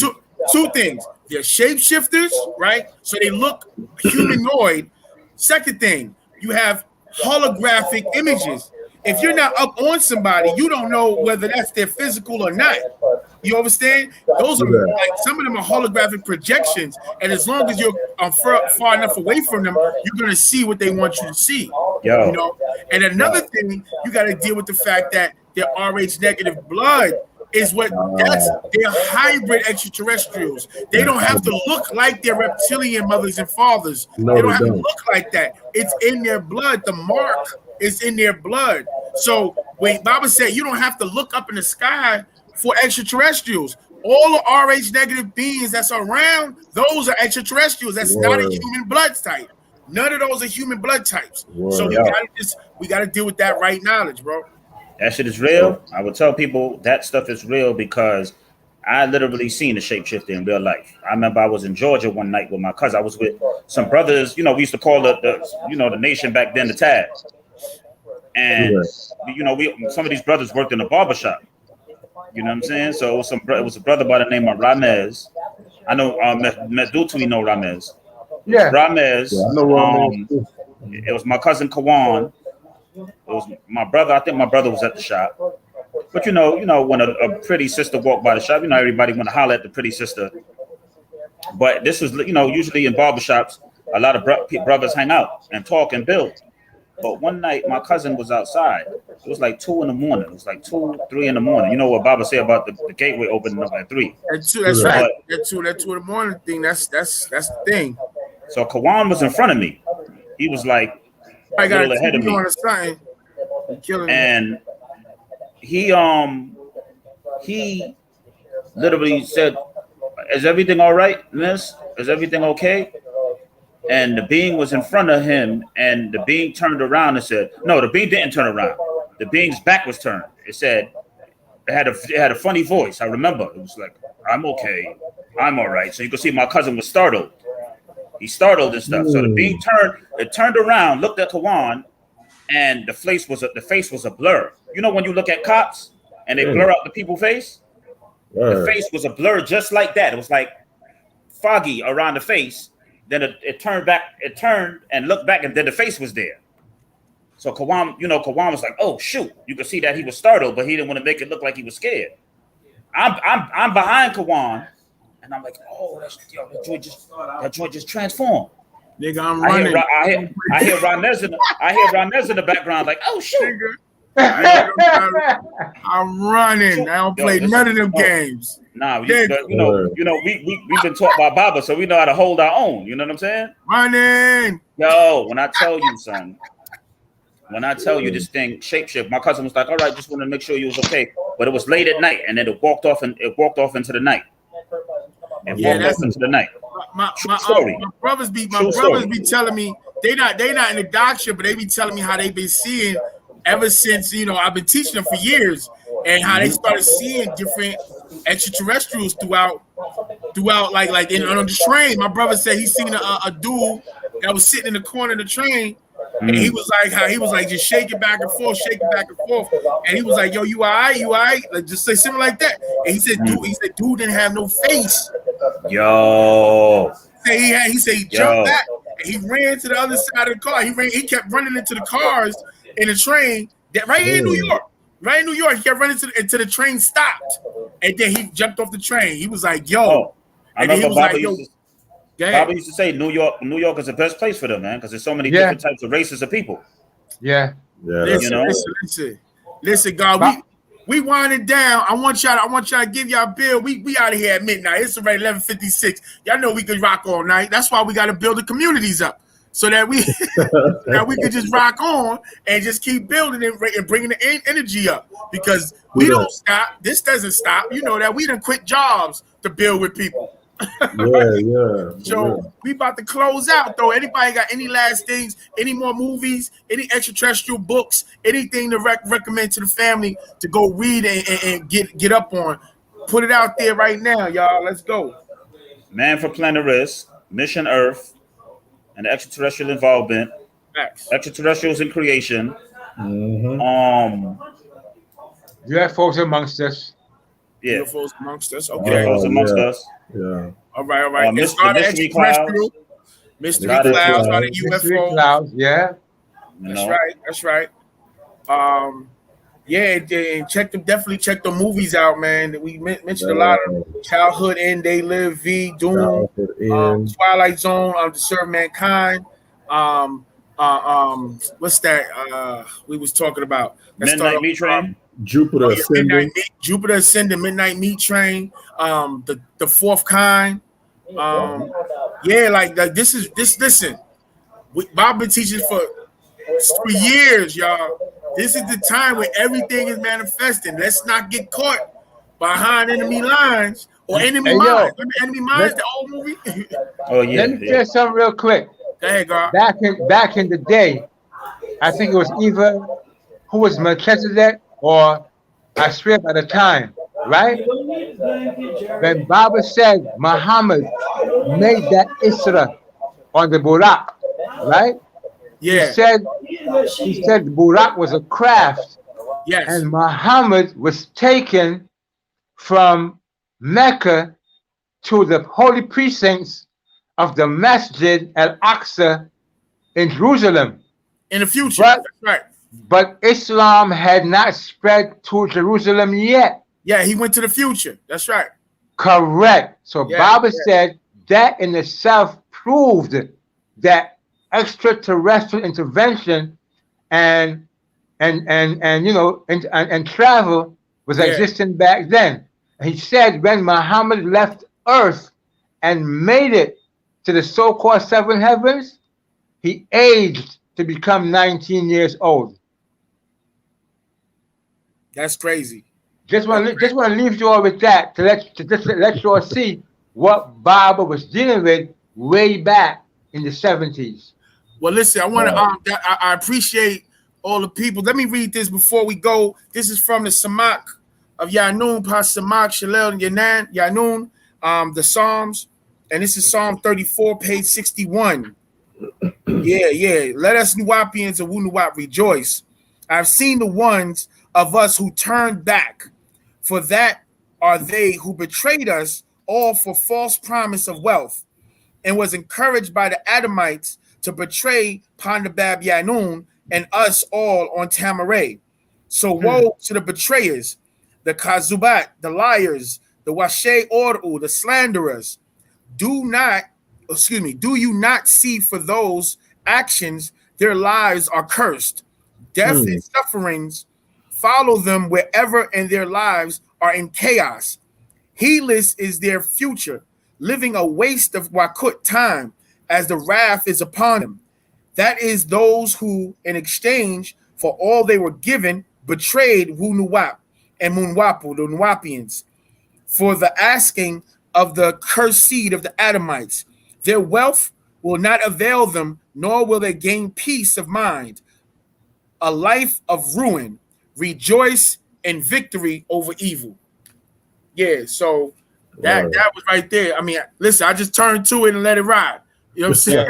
Two things. They're shapeshifters, right? So they look humanoid. Second thing, you have holographic images. If you're not up on somebody, you don't know whether that's their physical or not. You understand? Those are like, some of them are holographic projections, and as long as you're far enough away from them, you're gonna see what they want you to see. Yo. You know. And another thing, you got to deal with the fact that their Rh negative blood is they're hybrid extraterrestrials. They don't have to look like their reptilian mothers and fathers. No, they don't have to look like that. It's in their blood. The mark is in their blood. So when Baba said you don't have to look up in the sky for extraterrestrials, all the Rh negative beings that's around, those are extraterrestrials. That's not a human blood type. None of those are human blood types. So we gotta deal with that right knowledge, bro. That shit is real. I would tell people that stuff is real because I literally seen a shapeshifter in real life. I remember I was in Georgia one night with my cousin. I was with some brothers. You know, we used to call the nation back then the Tag. And some of these brothers worked in a barbershop. You know what I'm saying? So it was a brother by the name of Ramez. I know Medutu, you know Ramez. Yeah. Ramez. Yeah, I know Ramez too. It was my cousin Kawan. It was my brother. I think my brother was at the shop. But you know, when a pretty sister walked by the shop, everybody want to holler at the pretty sister. But this was, usually in barbershops, a lot of brothers hang out and talk and build. But one night, my cousin was outside. It was like 2 in the morning. It was like 2, 3 in the morning. You know what Baba said about the gateway opening up at 3. That's right. That 2 in the morning thing. That's the thing. So Kawan was in front of me. He was like I got a little ahead of me. And he literally said, "Is everything all right, miss? Is everything okay?" And the being was in front of him, and the being turned around and said, "No, the being didn't turn around. The being's back was turned." It said, it had a funny voice. I remember it was like, "I'm okay, I'm all right." So you could see my cousin was startled. He startled and stuff. So the being turned around, looked at Kawan, and the face was a blur. You know when you look at cops and they blur out the people's face? The face was a blur just like that. It was like foggy around the face. Then it turned back. It turned and looked back, and then the face was there. So Kawan was like, "Oh shoot!" You could see that he was startled, but he didn't want to make it look like he was scared. I'm behind Kawan, and I'm like, "Oh, that joint just transformed." Nigga, I'm running. I hear Ranez in the background, like, "Oh shoot!" I'm running. I don't play none of them games. Nah, we've been taught by Baba, so we know how to hold our own. You know what I'm saying? Running. Yo, when I tell you, son, this thing shapeshift, my cousin was like, "All right, just want to make sure you was okay." But it was late at night, and then it walked off into the night. My brothers be telling me they not in the doctrine, but they be telling me how they been seeing ever since I've been teaching them for years, and how they started seeing different extraterrestrials throughout like on the train. My brother said he seen a dude that was sitting in the corner of the train, and he was like just shaking back and forth, and he was like, "Yo, you all right? Like just say something like that." And he said, dude didn't have no face. Yo. He said he jumped back and he ran to the other side of the car. He kept running into the cars in the train that right here in New York. Right in New York, he kept running until the train stopped, and then he jumped off the train. He was like, "Yo," I remember Baba used to say, New York is the best place for them, man, because there's so many different types of races of people. Yeah. Listen, God, we winding down. I want y'all to give y'all a bill. We out of here at midnight. It's already 11:56. Y'all know we could rock all night. That's why we got to build the communities up, so that we could just rock on and just keep building and bringing the energy up, because we don't stop. This doesn't stop. You know that we done quit jobs to build with people. So we about to close out though. Anybody got any last things? Any more movies? Any extraterrestrial books? Anything to recommend to the family to go read and get up on? Put it out there right now, y'all. Let's go. Man for Planet Risk, Mission Earth, and extraterrestrial involvement. Extraterrestrials in creation. UFOs amongst us. Yeah. UFOs amongst us. Okay. UFOs amongst us. Yeah. All right. Mystery Clouds. Mystery Clouds, not a UFO. Mystery Clouds, yeah. That's right. And definitely check the movies out, man. We mentioned a lot of Childhood, End They Live, V, Doom, Twilight Zone, To Serve Mankind. What's that? We was talking about Midnight Meat Train. Jupiter Ascending. Jupiter Ascending, Midnight Meat Train, the Fourth Kind. Listen, Bob been teaching for years, y'all. This is the time where everything is manifesting. Let's not get caught behind enemy lines or enemy minds. Remember Enemy Minds, the old movie? Oh yeah. Let me say something real quick. Go ahead, God. Back in the day, I think it was either who was Melchizedek or I swear by the time, right? When Baba said Muhammad made that Isra on the Burak, right? Yeah. He said Burak was a craft, Yes. and Muhammad was taken from Mecca to the holy precincts of the Masjid al-Aqsa in Jerusalem. In the future, But, that's right. But Islam had not spread to Jerusalem yet. Yeah, he went to the future. That's right. Correct. So Baba said that in itself proved that extraterrestrial intervention and you know and travel was existing back then. And he said when Muhammad left Earth and made it to the so-called seven heavens, he aged to become 19 years old. That's crazy. Just want to leave you all with that to let you all see what Baba was dealing with way back in the 70s. Well, listen, I want to I appreciate all the people. Let me read this before we go. This is from the Samak of Yanun, Pas Samak, Shalel, and Yanun, the Psalms, and this is Psalm 34, page 61. Yeah. Let us Nuwapians and Wunuwap rejoice. I've seen the ones of us who turned back, for that are they who betrayed us, all for false promise of wealth, and was encouraged by the Adamites to betray Pandabab Yanun and us all on Tamaray. So woe to the betrayers, the Kazubat, the liars, the Washe Oru, the slanderers. Do you not see for those actions their lives are cursed? Death and sufferings follow them wherever, and their lives are in chaos. Heedless is their future, living a waste of Wakut time as the wrath is upon them. That is those who, in exchange for all they were given, betrayed Wunuwap and Munwapu, the Nwapians, for the asking of the cursed seed of the Adamites. Their wealth will not avail them, nor will they gain peace of mind. A life of ruin. Rejoice in victory over evil. Yeah, so that was right there. I mean, listen, I just turned to it and let it ride. You know what I'm saying?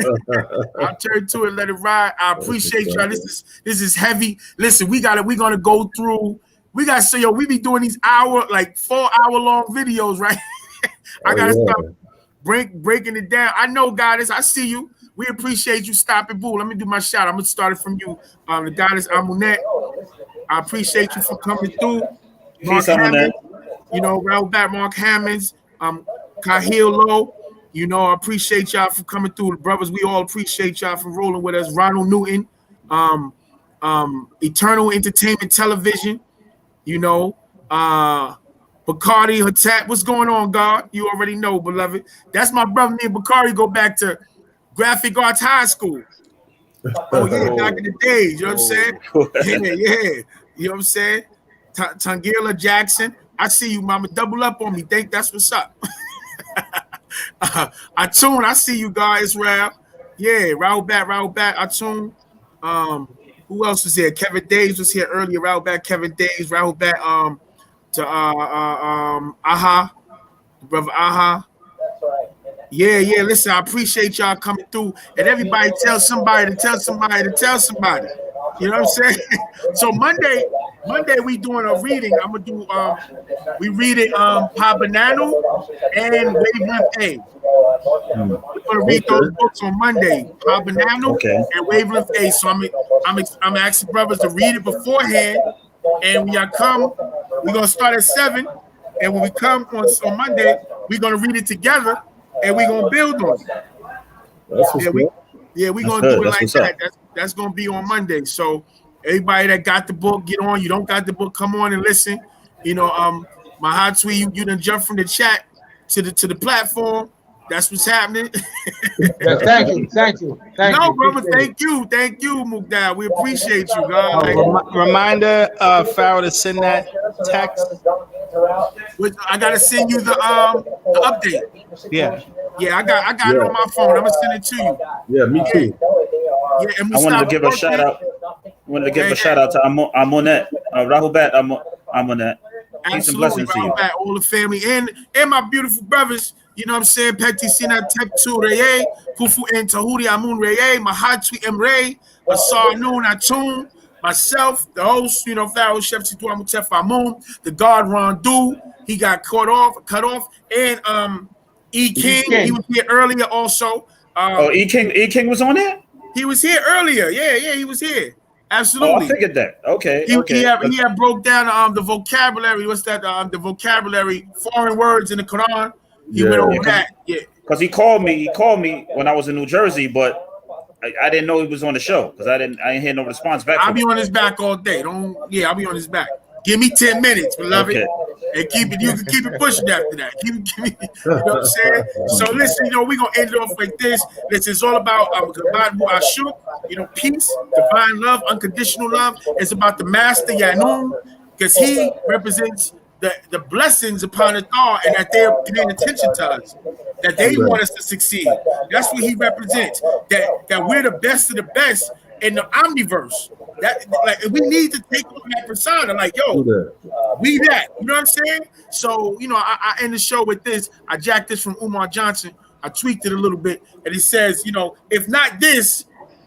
I turned to it and let it ride. I appreciate y'all. This is heavy. Listen, we're gonna go through. We gotta say, we be doing these 4-hour long videos, right? I gotta stop breaking it down. I know, Goddess, I see you. We appreciate you stopping. Boo, let me do my shout. I'm gonna start it from you, the Goddess Amunet. I appreciate you for coming through. Mark Hammonds, round back Mark Hammonds, Kahil Low. I appreciate y'all for coming through. The brothers, we all appreciate y'all for rolling with us. Ronald Newton, Eternal Entertainment Television, Bacardi Hatat. What's going on, God? You already know, beloved. That's my brother. Me and Bacardi go back to Graphic Arts High School. Oh, yeah, back in the days. You know what I'm saying? Yeah. You know what I'm saying? Tangela Jackson. I see you, mama. Double up on me. Think that's what's up. Atun, I see you guys, Israel. Yeah, Raul back. Atun. Who else was here? Kevin Daves was here earlier. Raul back, Kevin Daves. Raul back to Aha, brother Aha. Yeah. Listen, I appreciate y'all coming through. And everybody tell somebody to tell somebody to tell somebody. You know what I'm saying? So Monday we doing a reading. I'm gonna do we reading Pabanano and Wavelength A. We're gonna read those books on Monday, Pabanano and Wavelength A. So I'm asking brothers to read it beforehand. And when y'all come, we're gonna start at 7. And when we come on Monday, we're gonna read it together and we're gonna build on it. We're gonna do it like that. That's gonna be on Monday. So everybody that got the book, get on. You don't got the book, come on and listen. My hot tweet, you done jump from the chat to the platform. That's what's happening. Thank you. No, brother, thank you, Mukdad. We appreciate you, God. Reminder, Farrell, to send that text. I gotta send you the update. Yeah, I got it on my phone. I'm gonna send it to you. Yeah, me too. Yeah, and I wanted to give a shout out. To Amonet, Rahubat Amonet. Peace and Absolutely, blessings to you. back all the family and my beautiful brothers. You know what I'm saying? Petty Sina Tep Tu Reye, Pufu and Tahuri Amun Reye, Mahatwi Emre, Asar Noon Atun, myself, the host, you know, Pharaoh Chef Situ Amutef Amun, the guard Rondu, he got cut off, and E King, he was here earlier also. E King was on there? He was here earlier. Yeah, he was here. Oh, I Absolutely. figured that. Okay. He had broke down the vocabulary. What's that? The vocabulary, foreign words in the Quran. He went over that. Yeah. Because he called me when I was in New Jersey, but I didn't know he was on the show because I didn't hear no response back. I'll be on his back all day. I'll be on his back. Give me 10 minutes, beloved. Okay. And keep it, you can keep it pushing after that. Give me, you know what I'm saying? So listen, you know, we're gonna end it off like this. This is all about you know, peace, divine love, unconditional love. It's about the master Yanun, because he represents the blessings upon the thought and that they're paying attention to us, that they want us to succeed. That's what he represents. That we're the best of the best in the omniverse. That like we need to take on that persona, like yo, we that. You know what I'm saying? So you know, I end the show with this. I jacked this from Umar Johnson. I tweaked it a little bit, and it says, you know, if not this,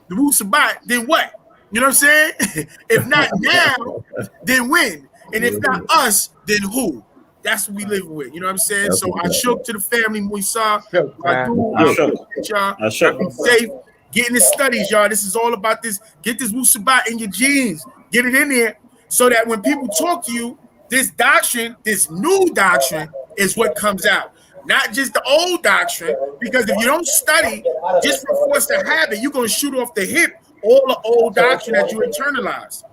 the Wu Sabat, then what? You know what I'm saying? If not now, then when? And if not us, then who? That's what we live with. You know what I'm saying? So I shook to the family. We saw. I shook. Be safe. Get in the studies, y'all. This is all about this. Get this Wu Sabat in your genes. Get it in there so that when people talk to you, this doctrine, this new doctrine, is what comes out. Not just the old doctrine. Because if you don't study, just for force to habit, you're going to shoot off the hip all the old doctrine that you internalized.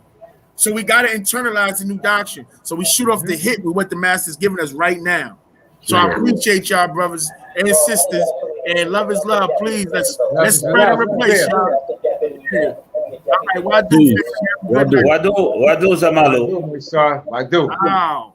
So we got to internalize the new doctrine. So we shoot off the hip with what the master's giving us right now. So I appreciate y'all, brothers and sisters. And love is love. Please, let's spread and replace y'all. All right, Wadu. Wadu Zamalu. Wadu. Wow.